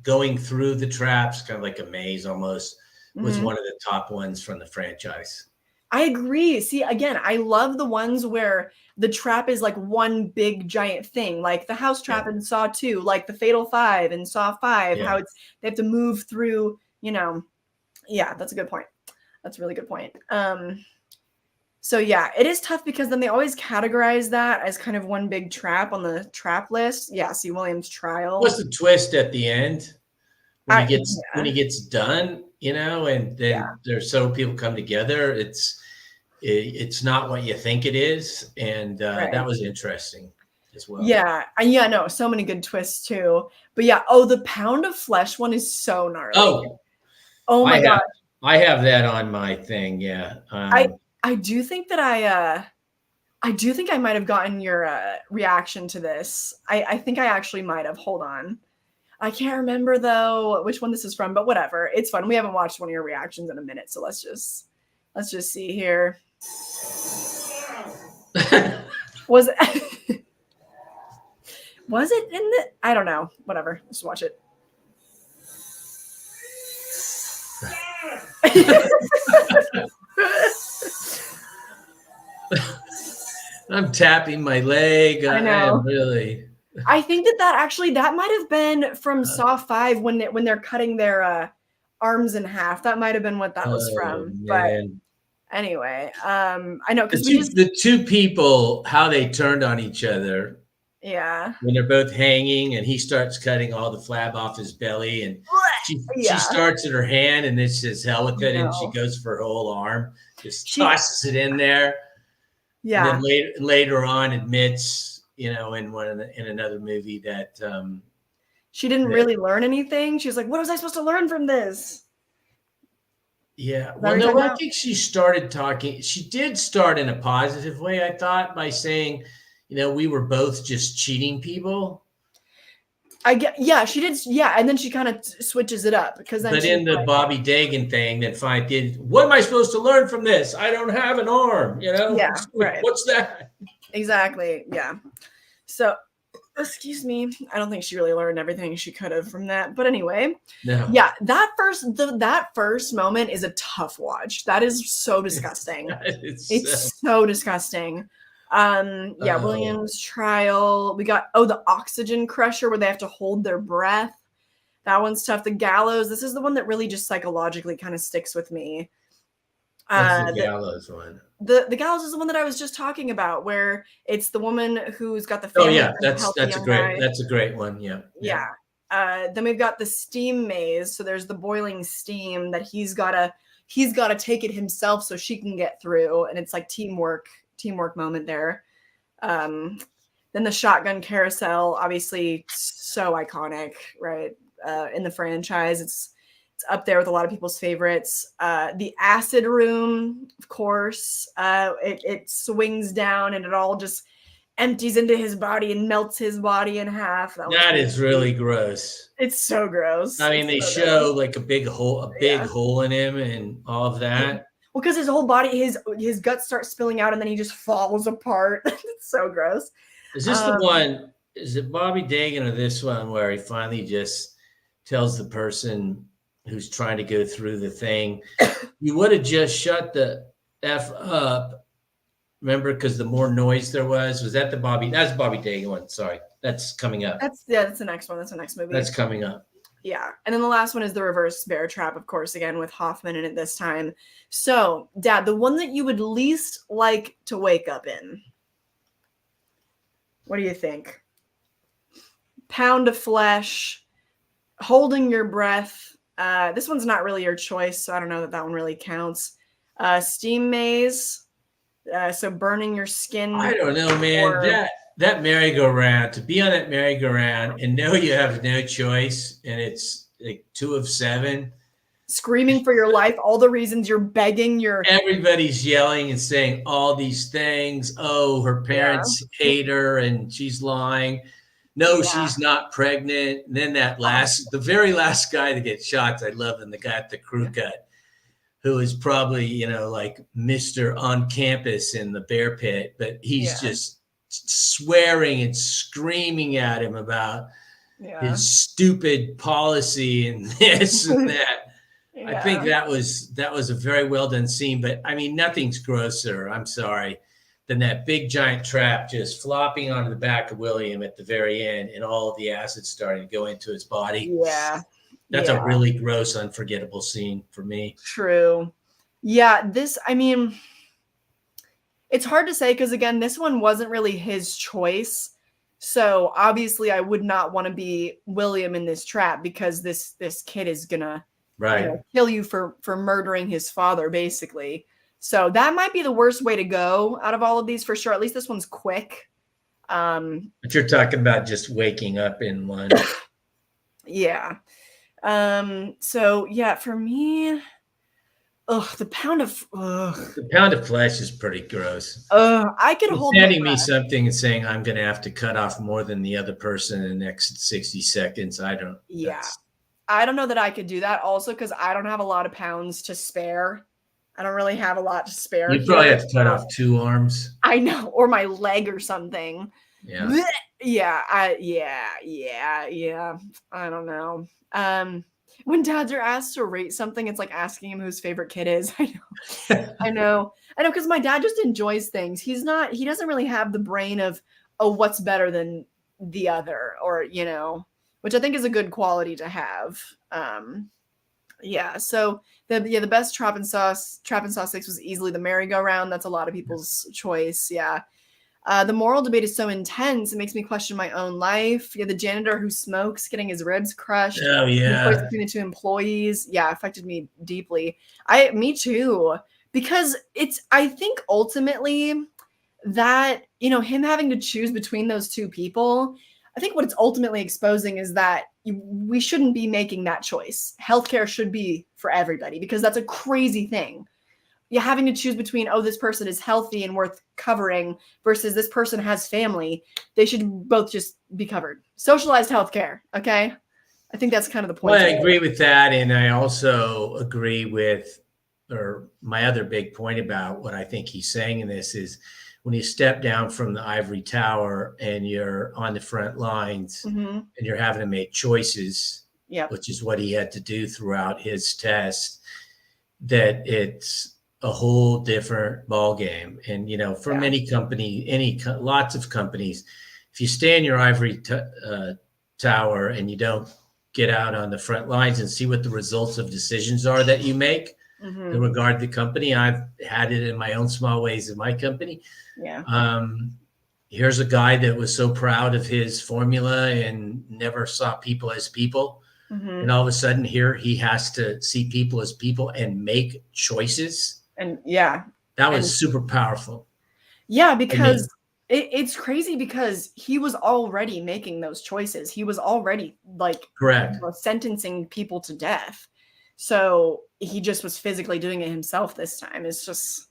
going through the traps, kind of like a maze almost, was one of the top ones from the franchise. I agree. See, again, I love the ones where the trap is like one big giant thing, like the house trap in Saw 2, like the Fatal 5 in Saw 5, how they have to move through, that's a good point. That's a really good point. So it is tough because then they always categorize that as kind of one big trap on the trap list. Yeah, see William's trial. What's the twist at the end when he gets done, and then there's so people come together. It's not what you think it is, and that was interesting as well. No, so many good twists too. But the pound of flesh one is so gnarly. Oh my god, I have that on my thing. I do think that I do think I might have gotten your reaction to this. I think I actually might have. Hold on. I can't remember though which one this is from, but whatever. It's fun. We haven't watched one of your reactions in a minute, so let's just see here. Was it was it in the I don't know. Whatever. Let's watch it. I'm tapping my leg. I know. I am really. I think that might have been from Saw 5 when they're cutting their arms in half. That might have been what that was from. Man. But anyway, I know because the two people, how they turned on each other. Yeah. When they're both hanging and he starts cutting all the flab off his belly and she starts at her hand and then says hell with it and she goes for her whole arm, just tosses it in there. Yeah. And then later on admits, in another movie that she didn't really learn anything. She was like, what was I supposed to learn from this? Yeah. Well, no, I think she started talking. She did start in a positive way, I thought, by saying, we were both just cheating people. She did. Yeah. And then she kind of switches it up because then. But in the Bobby Dagan thing, then finally, what am I supposed to learn from this? I don't have an arm, Yeah. Right. What's that? Exactly. Yeah. So Excuse me. I don't think she really learned everything she could have from that. But anyway, No. yeah, that first moment is a tough watch. That is so disgusting. It's so disgusting. Yeah, William's trial. We got the oxygen crusher where they have to hold their breath. That one's tough. The gallows. This is the one that really just psychologically kind of sticks with me. What's the gallows one? The gallows is the one that I was just talking about, where it's the woman who's got the family. Oh yeah, that's a great one. Yeah. Yeah. Then we've got the steam maze. So there's the boiling steam that he's gotta take it himself so she can get through, and it's like teamwork moment there. Then the shotgun carousel, obviously so iconic, right? In the franchise, it's up there with a lot of people's favorites. The acid room, of course, it swings down and it all just empties into his body and melts his body in half. That is really gross. It's so gross. I mean, they show like a big hole in him and all of that. Well, because his whole body, his guts start spilling out and then he just falls apart. It's so gross. Is this the one? Is it Bobby Dagan or this one where he finally just tells the person who's trying to go through the thing, you would have just shut the F up. Remember, because the more noise there was that that's Bobby Dagan one. Sorry. That's coming up. That's the next one. That's the next movie. That's coming up. Yeah. And then the last one is the reverse bear trap, of course, again, with Hoffman in it this time. So, Dad, the one that you would least like to wake up in. What do you think? Pound of flesh, holding your breath. This one's not really your choice, so I don't know that one really counts. Steam maze. So burning your skin. I don't know, man. That merry-go-round, to be on that merry-go-round and know you have no choice, and it's like 2 of 7. Screaming for your life, all the reasons you're begging everybody's yelling and saying all these things. Oh, her parents hate her and she's lying. No, she's not pregnant. And then the very last guy to get shot, I love him, the guy at the crew cut, who is probably, like Mr. on campus in the bear pit, but he's just swearing and screaming at him about his stupid policy and this and that. I think that was a very well done scene, but I mean, nothing's grosser, I'm sorry, than that big giant trap just flopping onto the back of William at the very end and all of the acid starting to go into his body. Yeah. That's a really gross, unforgettable scene for me. True. Yeah, it's hard to say because, again, this one wasn't really his choice. So obviously I would not want to be William in this trap because this kid is going to kill you for murdering his father, basically. So that might be the worst way to go out of all of these for sure. At least this one's quick. But you're talking about just waking up in one. Yeah. So yeah, for me, the pound of flesh is pretty gross. I could hold sending me something and saying I'm going to have to cut off more than the other person in the next 60 seconds. I don't know that I could do that also because I don't have a lot of pounds to spare. I don't really have a lot to spare. You probably have to cut off 2 arms. I know, or my leg or something. Yeah. Yeah. I don't know. When dads are asked to rate something, it's like asking him who his favorite kid is. I know, because my dad just enjoys things. He doesn't really have the brain of, what's better than the other, or, which I think is a good quality to have. So the best Trap and Saw 6 was easily the merry-go-round. That's a lot of people's choice. Yeah. The moral debate is so intense. It makes me question my own life. The janitor who smokes, getting his ribs crushed. Oh yeah. Between the 2 employees. Yeah. Affected me deeply. Me too, because I think ultimately that, him having to choose between those 2 people, I think what it's ultimately exposing is that we shouldn't be making that choice. Healthcare should be for everybody because that's a crazy thing. You're having to choose between, this person is healthy and worth covering versus this person has family. They should both just be covered. Socialized healthcare. Okay. I think that's kind of the point. Well, I agree with that. And I also agree with, or my other big point about what I think he's saying in this is when you step down from the ivory tower and you're on the front lines Mm-hmm. and you're having to make choices, Yep. which is what he had to do throughout his test, that it's a whole different ball game. And, you know, for Yeah. many company, lots of companies, if you stay in your ivory tower and you don't get out on the front lines and see what the results of decisions are that you make Mm-hmm. in regard to the company, I've had it in my own small ways in my company. Yeah. Here's a guy that was so proud of his formula and never saw people as people. Mm-hmm. And all of a sudden here he has to see people as people and make choices. And yeah. That was super powerful. Yeah, because it's crazy because he was already making those choices. He was already like correct, sentencing people to death. So he just was physically doing it himself this time. It's just,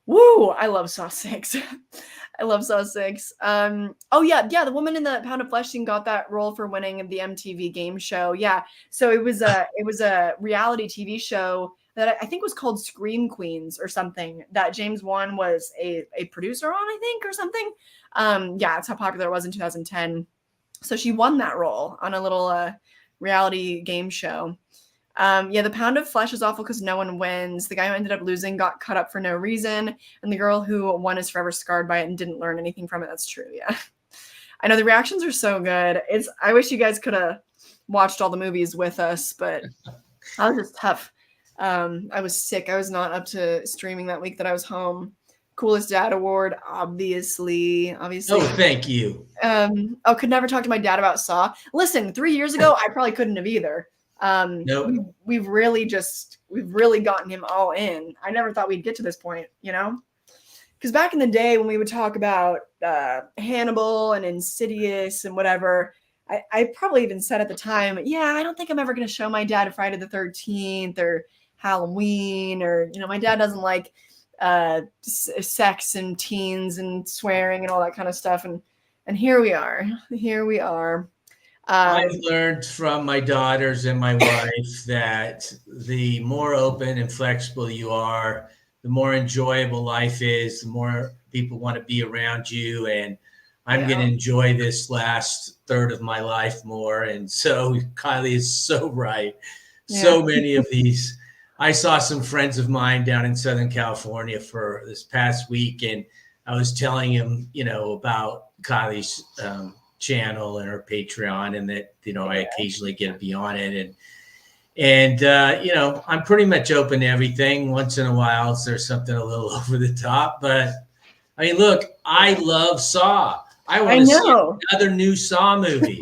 woo! I love Saw 6. I love Saw 6. Oh yeah, the woman in the Pound of Flesh scene got that role for winning the MTV game show. Yeah, so it was a reality TV show that I think was called Scream Queens or something, that James Wan was a producer on, I think, or something. Yeah, that's how popular it was in 2010. So she won that role on a little reality game show. Yeah, the Pound of Flesh is awful because no one wins. The guy who ended up losing got cut up for no reason, and the girl who won is forever scarred by it and didn't learn anything from it. That's true, yeah. I know the reactions are so good. I wish you guys could have watched all the movies with us, but that was just tough. I was sick. I was not up to streaming that week that I was home. Coolest Dad Award, obviously. Oh, thank you. Could never talk to my dad about Saw. Listen, 3 years ago, I probably couldn't have either. Nope. We've really gotten him all in. I never thought we'd get to this point, you know? Because back in the day when we would talk about Hannibal and Insidious and whatever, I probably even said at the time, yeah, I don't think I'm ever going to show my dad Friday the 13th or Halloween, or, you know, my dad doesn't like sex and teens and swearing and all that kind of stuff. And here we are. I've learned from my daughters and my wife that the more open and flexible you are, the more enjoyable life is, the more people want to be around you. And I'm going to enjoy this last third of my life more. And so Kylie is so right. Yeah. So many of these. I saw some friends of mine down in Southern California for this past week, and I was telling him, you know, about Kylie's channel and her Patreon, and that, you know, I occasionally get to be on it, and you know, I'm pretty much open to everything. Once in a while there's something a little over the top, but I mean, look, I love Saw. I want to see another new Saw movie.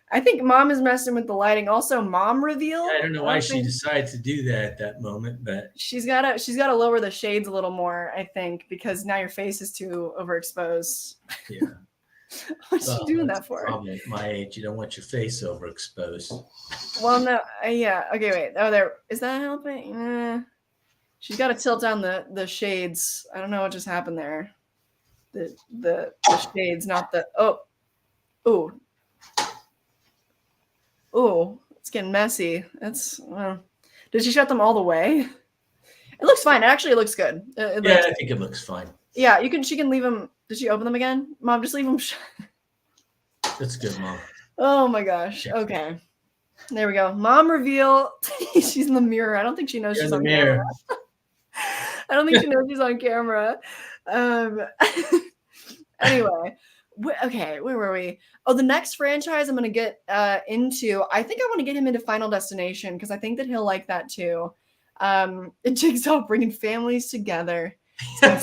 I think Mom is messing with the lighting. Also, Mom reveal. I don't know why she decided to do that at that moment, but she's gotta lower the shades a little more, I think, because now your face is too overexposed. Yeah. What's she doing that for? Probably at my age, you don't want your face overexposed. Well, no, yeah. Okay, wait. Oh, there is that helping? She's got to tilt down the shades. I don't know what just happened there. The shades, not the oh, it's getting messy. That's did she shut them all the way? It looks fine. Actually, it looks good. I think it looks fine. Yeah, she can leave them. Did she open them again? Mom, just leave them shut. That's good, Mom. Oh my gosh. Okay. There we go. Mom reveal. She's in the mirror. I don't think she knows she's on camera. I don't think she knows she's on camera. Anyway. Okay, where were we? Oh, the next franchise I'm going to get into, I think I want to get him into Final Destination because I think that he'll like that too. Jigsaw bringing families together since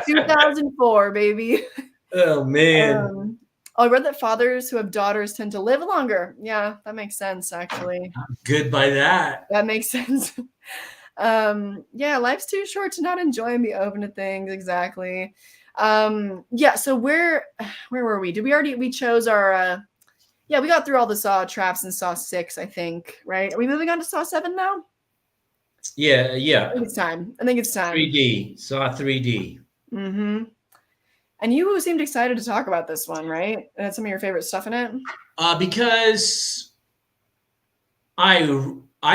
2004, baby. Oh, man. I read that fathers who have daughters tend to live longer. Yeah, that makes sense, actually. I'm good by that. That makes sense. Yeah, life's too short to not enjoy and be open to things. Exactly. Yeah, so where were we? We chose our we got through all the Saw traps in Saw 6, I think, right? Are we moving on to Saw 7 now? Yeah. I think it's time. 3D. Saw 3D. Mm-hmm. And you seemed excited to talk about this one, right? It had some of your favorite stuff in it? Because I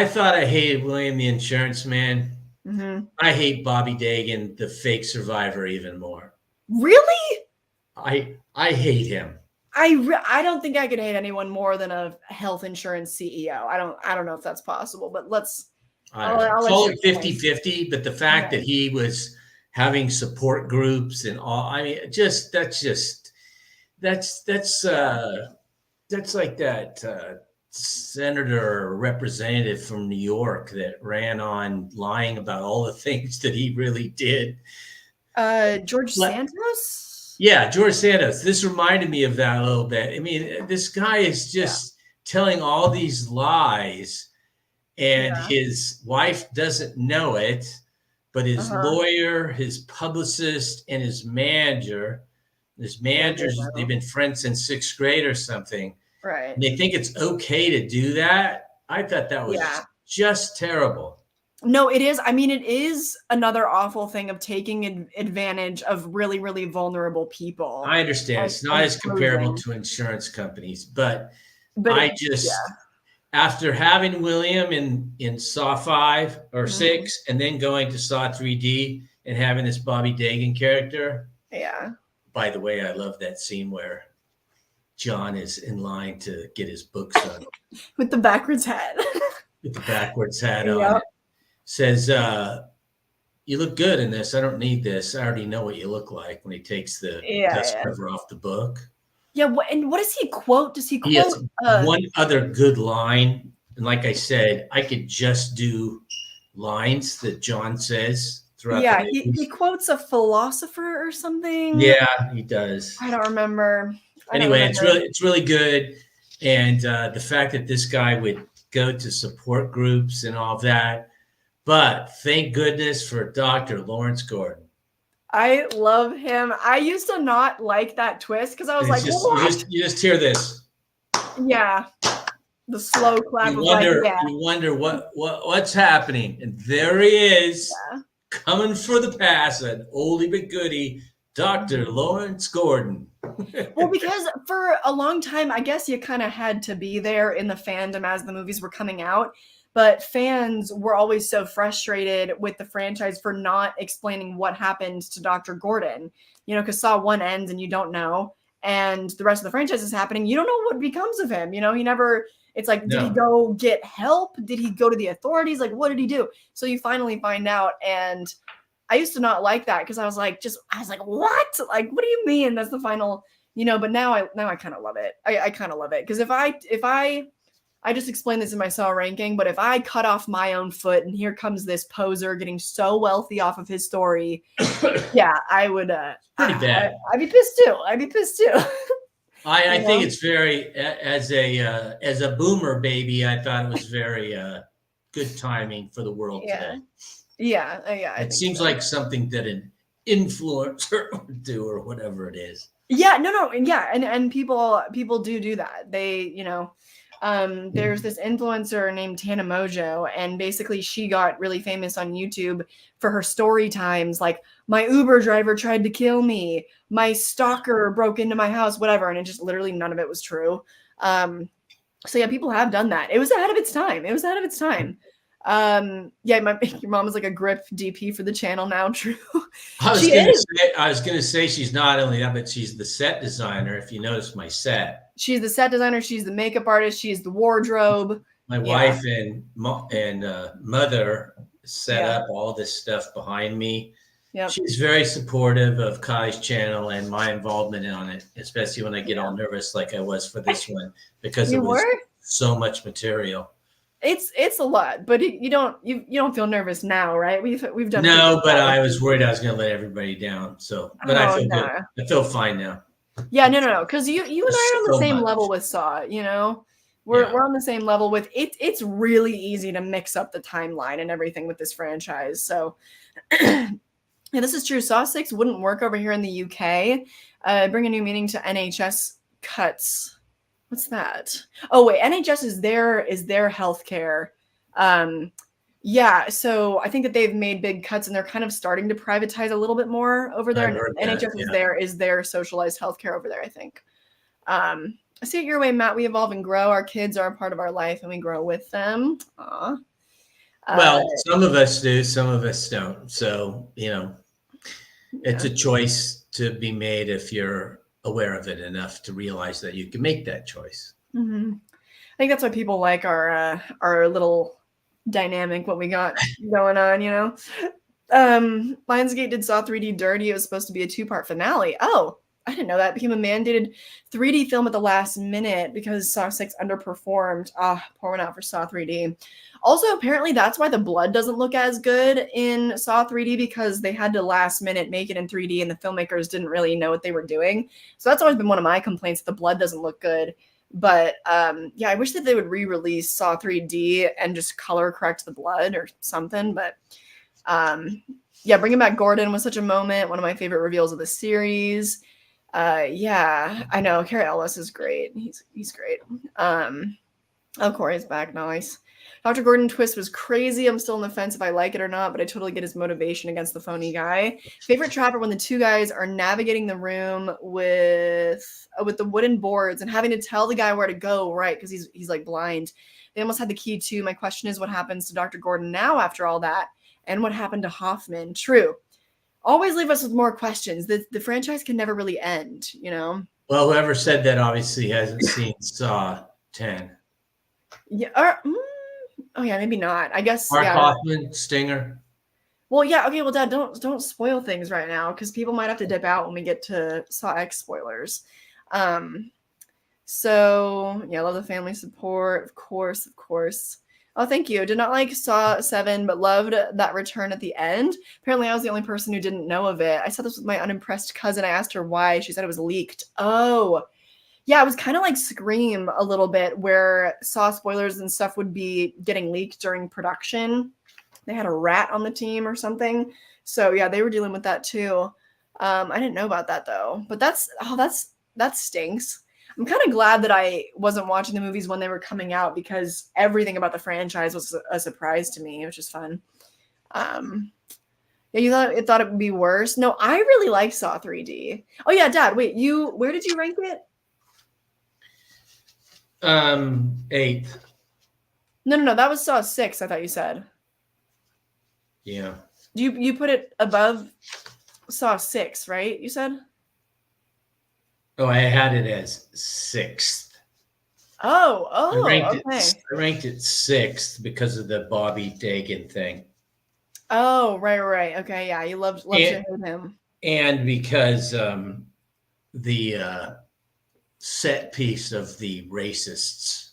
thought I hated William the Insurance Man. Mm-hmm. I hate Bobby Dagan, the fake survivor, even more. Really? I hate him. I don't think I could hate anyone more than a health insurance CEO. I don't know if that's possible, but I'll let Call you it explain. 50-50, but the fact that he was having support groups and all, I mean, that's like that senator or representative from New York that ran on lying about all the things that he really did. George Santos? Yeah, George Santos. This reminded me of that a little bit. I mean, this guy is just telling all these lies, and his wife doesn't know it, but his lawyer, his publicist, and his managers, they've been friends since 6th grade or something. Right. And they think it's okay to do that. I thought that was just terrible. No, it is. I mean, it is another awful thing of taking advantage of really, really vulnerable people. I understand it's not as comparable to insurance companies, but I just, after having William in Saw 5 or 6, and then going to Saw 3D and having this Bobby Dagan character. Yeah. By the way, I love that scene where John is in line to get his books done. With the backwards hat. With the backwards hat on. Says, you look good in this. I don't need this. I already know what you look like, when he takes the dust cover off the book. Yeah, and what does he quote? Does he quote? He has one other good line. And like I said, I could just do lines that John says throughout the movies. He quotes a philosopher or something. Yeah, he does. I don't remember. Anyway, it's really good. And the fact that this guy would go to support groups and all that. But thank goodness for Dr. Lawrence Gordon. I love him. I used to not like that twist because I was like, what? You just hear this. Yeah. The slow clap. You wonder what's happening. And there he is, coming for the pass, an oldie but goodie, Dr. Lawrence Gordon. Well, because for a long time, I guess you kind of had to be there in the fandom as the movies were coming out. But fans were always so frustrated with the franchise for not explaining what happened to Dr. Gordon, because Saw 1 ends and you don't know. And the rest of the franchise is happening. You don't know what becomes of him. He never, it's like, did he go get help? Did he go to the authorities? Like, what did he do? So you finally find out. And I used to not like that because I was like, what? Like, what do you mean? That's the final, but now I kind of love it. I kind of love it. Because if I just explained this in my Saw ranking, but if I cut off my own foot and here comes this poser getting so wealthy off of his story, I would. Pretty bad. I'd be pissed too. I think it's very, as a boomer baby, I thought it was very good timing for the world today. Yeah. It seems like something that an influencer would do or whatever it is. Yeah, no, yeah, and people do that. They, there's this influencer named Tana Mojo, and basically she got really famous on YouTube for her story times, like, my Uber driver tried to kill me, my stalker broke into my house, whatever, and it just literally none of it was true. So yeah, people have done that. It was ahead of its time. Your mom is like a grip DP for the channel now. True. I was gonna say she's not only that, but she's the set designer. If you notice my set, she's the set designer. She's the makeup artist. She's the wardrobe. My wife and mother set up all this stuff behind me. Yep. She's very supportive of Kai's channel and my involvement on it, especially when I get all nervous like I was for this one because it was so much material. It's a lot, but you don't feel nervous now, right? We've done but I was worried I was going to let everybody down. So, but I feel good. I feel fine now. Yeah, no, because you and I are on the same level with Saw. We're on the same level with it. It's really easy to mix up the timeline and everything with this franchise. So, yeah, this is true. Saw 6 wouldn't work over here in the UK. Bring a new meaning to NHS cuts. What's that? Oh wait, NHS is their healthcare. So I think that they've made big cuts and they're kind of starting to privatize a little bit more over there. And NHS is their socialized healthcare over there, I think. I see it your way, Matt. We evolve and grow. Our kids are a part of our life and we grow with them. Aww. Well, some of us do, some of us don't. So, it's a choice to be made if you're aware of it enough to realize that you can make that choice. Mm-hmm. I think that's why people like our little dynamic, what we got going on, you know. Lionsgate did Saw 3D dirty. It was supposed to be a 2-part finale. Oh, I didn't know that. It became a mandated 3D film at the last minute because Saw 6 underperformed. Pour one out for Saw 3D. Also, apparently that's why the blood doesn't look as good in Saw 3D, because they had to last minute make it in 3D and the filmmakers didn't really know what they were doing. So that's always been one of my complaints. The blood doesn't look good. But yeah, I wish that they would re-release Saw 3D and just color correct the blood or something. But yeah, bringing back Gordon was such a moment. One of my favorite reveals of the series. Yeah, I know. Carrie Ellis is great. He's great. Oh, Corey's back. Nice. Dr. Gordon twist was crazy. I'm still on the fence if I like it or not, but I totally get his motivation against the phony guy. Favorite trap are when the two guys are navigating the room with the wooden boards and having to tell the guy where to go, right? Because he's like blind. They almost had the key too. My question is, what happens to Dr. Gordon now after all that? And what happened to Hoffman? True. Always leave us with more questions. The franchise can never really end, you know? Well, whoever said that obviously hasn't seen Saw 10. Yeah. Oh yeah, maybe not. I guess. Mark Yeah. Hoffman, Stinger. Well, yeah. Okay. Well, Dad, don't spoil things right now because people might have to dip out when we get to Saw X spoilers. So yeah, love the family support, of course. Oh, thank you. Did not like Saw 7, but loved that return at the end. Apparently, I was the only person who didn't know of it. I saw this with my unimpressed cousin. I asked her why. She said it was leaked. Oh. Yeah, it was kind of like Scream a little bit, where Saw spoilers and stuff would be getting leaked during production. They had a rat on the team or something. So yeah, they were dealing with that too. I didn't know about that though. But that stinks. I'm kind of glad that I wasn't watching the movies when they were coming out, because everything about the franchise was a surprise to me, which is fun. Yeah, you thought it would be worse? No, I really like Saw 3D. Oh yeah, Dad, wait, where did you rank it? 8th. No. That was Saw 6, I thought you said. Yeah. You put it above Saw 6, right? You said? Oh, I had it as 6th. Oh, I okay. ranked it 6th because of the Bobby Dagan thing. Oh, right. Okay, yeah, you loved to hate him. And because the set piece of the racists.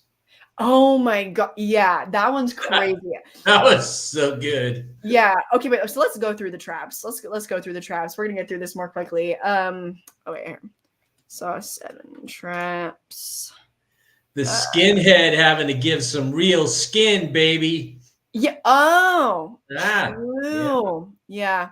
Oh my God. Yeah, that one's crazy. That was so good. Yeah. Okay, wait. So let's go through the traps. Let's go through the traps. We're gonna get through this more quickly. Oh wait, here. Saw 7 traps. The skinhead having to give some real skin, baby. Yeah. Oh. Ah, True. Yeah.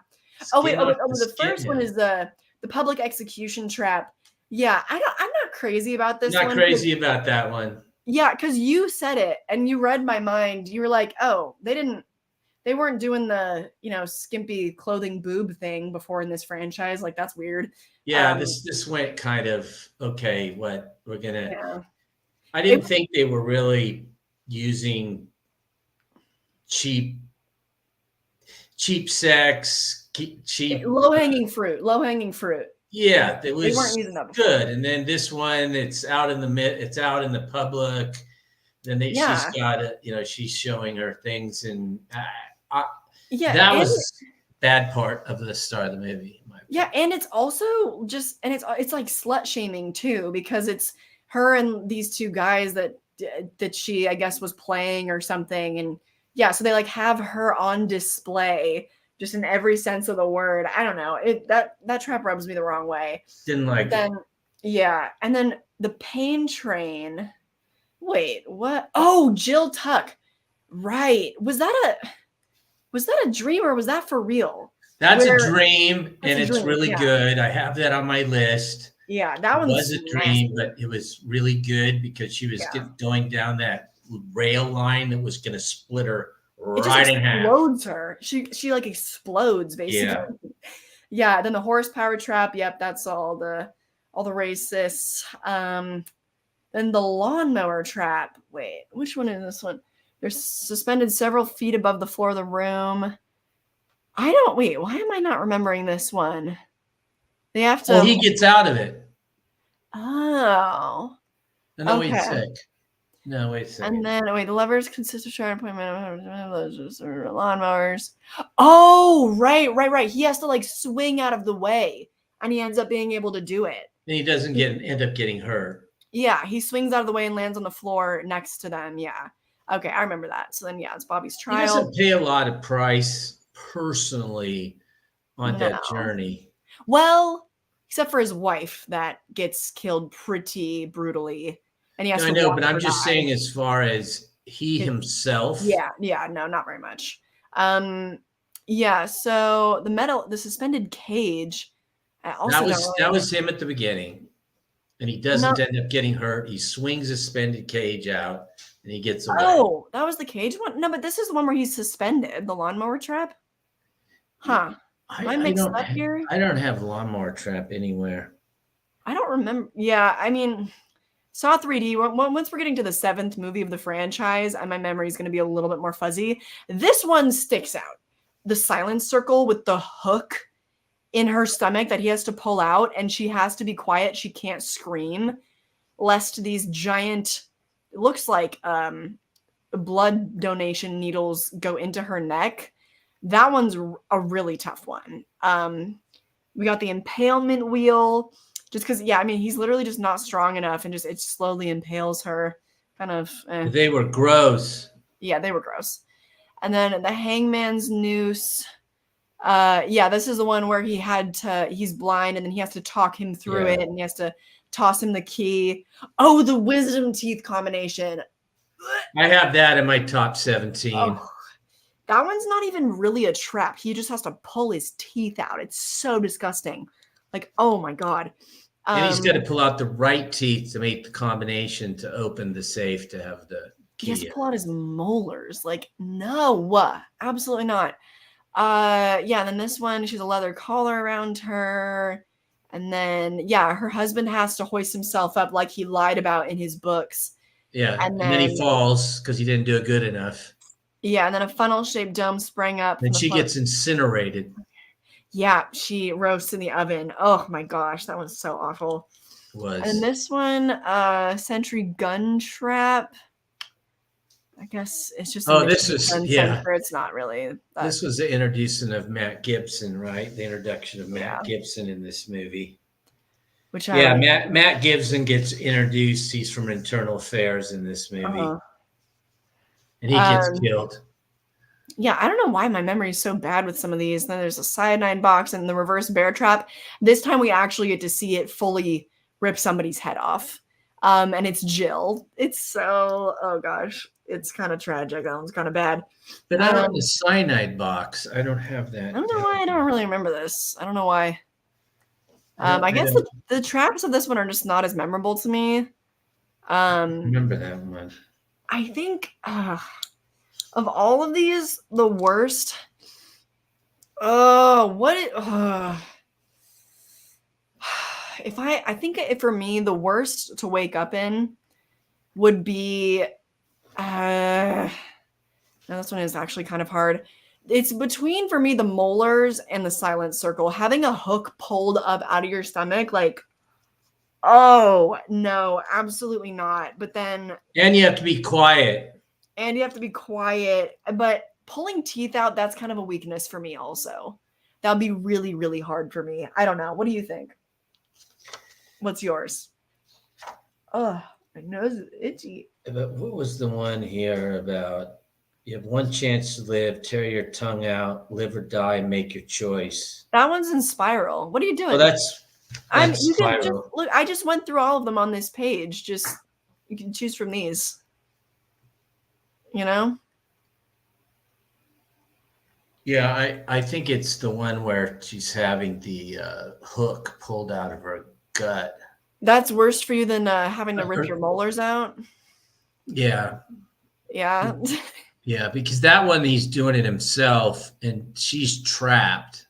Oh wait. The first one is the public execution trap. Yeah, I'm not crazy about this. Not crazy about that one. Yeah, because you said it and you read my mind. You were like, oh, they weren't doing the, skimpy clothing boob thing before in this franchise. Like, that's weird. Yeah, this went kind of, okay, what we're gonna. Yeah. I didn't think they were really using cheap sex, cheap low-hanging fruit. Yeah, it was they weren't using that good. And then this one, it's out in the public. Then she's got it, she's showing her things, and that was bad part of the start of the movie. Yeah, and it's also just, and it's like slut shaming too, because it's her and these two guys that she, I guess, was playing or something, and yeah, so they like have her on display. Just in every sense of the word. I don't know. That trap rubs me the wrong way. Didn't like it. Yeah. And then the pain train. Wait, what? Oh, Jill Tuck. Right. Was that a dream or was that for real? That's a dream, and it's really good. I have that on my list. Yeah, that one was a dream, but it was really good because she was going down that rail line that was going to split her right in half. Explodes her. She like explodes basically. Yeah. Then the horsepower trap. Yep, that's all the racists. Then the lawnmower trap. Wait, which one is this one? They're suspended several feet above the floor of the room. Why am I not remembering this one? They have to. Well, he gets out of it. Oh. No, wait a Okay. sec. No, wait a second. And then, the levers consist of shard appointment or lawnmowers. Oh, right. He has to like swing out of the way, and he ends up being able to do it. And he doesn't end up getting hurt. Yeah, he swings out of the way and lands on the floor next to them. Yeah. Okay, I remember that. So then, yeah, it's Bobby's He trial. doesn't pay a lot of price personally on that No. journey. Well, except for his wife that gets killed pretty brutally. And he has I to know, watch but I'm her just die. saying as far as he himself. Yeah, no, not very much. Yeah, so the suspended cage. That was him at the beginning. And he doesn't No. end up getting hurt. He swings a suspended cage out and he gets away. Oh, that was the cage one? No, but this is the one where he's suspended, the lawnmower trap. Huh. Am I mixed up here? I don't have lawnmower trap anywhere. I don't remember. Yeah, I mean, Saw 3D, once we're getting to the 7th movie of the franchise, and my memory is going to be a little bit more fuzzy. This one sticks out. The silent circle with the hook in her stomach that he has to pull out, and she has to be quiet. She can't scream, lest these giant, it looks like blood donation needles go into her neck. That one's a really tough one. We got the impalement wheel. Just because, yeah, I mean, he's literally just not strong enough, and it slowly impales her. Kind of. They were gross. Yeah, they were gross. And then the hangman's noose. Yeah, this is the one where he's blind, and then he has to talk him through it, and he has to toss him the key. Oh, the wisdom teeth combination. I have that in my top 17. Oh, that one's not even really a trap. He just has to pull his teeth out. It's so disgusting. Like, oh my God. And he's got to pull out the right teeth to make the combination to open the safe to have the key. He has to pull out his molars. Like, no, absolutely not. Yeah, and then this one, she's a leather collar around her. And then, yeah, her husband has to hoist himself up like he lied about in his books. Yeah, and then he falls because he didn't do it good enough. Yeah, and then a funnel-shaped dome sprang up. And she gets incinerated. Yeah, she roasts in the oven. Oh my gosh, that one's so awful. It was. And this one, sentry gun trap. I guess it's just. This is sensor. It's not really. This was the introduction of Matt Gibson, right? The introduction of Matt Gibson in this movie. Matt Gibson gets introduced. He's from Internal Affairs in this movie, and he gets killed. Yeah, I don't know why my memory is so bad with some of these. Then there's a cyanide box and the reverse bear trap. This time we actually get to see it fully rip somebody's head off. And it's Jill. It's so, oh gosh, it's kind of tragic. That one's kind of bad. But I don't have the cyanide box. I don't have that. I don't know why I don't really remember this. I don't know why. I guess the traps of this one are just not as memorable to me. Remember that one. I think of all of these, the worst. I think for me, the worst to wake up in would be. No, this one is actually kind of hard. It's between, for me, the molars and the silent circle. Having a hook pulled up out of your stomach, like, oh no, absolutely not. But then, and you have to be quiet. But pulling teeth out, that's kind of a weakness for me also. That would be really, really hard for me. I don't know. What do you think? What's yours? Oh, my nose is itchy. But what was the one here about you have one chance to live, tear your tongue out, live or die, make your choice? That one's in Spiral. What are you doing? Well, that's you can just Spiral. look. I just went through all of them on this page. Just you can choose from these. You know? Yeah, I think it's the one where she's having the hook pulled out of her gut. That's worse for you than having to rip your molars out? Yeah. Yeah. Yeah, because that one he's doing it himself and she's trapped.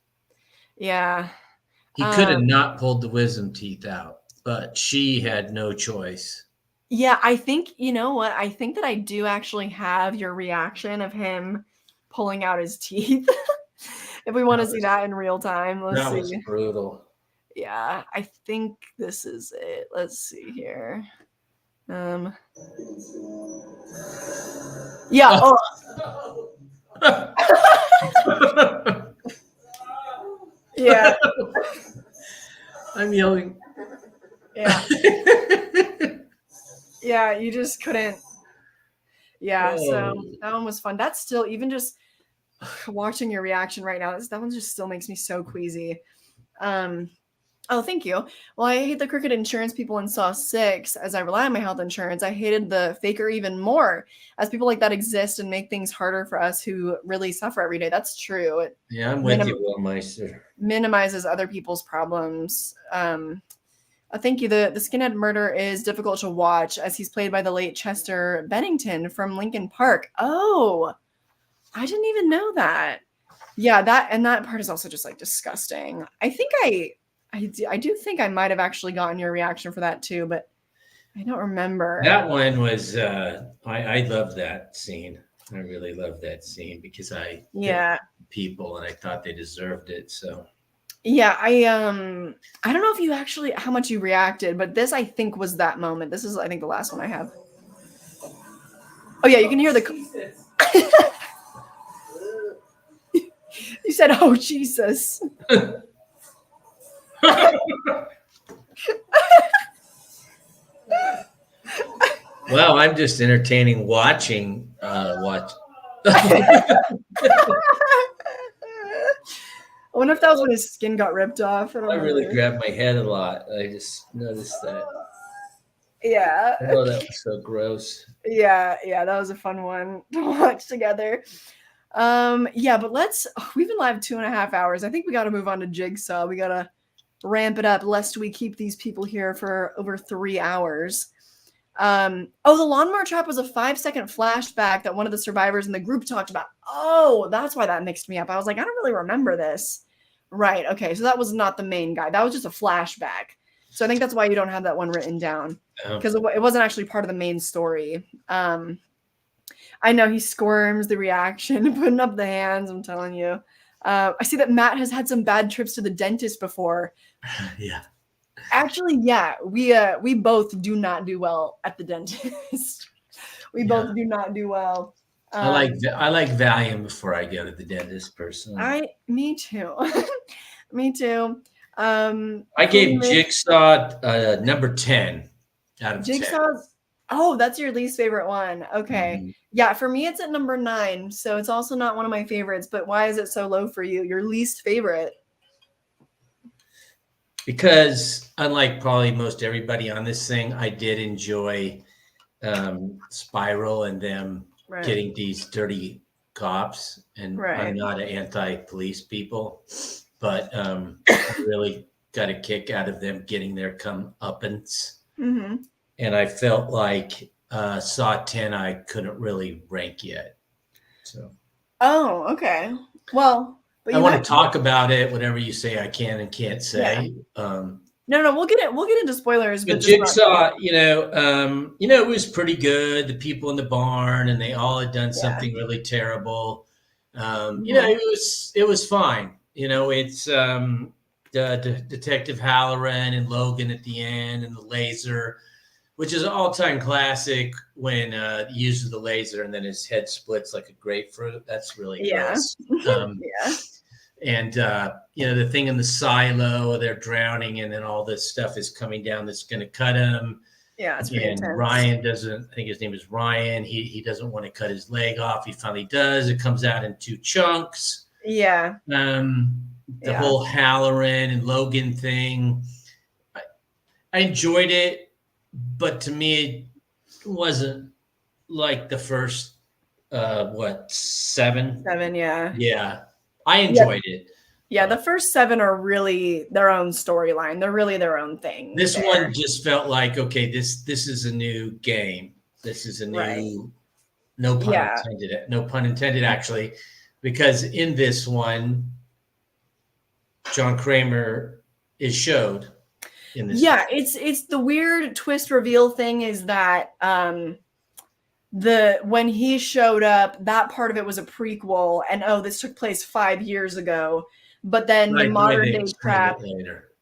Yeah. He could have not pulled the wisdom teeth out, but she had no choice. Yeah, I think, you know what? I think that I do actually have your reaction of him pulling out his teeth. If we want to see that in real time, let's see. That was brutal. Yeah, I think this is it. Let's see here. Yeah. Oh. Yeah. I'm yelling. Yeah. Yeah, you just couldn't. Yeah, so that one was fun. That's still, even just watching your reaction right now, that one just still makes me so queasy. Oh, thank you. Well, I hate the crooked insurance people in Saw 6 as I rely on my health insurance. I hated the faker even more as people like that exist and make things harder for us who really suffer every day. That's true. It Yeah, I'm with you, Will Meister. minimizes other people's problems. Thank you. The skinhead murder is difficult to watch as he's played by the late Chester Bennington from Lincoln Park. Oh, I didn't even know that. Yeah, that part is also just like disgusting. I think I do think I might have actually gotten your reaction for that too, but I don't remember. That one was I love that scene. I really love that scene because I people and I thought they deserved it. So yeah, I don't know if you actually how much you reacted, but this I think was that moment. This is I think the last one I have. Oh yeah, you can hear the You said, "Oh Jesus." well, I'm just entertaining watching watch. I wonder if that was when his skin got ripped off. I really grabbed my head a lot. I just noticed that. Yeah. Oh, that was so gross. Yeah, that was a fun one to watch together. Yeah, but we've been live 2.5 hours. I think we got to move on to Jigsaw. We got to ramp it up lest we keep these people here for over 3 hours. The lawnmower trap was a 5-second flashback that one of the survivors in the group talked about. Oh, that's why that mixed me up. I was like, I don't really remember this. Right. Okay. So that was not the main guy. That was just a flashback. So I think that's why you don't have that one written down because it wasn't actually part of the main story. I know he squirms the reaction, putting up the hands. I'm telling you. I see that Matt has had some bad trips to the dentist before. Yeah. Actually, yeah, we both do not do well at the dentist. We both do not do well. I like Valium before I go to the dentist personally. Me too. Me too. I gave Jigsaw number 10 out of 10. Jigsaw's Oh, that's your least favorite one. Okay. Mhm. Yeah, for me it's at number 9, so it's also not one of my favorites, but why is it so low for you? Your least favorite? Because unlike probably most everybody on this thing, I did enjoy Spiral and them getting these dirty cops. And I'm not an anti-police people, but I really got a kick out of them getting their comeuppance. Mm-hmm. And I felt like Saw 10 I couldn't really rank yet. So. Oh, okay. Well, but I want to talk about it. Whatever you say, I can and can't say. Yeah. No, we'll get into spoilers. But Jigsaw, it was pretty good. The people in the barn, and they all had done something really terrible. It was fine. It's the Detective Halloran and Logan at the end, and the laser, which is an all-time classic when he uses the laser and then his head splits like a grapefruit. That's really gross. And, the thing in the silo, they're drowning, and then all this stuff is coming down that's going to cut him. Yeah, it's pretty intense. Ryan doesn't, I think his name is Ryan. He doesn't want to cut his leg off. He finally does. It comes out in 2 chunks. Yeah. The whole Halloran and Logan thing. I enjoyed it, but to me, it wasn't like the first, 7? 7, yeah. Yeah. I enjoyed it. Yeah, the first 7 are really their own storyline. They're really their own thing. This one just felt like, okay, this is a new game. This is a new, no pun intended. No pun intended, actually, because in this one, John Kramer is showed in this. Yeah, it's the weird twist reveal thing is that when he showed up, that part of it was a prequel, and this took place 5 years ago. But then the modern day trap,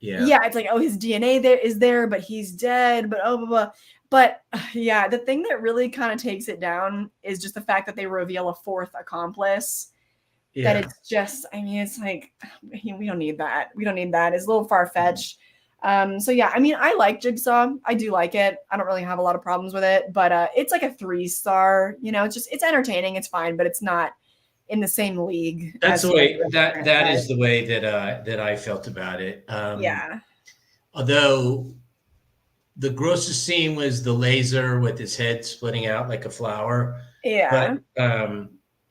Yeah, it's like, oh, his DNA is there, but he's dead, but blah, blah. But yeah, the thing that really kind of takes it down is just the fact that they reveal a fourth accomplice. Yeah. That it's just, I mean, it's like, we don't need that. We don't need that. It's a little far-fetched. So yeah, I mean, I like Jigsaw. I do like it. I don't really have a lot of problems with it, but it's like a 3-star, you know, it's entertaining. It's fine, but it's not in the same league. That's the way that is the way that I felt about it. Yeah. Although the grossest scene was the laser with his head splitting out like a flower. Yeah.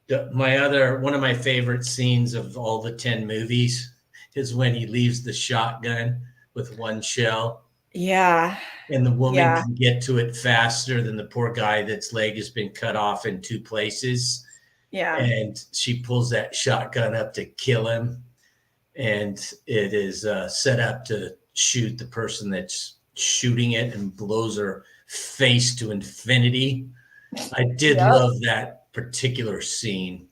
But one of my favorite scenes of all the 10 movies is when he leaves the shotgun with one shell. Yeah. And the woman can get to it faster than the poor guy that's leg has been cut off in 2 places. Yeah. And she pulls that shotgun up to kill him. And it is set up to shoot the person that's shooting it and blows her face to infinity. I did love that particular scene.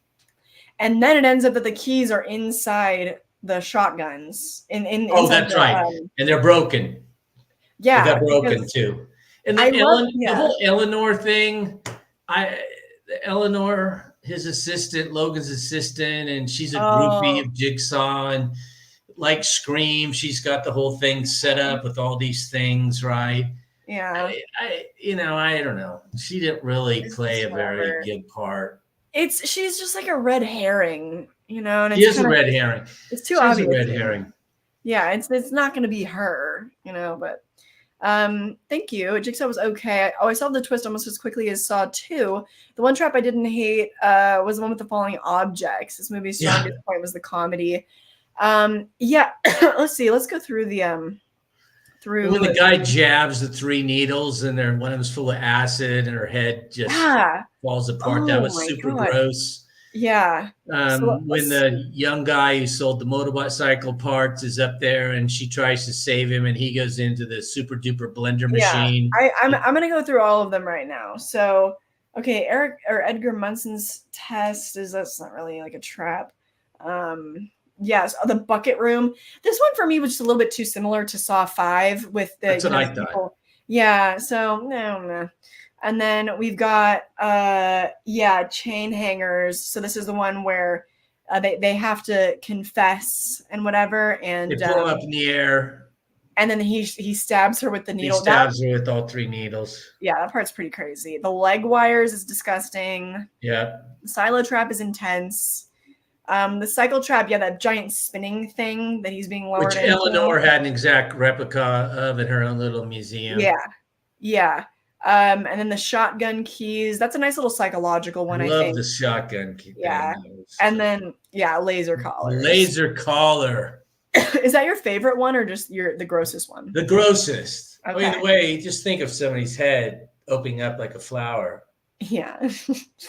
And then it ends up that the keys are inside the shotguns. That's right. And they're broken. Yeah. They got broken too. And the whole Eleanor thing, Eleanor, his assistant, Logan's assistant, and she's a groupie of Jigsaw and like Scream. She's got the whole thing set up with all these things, right? Yeah. I don't know. She didn't really play a very good part. She's just like a red herring, you know. And she is a red herring. It's too obvious. She's a red herring. Yeah, it's not going to be her, you know. But thank you. Jigsaw was okay. I saw the twist almost as quickly as Saw 2. The one trap I didn't hate was the one with the falling objects. This movie's strongest point was the comedy. Let's see. Let's go through the when the guy jabs the 3 needles and one of them's full of acid and her head just falls apart. That was super gross. Yeah. When the young guy who sold the motorcycle parts is up there and she tries to save him and he goes into the super duper blender machine. I'm gonna go through all of them right now. So okay, Edgar Munson's test that's not really like a trap. Yes, the bucket room. This one for me was just a little bit too similar to Saw 5 with the That's what I thought. People. Yeah, so no. And then we've got chain hangers. So this is the one where they have to confess and whatever, and they pull up in the air. And then he stabs her with the needle. He stabs her with all 3 needles. Yeah, that part's pretty crazy. The leg wires is disgusting. Yeah. The silo trap is intense. The cycle trap, that giant spinning thing that he's being lowered Which into. Eleanor had an exact replica of in her own little museum. Yeah. And then the shotgun keys. That's a nice little psychological one, I think. Love the shotgun key. Yeah. And then, laser collar. Laser collar. Is that your favorite one or just the grossest one? The grossest. Okay. Either way, just think of somebody's head opening up like a flower. Yeah.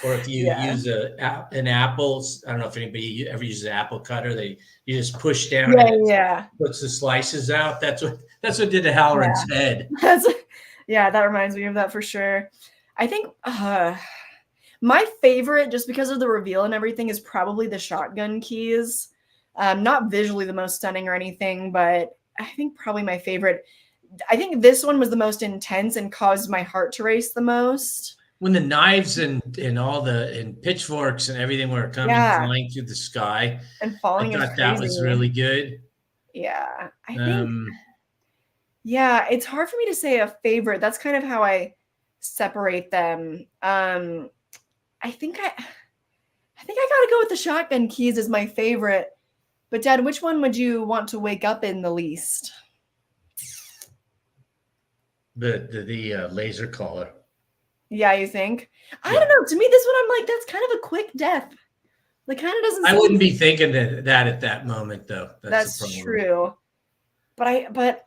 Or if you use an apple, I don't know if anybody ever uses an apple cutter. You just push down and it puts the slices out. That's what did to Halloran's head. That reminds me of that for sure. I think my favorite, just because of the reveal and everything, is probably the shotgun keys. Not visually the most stunning or anything, but I think probably my favorite. I think this one was the most intense and caused my heart to race the most. When the knives and all and pitchforks and everything were coming flying through the sky and falling, I thought that was really good. Yeah, I think. It's hard for me to say a favorite. That's kind of how I separate them. I think I gotta go with the shotgun keys as my favorite. But Dad, which one would you want to wake up in the least? The laser collar. Yeah, you think? I don't know. To me, this one, I'm like, that's kind of a quick death. Like, kind of doesn't. I wouldn't be thinking that at that moment, though. That's true. But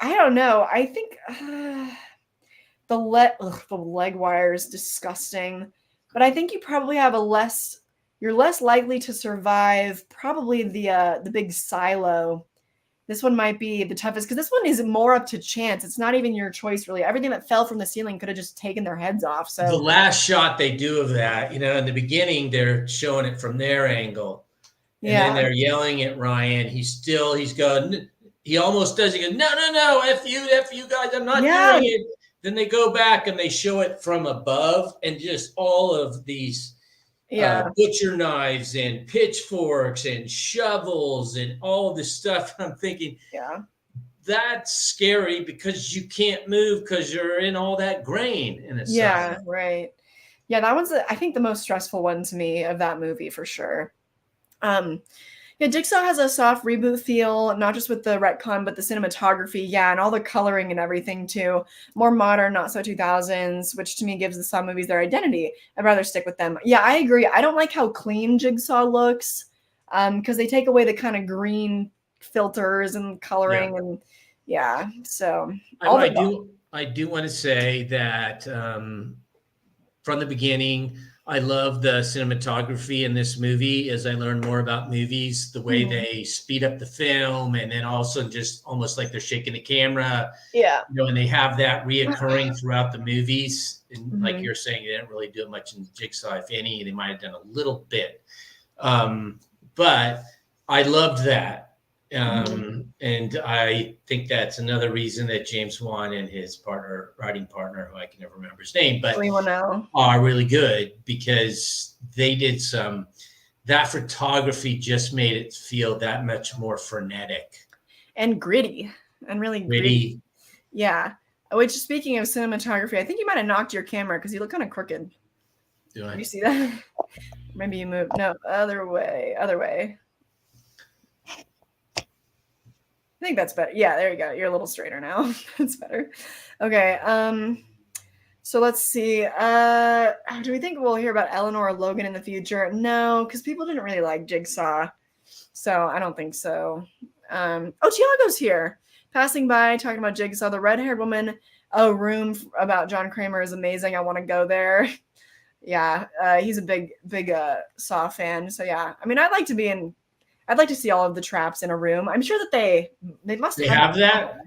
I don't know. I think the leg wire is disgusting. But I think you probably have you're less likely to survive probably the big silo. This one might be the toughest because this one is more up to chance. It's not even your choice, really. Everything that fell from the ceiling could have just taken their heads off. So the last shot they do of that, in the beginning, they're showing it from their angle. And then they're yelling at Ryan. He's going, he almost does. He goes, no, F you guys, I'm not Yeah. doing it. Then they go back and they show it from above and just all of these butcher knives and pitchforks and shovels and all this stuff. I'm thinking, that's scary because you can't move because you're in all that grain in a side. Right. Yeah, that one's I think the most stressful one to me of that movie for sure. Yeah, Jigsaw has a soft reboot feel, not just with the retcon, but the cinematography, and all the coloring and everything too. More modern, not so 2000s, which to me gives the Saw movies their identity. I'd rather stick with them. Yeah, I agree. I don't like how clean Jigsaw looks, because they take away the kind of green filters and coloring, and so I do want to say that from the beginning, I love the cinematography in this movie as I learn more about movies, the way they speed up the film, and then also just almost like they're shaking the camera. Yeah. And they have that reoccurring throughout the movies. And like you're saying, they didn't really do it much in Jigsaw, if any. They might have done a little bit. But I loved that. And I think that's another reason that James Wan and his writing partner, who I can never remember his name, but are really good, because they did that photography just made it feel that much more frenetic and gritty and really gritty. Yeah. Which, speaking of cinematography, I think you might have knocked your camera because you look kind of crooked. Do you see that? Maybe you moved. No, other way. I think that's better. Yeah, there you go. You're a little straighter now. That's better. Okay. So let's see. Do we think we'll hear about Eleanor or Logan in the future? No, because people didn't really like Jigsaw. So I don't think so. Tiago's here. Passing by, talking about Jigsaw. The red-haired woman, room about John Kramer is amazing. I want to go there. He's a big Saw fan. So yeah. I mean, I'd like to see all of the traps in a room. I'm sure that they must have that.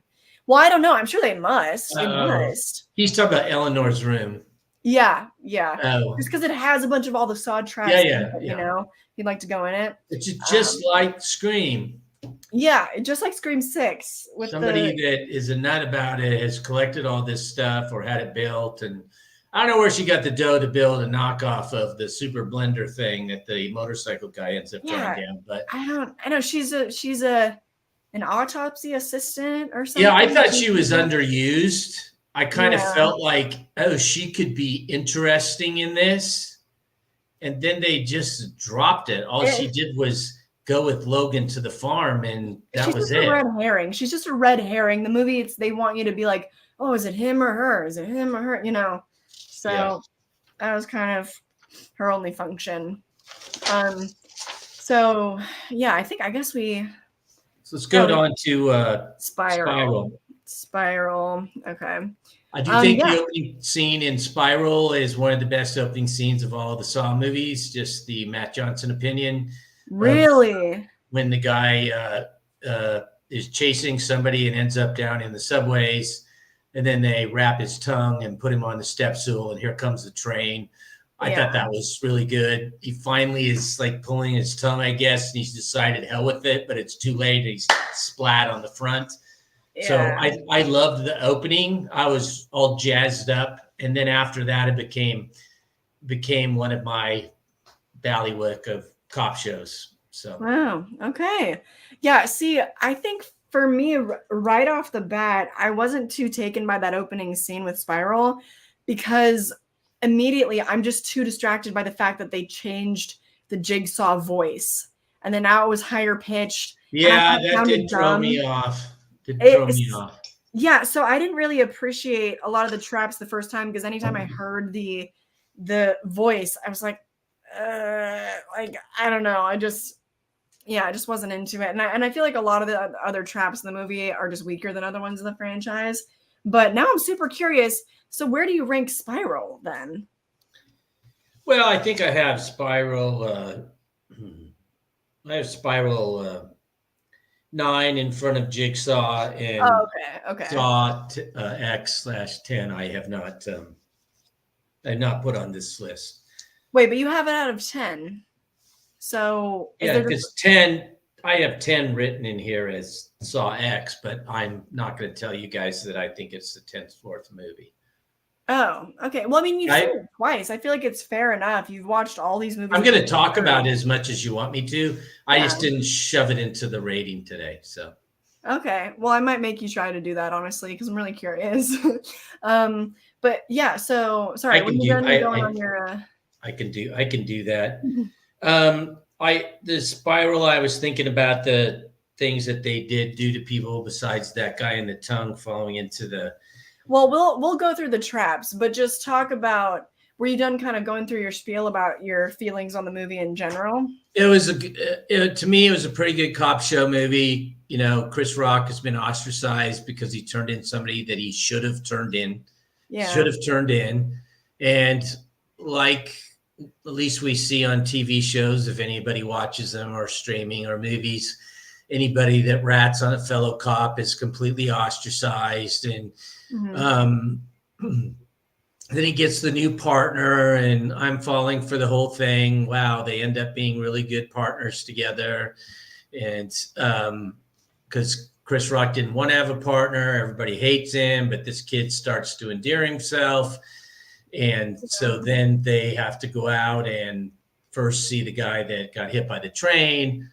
Well, I don't know. I'm sure they must. They must. He's talking about Eleanor's room. Yeah. Oh. Just because it has a bunch of all the Saw traps. You know, he'd like to go in it. It's just like Scream. Yeah, just like Scream 6. With somebody that is a nut about it has collected all this stuff or had it built, and I don't know where she got the dough to build a knockoff of the super blender thing that the motorcycle guy ends up throwing down. But I know she's an autopsy assistant or something. Yeah, I thought she was underused. I kind of felt like, she could be interesting in this. And then they just dropped it. All she did was go with Logan to the farm, and that was it. She's just a red herring. She's just a red herring. The movie, they want you to be like, oh, is it him or her? Is it him or her? So that was kind of her only function. I guess we. So let's go on to Spiral. Okay. I do think the opening scene in Spiral is one of the best opening scenes of all the Saw movies. Just the Matt Johnson opinion. Really? When the guy is chasing somebody and ends up down in the subways, and then they wrap his tongue and put him on the step stool, and here comes the train. I thought that was really good. He finally is like pulling his tongue, I guess, and he's decided hell with it, but it's too late. He's splat on the front. Yeah. So I loved the opening. I was all jazzed up. And then after that, it became one of my ballywick of cop shows. So wow. Okay. Yeah. See, I think for me, right off the bat, I wasn't too taken by that opening scene with Spiral, because immediately I'm just too distracted by the fact that they changed the Jigsaw voice, and then now it was higher pitched. Yeah, that did throw me off. Yeah, so I didn't really appreciate a lot of the traps the first time, because anytime I heard the voice, I was like I don't know. I just wasn't into it. And I feel like a lot of the other traps in the movie are just weaker than other ones in the franchise. But now I'm super curious. So where do you rank Spiral then? Well, I think I have Spiral. I have Spiral 9 in front of Jigsaw, and okay. Saw X/10. I have not put on this list. Wait, but you have it out of 10. So because 10 I have 10 written in here as Saw X, but I'm not going to tell you guys that I think it's the 10th, fourth movie. Oh, okay. Well, I mean, you've I- seen it twice. I feel like it's fair enough. You've watched all these movies. I'm going to talk about it as much as you want me to. I Yeah. just didn't shove it into the rating today. So Okay. Well, I might make you try to do that, honestly, because I'm really curious. But yeah, so sorry, I when can you're do. done going on your I can do that. The spiral. I was thinking about the things that they did do to people besides that guy in the tongue falling into the. Well, we'll go through the traps, but just talk about, were you done kind of going through your spiel about your feelings on the movie in general? It was to me, it was a pretty good cop show movie. You know, Chris Rock has been ostracized because he turned in somebody that he should have turned in. Yeah. Should have turned in. And like at least we see on TV shows, if anybody watches them or streaming or movies, anybody that rats on a fellow cop is completely ostracized. And then he gets the new partner, and I'm falling for the whole thing. Wow, they end up being really good partners together. And because Chris Rock didn't want to have a partner, everybody hates him, but this kid starts to endear himself. And so then they have to go out and first see the guy that got hit by the train,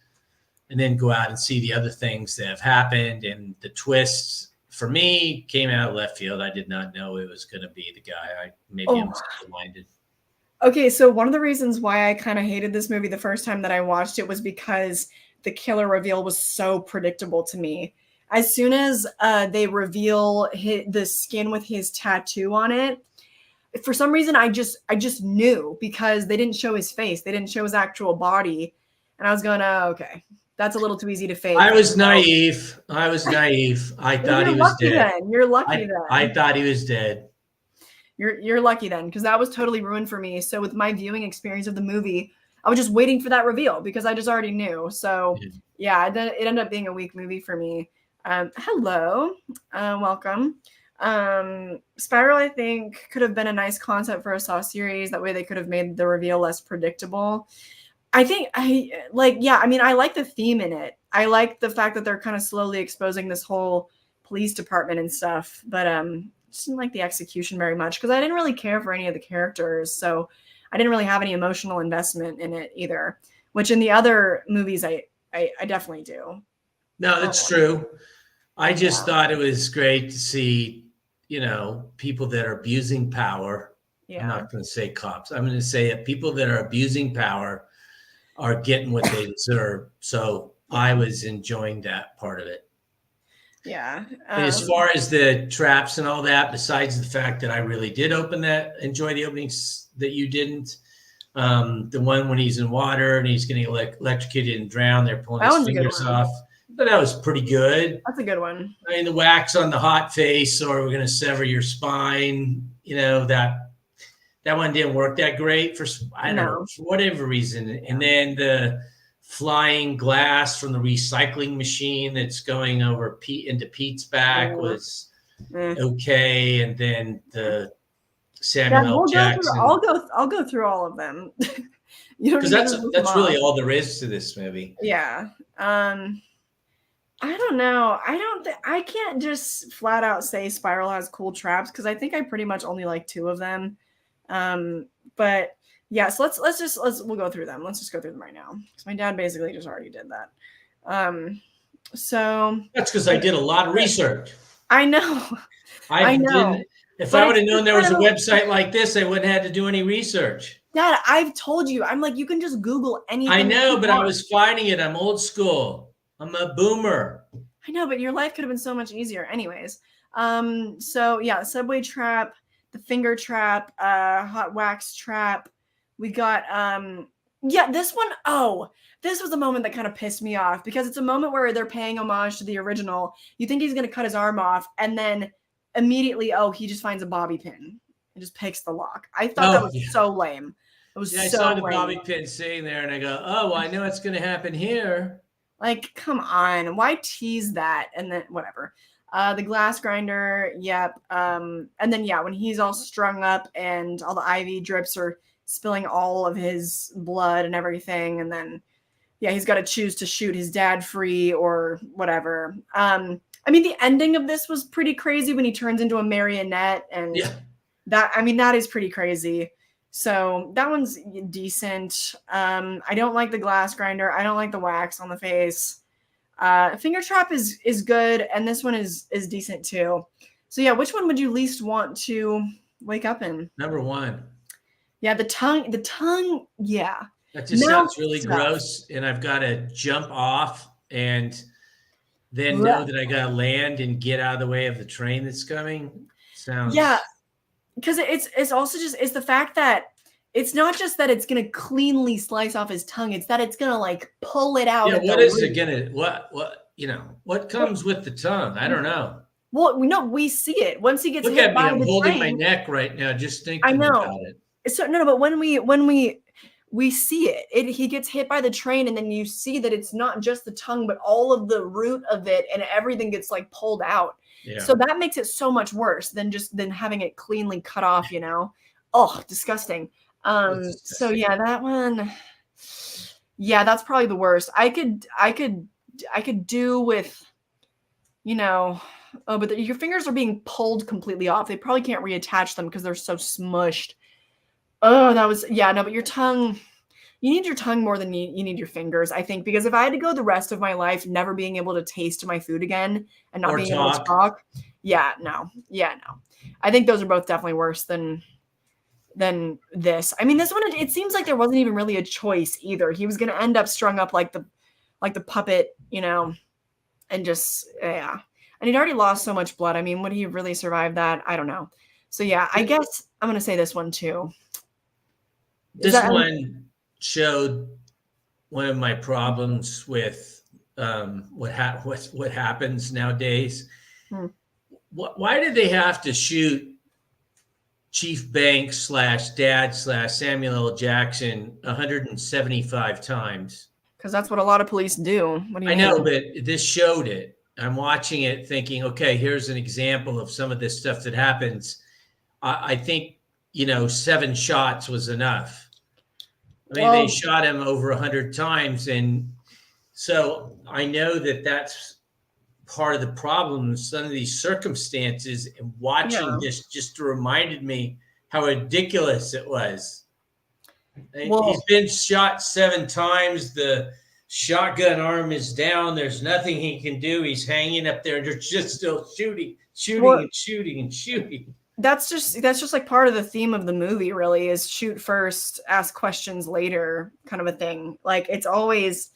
and then go out and see the other things that have happened. And the twists for me came out of left field. I did not know it was going to be the guy. I'm simple-minded. Okay, so one of the reasons why I kind of hated this movie the first time that I watched it was because the killer reveal was so predictable to me. As soon as they reveal the skin with his tattoo on it, for some reason I just knew, because they didn't show his face, they didn't show his actual body, and I was going, oh, okay, that's a little too easy to fake. I was naive. I thought he was dead. You're lucky then. I thought he was dead. You're lucky then, because that was totally ruined for me. So with my viewing experience of the movie, I was just waiting for that reveal because I just already knew. So yeah, it ended up being a weak movie for me. Hello, welcome. Spiral, I think, could have been a nice concept for a Saw series. That way they could have made the reveal less predictable. I like the theme in it. I like the fact that they're kind of slowly exposing this whole police department and stuff, but just didn't like the execution very much because I didn't really care for any of the characters. So I didn't really have any emotional investment in it either, which in the other movies I definitely do. No, that's true. I just thought it was great to see, people that are abusing power. Yeah. I'm not going to say cops. I'm going to say that people that are abusing power are getting what they deserve. So I was enjoying that part of it. Yeah. As far as the traps and all that, besides the fact that I really did enjoy the openings that you didn't. The one when he's in water and he's getting electrocuted and drowned, they're pulling his fingers off. But that was pretty good. That's a good one. I mean, the wax on the hot face, or we're going to sever your spine. That one didn't work that great for whatever reason. Yeah. And then the flying glass from the recycling machine that's going over into Pete's back was okay. And then the Samuel L. Jackson. I'll go through all of them. Because that's really all there is to this movie. Yeah. I don't know. I can't just flat out say Spiral has cool traps because I think I pretty much only like 2 of them. But yeah, so we'll go through them. Let's just go through them right now because my dad basically just already did that. So that's because I did a lot of research. I know. I know. If I would have known there was a website like this, I wouldn't have had to do any research. Dad, I've told you. I'm like, you can just Google anything. I know, but I was fighting it. I'm old school. I'm a boomer. I know, but your life could have been so much easier. Anyways. So yeah, subway trap, the finger trap, hot wax trap. We got this one. Oh, this was a moment that kind of pissed me off because it's a moment where they're paying homage to the original. You think he's gonna cut his arm off, and then immediately, he just finds a bobby pin and just picks the lock. I thought that was so lame. It was I saw the bobby pin sitting there, and I go, "Oh, well, I know what's gonna happen here." Like, come on, why tease that? And then whatever. The glass grinder, yep. And then when he's all strung up and all the IV drips are spilling all of his blood and everything, and then yeah, he's got to choose to shoot his dad free or whatever. I mean, the ending of this was pretty crazy when he turns into a marionette, and that is pretty crazy. So that one's decent. I don't like the glass grinder. I don't like the wax on the face. Finger trap is good, and this one is decent too. So yeah, which one would you least want to wake up in? Number 1. Yeah, the tongue, yeah. That just sounds really gross, and I've got to jump off and then know that I got to land and get out of the way of the train that's coming. Sounds because it's also just it's the fact that it's not just that it's gonna cleanly slice off his tongue, it's that it's gonna like pull it out. Yeah, what is it gonna what comes with the tongue? I don't know. Well, no, we see it once he gets Look hit at me, by I'm the holding train. my neck right now just thinking about it. So no, but when we see it, he gets hit by the train, and then you see that it's not just the tongue, but all of the root of it, and everything gets like pulled out. Yeah. So that makes it so much worse than having it cleanly cut off, you know? Oh, disgusting. So yeah, that one, yeah, that's probably the worst. I could do with, you know, oh, but your fingers are being pulled completely off. They probably can't reattach them because they're so smushed. Oh, that was, yeah, no, but your tongue, you need your tongue more than you need your fingers, I think, because if I had to go the rest of my life never being able to taste my food again and not being able to talk, no. I think those are both definitely worse than this. I mean, this one, it seems like there wasn't even really a choice either. He was going to end up strung up like the puppet, you know, and just, yeah. And he'd already lost so much blood. I mean, would he really survive that? I don't know. So yeah, I guess I'm going to say this one too. This one showed one of my problems with what happens nowadays. Why did they have to shoot Chief Banks /Dad /Samuel L. Jackson 175 times? Because that's what a lot of police do. What do you mean? Know, but this showed it. I'm watching it thinking, okay, here's an example of some of this stuff that happens. I think, 7 shots was enough. I mean, they shot him over 100 times. And so I know that that's part of the problem in some of these circumstances, and watching this just reminded me how ridiculous it was. He's been shot 7 times. The shotgun arm is down. There's nothing he can do. He's hanging up there, and they're just still shooting. That's just like part of the theme of the movie, really, is shoot first, ask questions later, kind of a thing. Like, it's always,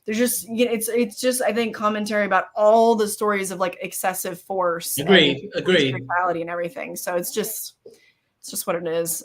there's just, it's just, I think, commentary about all the stories of like excessive force, agreed, brutality and everything. So it's just what it is.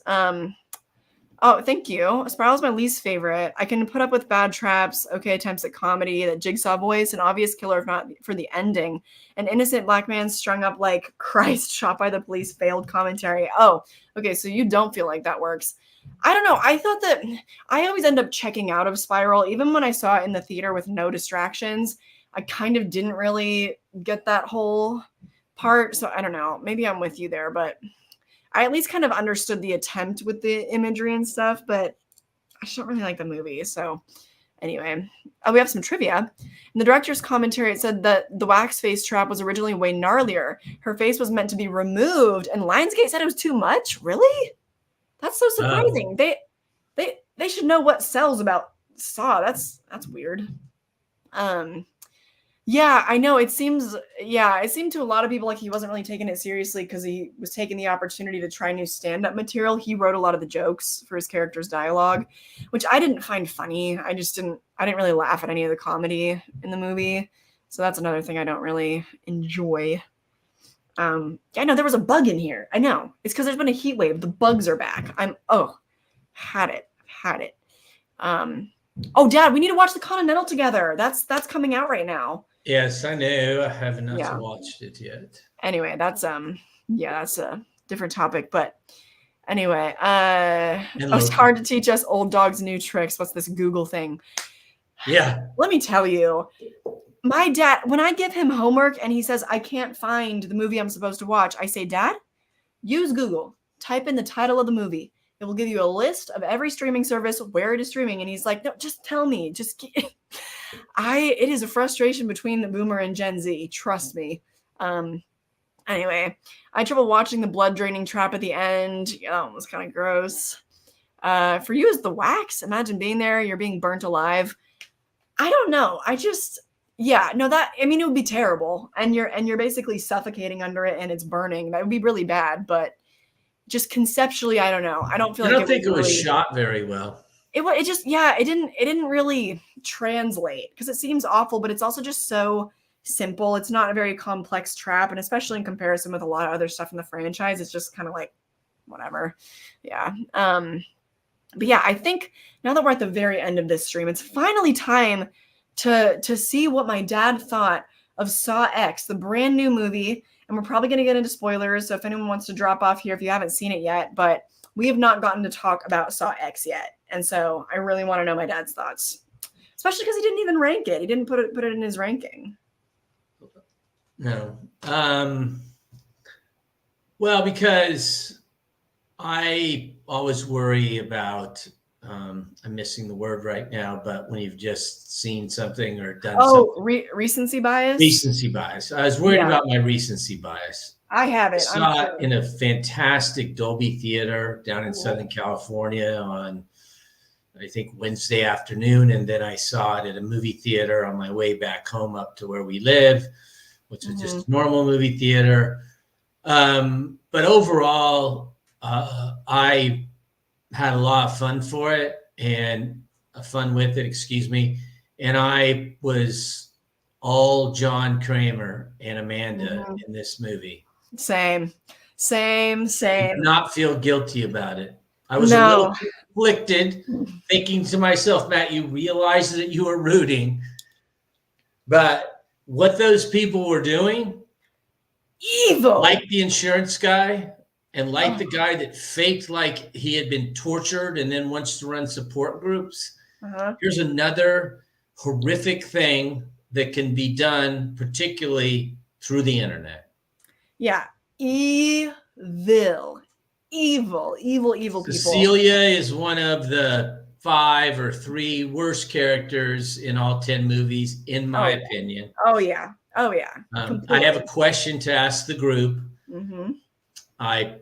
Oh, thank you. Spiral is my least favorite. I can put up with bad traps, okay attempts at comedy, that Jigsaw voice, an obvious killer if not for the ending. An innocent black man strung up like Christ, shot by the police, failed commentary. Oh, okay, so you don't feel like that works. I don't know. I thought that I always end up checking out of Spiral. Even when I saw it in the theater with no distractions, I kind of didn't really get that whole part. So I don't know. Maybe I'm with you there, but I at least kind of understood the attempt with the imagery and stuff, but I just don't really like the movie. So anyway, we have some trivia. In the director's commentary, it said that the wax face trap was originally way gnarlier. Her face was meant to be removed, and Lionsgate said it was too much. Really? That's so surprising. They should know what sells about Saw. That's weird. Yeah, I know. It seemed to a lot of people like he wasn't really taking it seriously because he was taking the opportunity to try new stand-up material. He wrote a lot of the jokes for his character's dialogue, which I didn't find funny. I didn't really laugh at any of the comedy in the movie. So that's another thing I don't really enjoy. I know there was a bug in here. I know. It's because there's been a heat wave. The bugs are back. Had it. Oh, Dad, we need to watch The Continental together. That's coming out right now. Yes, I know. I have not watched it yet. Anyway, that's a different topic. But anyway, it's hard to teach us old dogs new tricks. What's this Google thing? Yeah. Let me tell you, my dad, when I give him homework and he says I can't find the movie I'm supposed to watch, I say, Dad, use Google. Type in the title of the movie. It will give you a list of every streaming service, where it is streaming. And he's like, no, just tell me. It is a frustration between the boomer and Gen Z. Trust me. Anyway, I had trouble watching the blood draining trap at the end. Yeah, that was kind of gross. For you as the wax, imagine being there, you're being burnt alive. I don't know. It would be terrible. And you're basically suffocating under it and it's burning. That would be really bad, but just conceptually, I don't know. I don't feel I like don't think it was shot very well. It didn't really translate because it seems awful, but it's also just so simple. It's not a very complex trap, and especially in comparison with a lot of other stuff in the franchise, it's just kind of like whatever. Yeah. But yeah, I think now that we're at the very end of this stream, it's finally time to see what my dad thought of Saw X, the brand new movie. And we're probably going to get into spoilers. So if anyone wants to drop off here, if you haven't seen it yet, but we have not gotten to talk about Saw X yet. And so I really want to know my dad's thoughts, especially because he didn't even rank it. He didn't put it in his ranking. No. Well, because I always worry about, I'm missing the word right now, but when you've just seen something or done something. Recency bias? Recency bias. I was worried about my recency bias. I have it. I saw it in a fantastic Dolby theater down in Southern California on, I think, Wednesday afternoon. And then I saw it at a movie theater on my way back home up to where we live, which was just a normal movie theater. But overall, I had a lot of fun with it, excuse me. And I was all John Kramer and Amanda in this movie. Same. I did not feel guilty about it. I was a little conflicted, thinking to myself, Matt, you realize that you were rooting, but what those people were doing, evil, like the insurance guy and like the guy that faked like he had been tortured and then wants to run support groups. Here's another horrific thing that can be done, particularly through the internet. Yeah. Evil people. Cecilia is one of the 5 or 3 worst characters in all 10 movies, in my opinion. Oh, yeah. I have a question to ask the group. I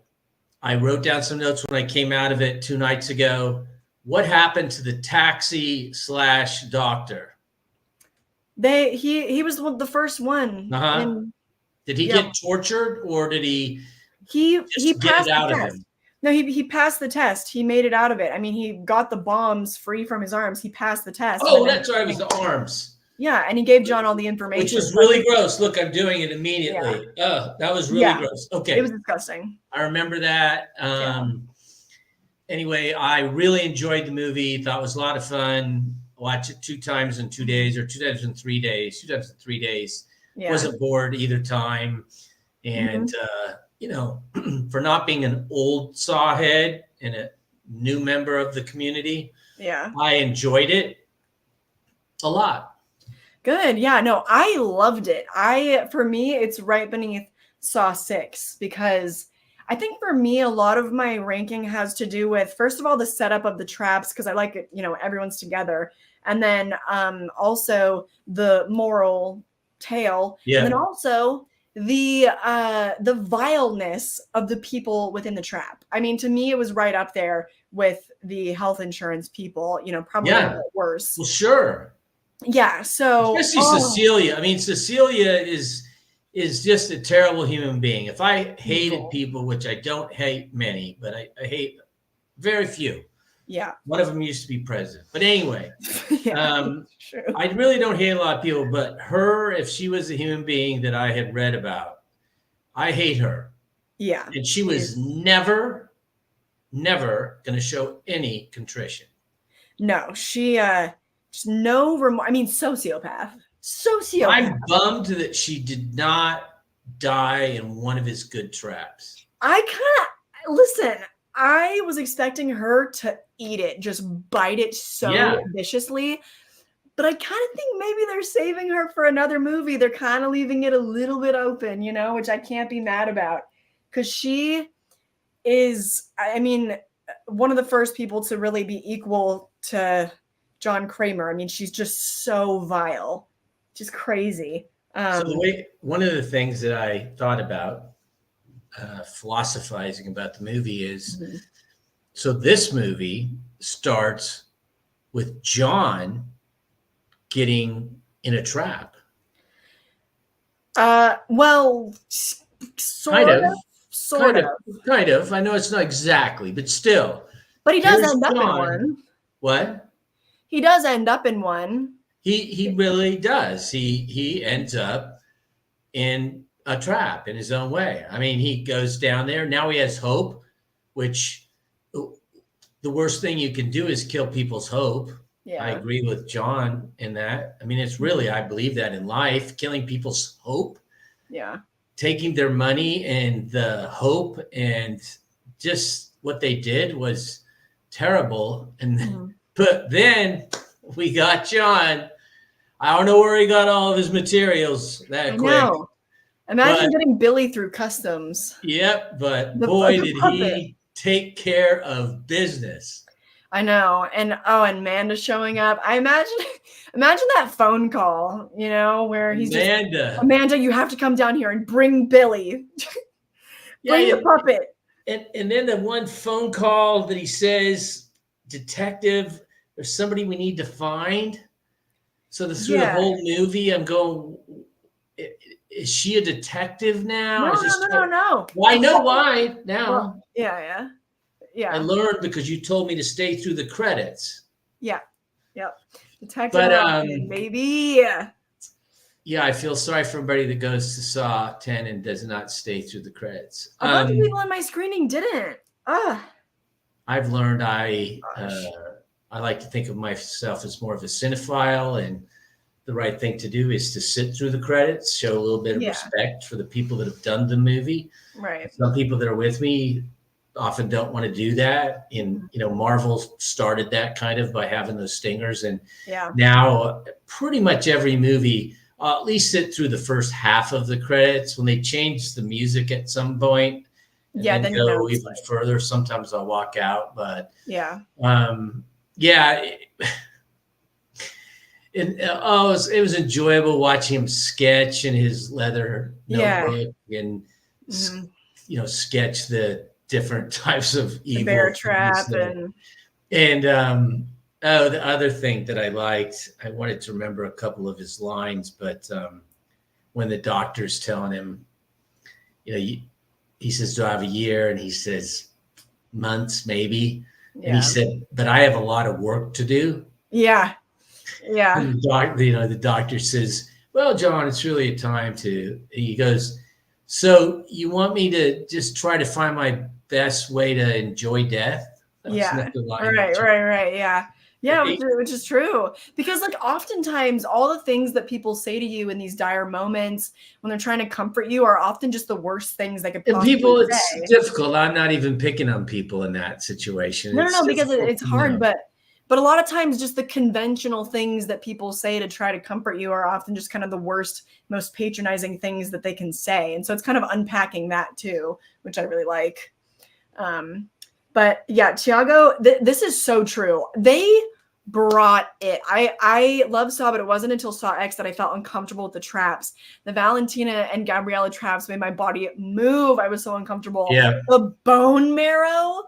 wrote down some notes when I came out of it 2 nights ago. What happened to the taxi / doctor? He was the first one. Did he get tortured, or did he passed it out the of test? him? No, he passed the test. He made it out of it. I mean, he got the bombs free from his arms. He passed the test. Oh, that's right. It was the arms. Yeah, and he gave John all the information. Which was really gross. Look, I'm doing it immediately. Yeah. That was really gross. Okay. It was disgusting. I remember that. Anyway, I really enjoyed the movie. Thought it was a lot of fun. Watched it 2 times in 2 days, or 2 times in 3 days. 2 times in 3 days. Yeah. Wasn't bored either time. And, for not being an old Saw head and a new member of the community, I enjoyed it a lot. Good. Yeah, no, I loved it. For me, it's right beneath Saw 6 because I think for me, a lot of my ranking has to do with, first of all, the setup of the traps, because I like it, everyone's together. And then also the moral tale. Yeah. And then also the vileness of the people within the trap. I mean, to me, it was right up there with the health insurance people, probably a bit worse. Well, sure. Yeah. So especially Cecilia. I mean, Cecilia is just a terrible human being. If I hated people, which I don't hate many, but I hate very few. Yeah. One of them used to be president. But anyway, I really don't hate a lot of people, but her, if she was a human being that I had read about, I hate her. Yeah. And she was never going to show any contrition. No, she, just no remorse. I mean, sociopath. I'm bummed that she did not die in one of his good traps. Listen, I was expecting her to eat it, just bite it so viciously. But I kind of think maybe they're saving her for another movie. They're kind of leaving it a little bit open, which I can't be mad about. Because she is, I mean, one of the first people to really be equal to John Kramer. I mean, she's just so vile, just crazy. So one of the things that I thought about philosophizing about the movie is, so this movie starts with John getting in a trap. Well, sort of. Kind of. I know it's not exactly, but still. But he does end up in one. What? He does end up in one. He really does. He ends up in a trap in his own way. I mean, he goes down there. Now he has hope, which the worst thing you can do is kill people's hope. Yeah. I agree with John in that. I mean, it's really, I believe that in life, killing people's hope. Yeah. Taking their money and the hope, and just what they did was terrible. And but then we got John. I don't know where he got all of his materials that quick. Know. Imagine getting Billy through customs. Yep, but boy, did he take care of business. I know. And and Amanda showing up. I imagine that phone call, you know, where he's Amanda, you have to come down here and bring Billy. Bring the puppet. And then the one phone call that he says, detective, there's somebody we need to find. So through the whole movie, I'm going, is she a detective now? No. Well, I know why now. Well, yeah. I learned because you told me to stay through the credits. Yeah. Yep. Detective, baby. Yeah, I feel sorry for everybody that goes to Saw 10 and does not stay through the credits. A bunch of people in my screening didn't. I've learned I like to think of myself as more of a cinephile, and the right thing to do is to sit through the credits, show a little bit of respect for the people that have done the movie. Right. Some people that are with me often don't want to do that. And, Marvel started that kind of by having those stingers. And now pretty much every movie, I'll at least sit through the first half of the credits. When they change the music at some point, and then go even further, sometimes I'll walk out. But it was enjoyable watching him sketch in his leather notebook and sketch the different types of evil. The bear trap and the other thing that I liked, I wanted to remember a couple of his lines, but when the doctor's telling him, he says, do I have a year? And he says, months, maybe. Yeah. And he said, but I have a lot of work to do. Yeah. And the doctor says, well, John, it's really a time to, he goes, so you want me to just try to find my best way to enjoy death? Right. Yeah. Yeah, which is true. Because oftentimes all the things that people say to you in these dire moments when they're trying to comfort you are often just the worst things they could possibly say. It's difficult. I'm not even picking on people in that situation. No, because it's hard, but a lot of times just the conventional things that people say to try to comfort you are often just kind of the worst, most patronizing things that they can say. And so it's kind of unpacking that too, which I really like. But yeah, Tiago, this is so true. They brought it. I love Saw, but it wasn't until Saw X that I felt uncomfortable with the traps. The Valentina and Gabriella traps made my body move. I was so uncomfortable. Yeah. The bone marrow.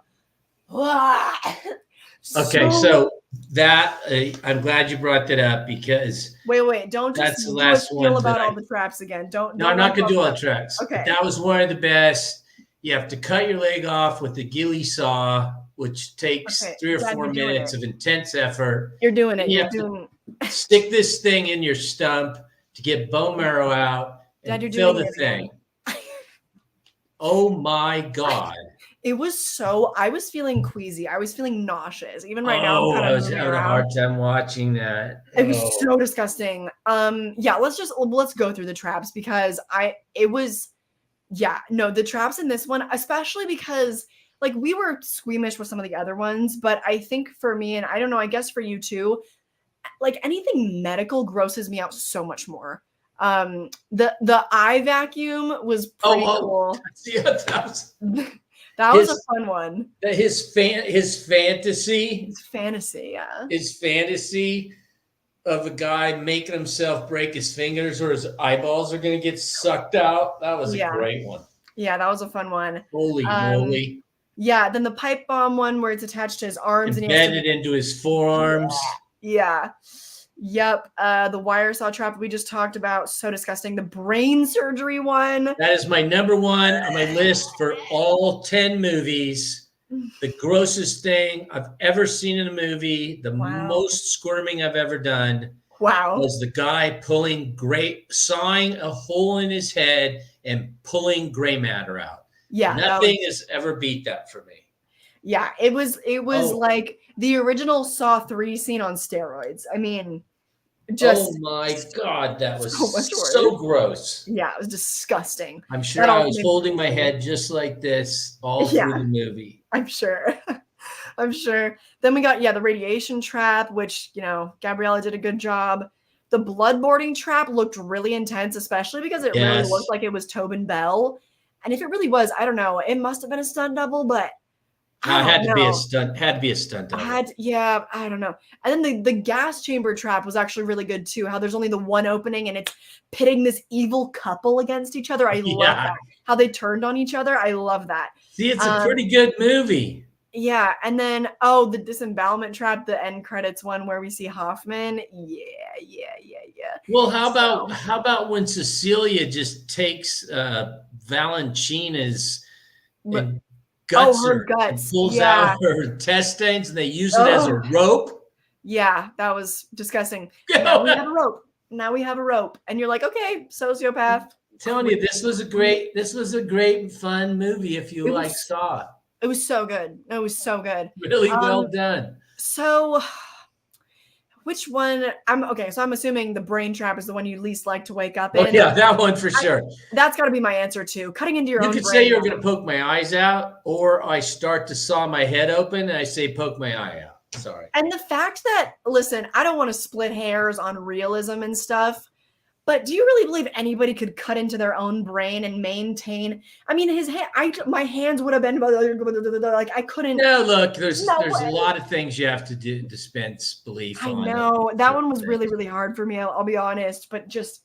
Okay, so that I'm glad you brought that up because wait, don't just that's the last one about all the traps again. Don't. No, I'm not gonna do all the traps. Okay, but that was one of the best. You have to cut your leg off with the ghillie saw, which takes 3 or 4 minutes of intense effort. You're doing it. You have to stick this thing in your stump to get bone marrow out and fill the thing. Oh my God. It was I was feeling queasy. I was feeling nauseous. Even right now, I was having a hard time watching that. It was so disgusting. Let's go through the traps because the traps in this one, especially because we were squeamish with some of the other ones, but I think for me, and I don't know, I guess for you too, anything medical grosses me out so much more. The eye vacuum was pretty cool. That was a fun one. His fantasy, It's fantasy, yeah. his fantasy of a guy making himself break his fingers or his eyeballs are going to get sucked out. That was a great one. Yeah, that was a fun one. Holy moly. Yeah, then the pipe bomb one where it's attached to his arms embedded into his forearms. Yeah. Yep. The wire saw trap we just talked about. So disgusting. The brain surgery one. That is my number one on my list for all 10 movies. The grossest thing I've ever seen in a movie, the most squirming I've ever done. Wow. Was the guy sawing a hole in his head and pulling gray matter out. Yeah. Nothing has ever beat that for me. Yeah, it was like the original Saw 3 scene on steroids. I mean, just oh my God, that was so gross. Yeah, it was disgusting. I'm sure I was holding my head just like this all through the movie. I'm sure. I'm sure. Then we got, the radiation trap, which, Gabriella did a good job. The bloodboarding trap looked really intense, especially because it really looked like it was Tobin Bell. And if it really was, I don't know, it must have been a stunt double, but it had to be a stunt. Had to be a stunt double. I don't know. And then the gas chamber trap was actually really good too. How there's only the one opening and it's pitting this evil couple against each other. I love that. How they turned on each other. I love that. See, it's a pretty good movie. Yeah, and then the disembowelment trap, the end credits one where we see Hoffman. Yeah. Well, how about when Cecilia just takes Valenchina's guts, her guts, pulls out her intestines, and they use it as a rope? Yeah, that was disgusting. Now we have a rope, and you're like, okay, sociopath. I'm telling you, this was a great and fun movie. If you saw it. It was so good. It was so good. Really well done. So which one? I'm assuming the brain trap is the one you least like to wake up in. Oh, yeah, that one for sure. That's got to be my answer too. Cutting into your own brain. You could say you're going to poke my eyes out, or I start to saw my head open and I say poke my eye out. Sorry. And the fact that, listen, I don't want to split hairs on realism and stuff, but do you really believe anybody could cut into their own brain and maintain? I mean, my hands would have been like I couldn't. No, look, there's a lot of things you have to dispense belief on. I know that one was really, really hard for me. I'll be honest, but just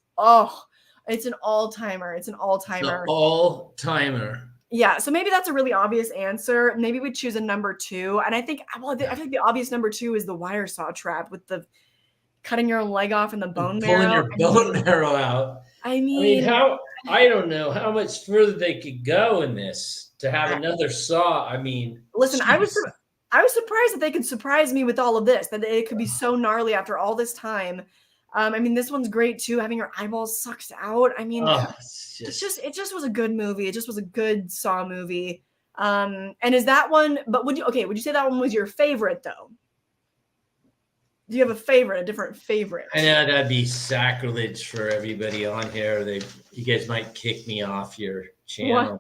it's an all-timer. It's an all-timer. All-timer. Yeah, so maybe that's a really obvious answer. Maybe we choose a number 2, and I think the obvious number 2 is the wire saw trap with the cutting your own leg off and the bone marrow. Pulling your bone marrow out. I mean, I don't know how much further they could go in this to have another Saw. I mean, listen, I was surprised that they could surprise me with all of this, that it could be so gnarly after all this time. I mean, this one's great too, having your eyeballs sucked out. I mean, it just was a good movie. It just was a good Saw movie. And is that one? But would you say that one was your favorite though? Do you have a different favorite? I know that'd be sacrilege for everybody on here. You guys might kick me off your channel.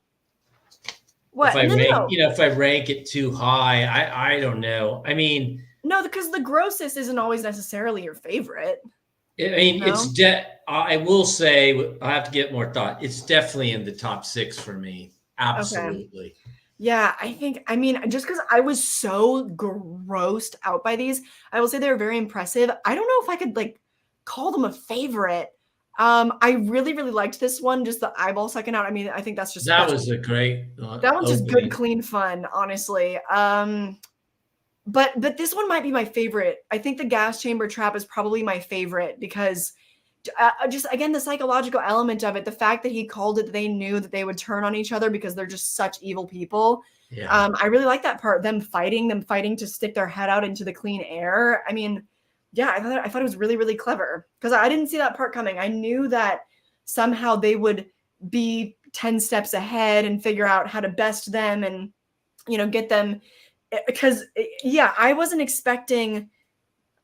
What? If I rank it too high, I don't know. I mean, no, because the grossest isn't always necessarily your favorite. I mean, I will say I have to get more thought. It's definitely in the top 6 for me. Absolutely. Okay. Yeah, I mean, just because I was so grossed out by these, I will say they were very impressive. I don't know if I could call them a favorite. I really, really liked this one, just the eyeball sucking out. I mean, I think that's just that was a great. That one's just good, clean fun, honestly. But this one might be my favorite. I think the gas chamber trap is probably my favorite because just again the psychological element of it, the fact that he called it that they knew that they would turn on each other because they're just such evil people. I really like that part, them fighting to stick their head out into the clean air. I mean, I thought it was really, really clever because I didn't see that part coming. I knew that somehow they would be 10 steps ahead and figure out how to best them and get them, because I wasn't expecting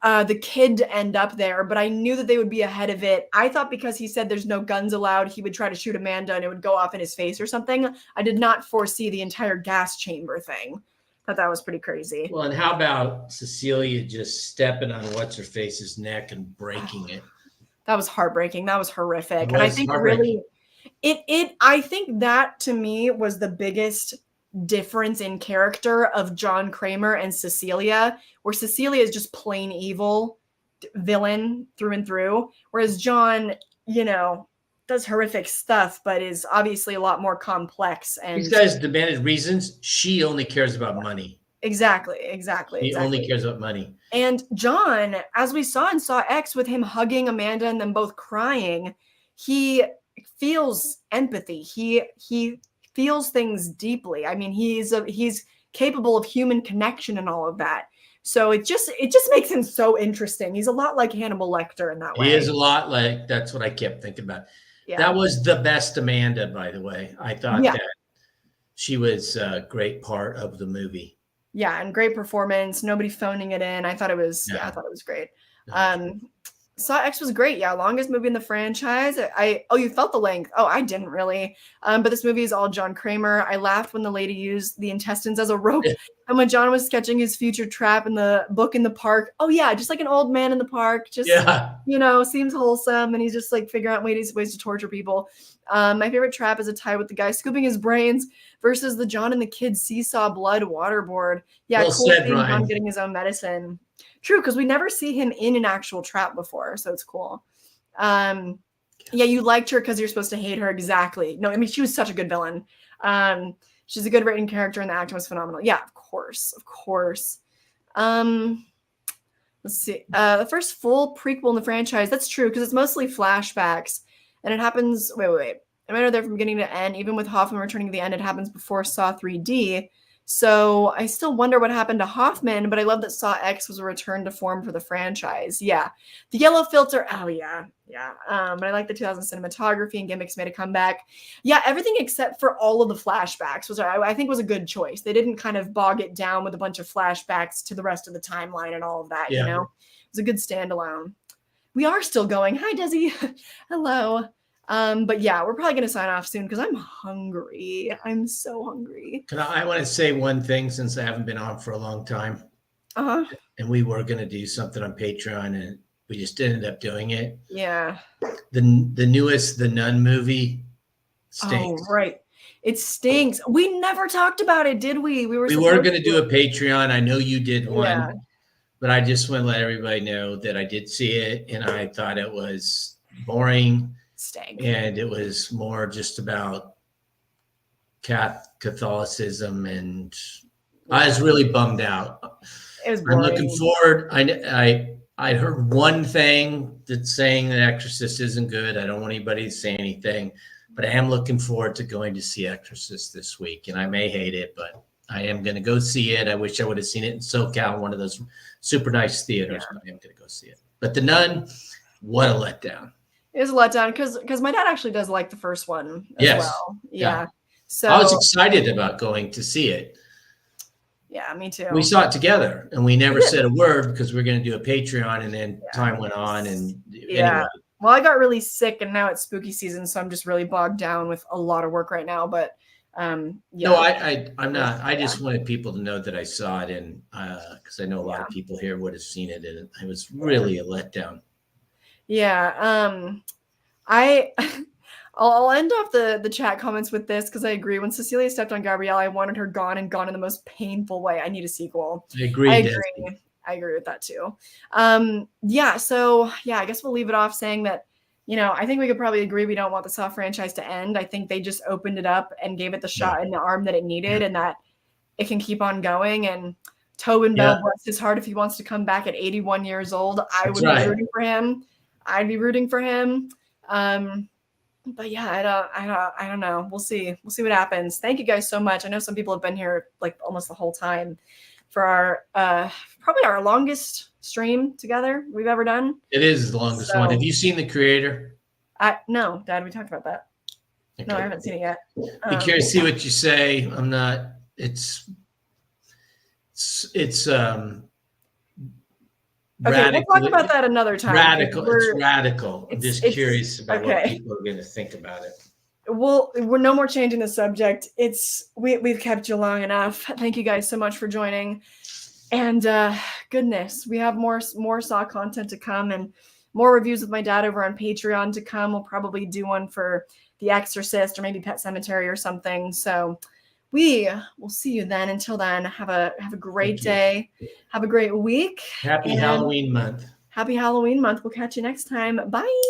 the kid to end up there, but I knew that they would be ahead of it. I thought because he said there's no guns allowed, he would try to shoot Amanda and it would go off in his face or something. I did not foresee the entire gas chamber thing. Thought that was pretty crazy. Well, and how about Cecilia just stepping on what's-her-face's neck and breaking it? That was heartbreaking. That was horrific. And I think really, I think that to me was the biggest difference in character of John Kramer and Cecilia, where Cecilia is just plain evil villain through and through, whereas John, does horrific stuff, but is obviously a lot more complex. And these guys demanded reasons. She only cares about money. Exactly. He only cares about money. And John, as we saw in Saw X with him hugging Amanda and them both crying, he feels empathy. He feels things deeply. I mean, he's capable of human connection and all of that. So it just makes him so interesting. He's a lot like Hannibal Lecter in that way. He is a lot like, that's what I kept thinking about. Yeah. That was the best Amanda, by the way. I thought that she was a great part of the movie. Yeah, and great performance. Nobody phoning it in. I thought it was great. Saw X was great. Yeah, longest movie in the franchise. You felt the length. Oh, I didn't really. But this movie is all John Kramer. I laughed when the lady used the intestines as a rope, and when John was sketching his future trap in the book in the park. Oh yeah, just like an old man in the park. Just seems wholesome, and he's just like figuring out ways to torture people. My favorite trap is a tie with the guy scooping his brains versus the John and the kids seesaw blood waterboard. Yeah, well cool said, thing Ryan. on getting his own medicine. True, because we never see him in an actual trap before, so it's cool. Yeah, you liked her because you're supposed to hate her. Exactly. No, I mean, she was such a good villain. She's a good written character, and the acting was phenomenal. Yeah, of course. Let's see. The first full prequel in the franchise. That's true, because it's mostly flashbacks, and it happens. Wait. I might know there from beginning to end. Even with Hoffman returning to the end, it happens before Saw 3D. So I still wonder what happened to Hoffman, but I love that Saw X was a return to form for the franchise. Yeah. The yellow filter. Oh, yeah. But I like the 2000 cinematography and gimmicks made a comeback. Yeah, everything except for all of the flashbacks was, I think, was a good choice. They didn't kind of bog it down with a bunch of flashbacks to the rest of the timeline and all of that, It was a good standalone. We are still going. Hi, Desi. Hello. But yeah, we're probably going to sign off soon because I'm hungry. I'm so hungry. I want to say one thing since I haven't been on for a long time. And we were going to do something on Patreon and we just ended up doing it. Yeah. The newest The Nun movie stinks. Oh, right. It stinks. We never talked about it, did we? We were going to do a Patreon. I know you did one, but I just want to let everybody know that I did see it and I thought it was boring. Stank. And it was more just about Catholicism, and I was really bummed out. It was boring. I'm looking forward. I heard one thing that's saying The Exorcist isn't good. I don't want anybody to say anything, but I am looking forward to going to see Exorcist this week, and I may hate it, but I am going to go see it. I wish I would have seen it in SoCal, one of those super nice theaters, but I am going to go see it. But The Nun, what a letdown. It was a letdown because my dad actually does like the first one as well. Yeah. So I was excited about going to see it. Yeah, me too. We saw it together and we never said a word because we were going to do a Patreon, and then time went on and anyway. Well, I got really sick and now it's spooky season, so I'm just really bogged down with a lot of work right now. But no, I'm not. I just wanted people to know that I saw it, and because I know a lot of people here would have seen it, and it was really a letdown. Yeah. I'll end off the chat comments with this because I agree. When Cecilia stepped on Gabrielle, I wanted her gone and gone in the most painful way. I need a sequel. I agree. I agree with that too. So I guess we'll leave it off saying that, I think we could probably agree we don't want the Saw franchise to end. I think they just opened it up and gave it the shot in the arm that it needed and that it can keep on going. And Tobin Bell, bless his heart, if he wants to come back at 81 years old, I would be rooting for him. I'd be rooting for him. But yeah, I don't know. We'll see. We'll see what happens. Thank you guys so much. I know some people have been here like almost the whole time for our probably our longest stream together we've ever done. It is the longest one. Have you seen The Creator? No, Dad, we talked about that. Okay. No, I haven't seen it yet. Be curious to see what you say. I'm not. It's okay, we'll talk about that another time. Radical. It's radical. I'm just curious about what people are going to think about it. Well, we're no more changing the subject. We've kept you long enough. Thank you guys so much for joining. And goodness, we have more Saw content to come and more reviews with my dad over on Patreon to come. We'll probably do one for The Exorcist or maybe Pet Sematary or something. So we will see you then. Until then, have a great Thank you. day. Have a great week. Happy and Halloween month. Happy Halloween month. We'll catch you next time. Bye.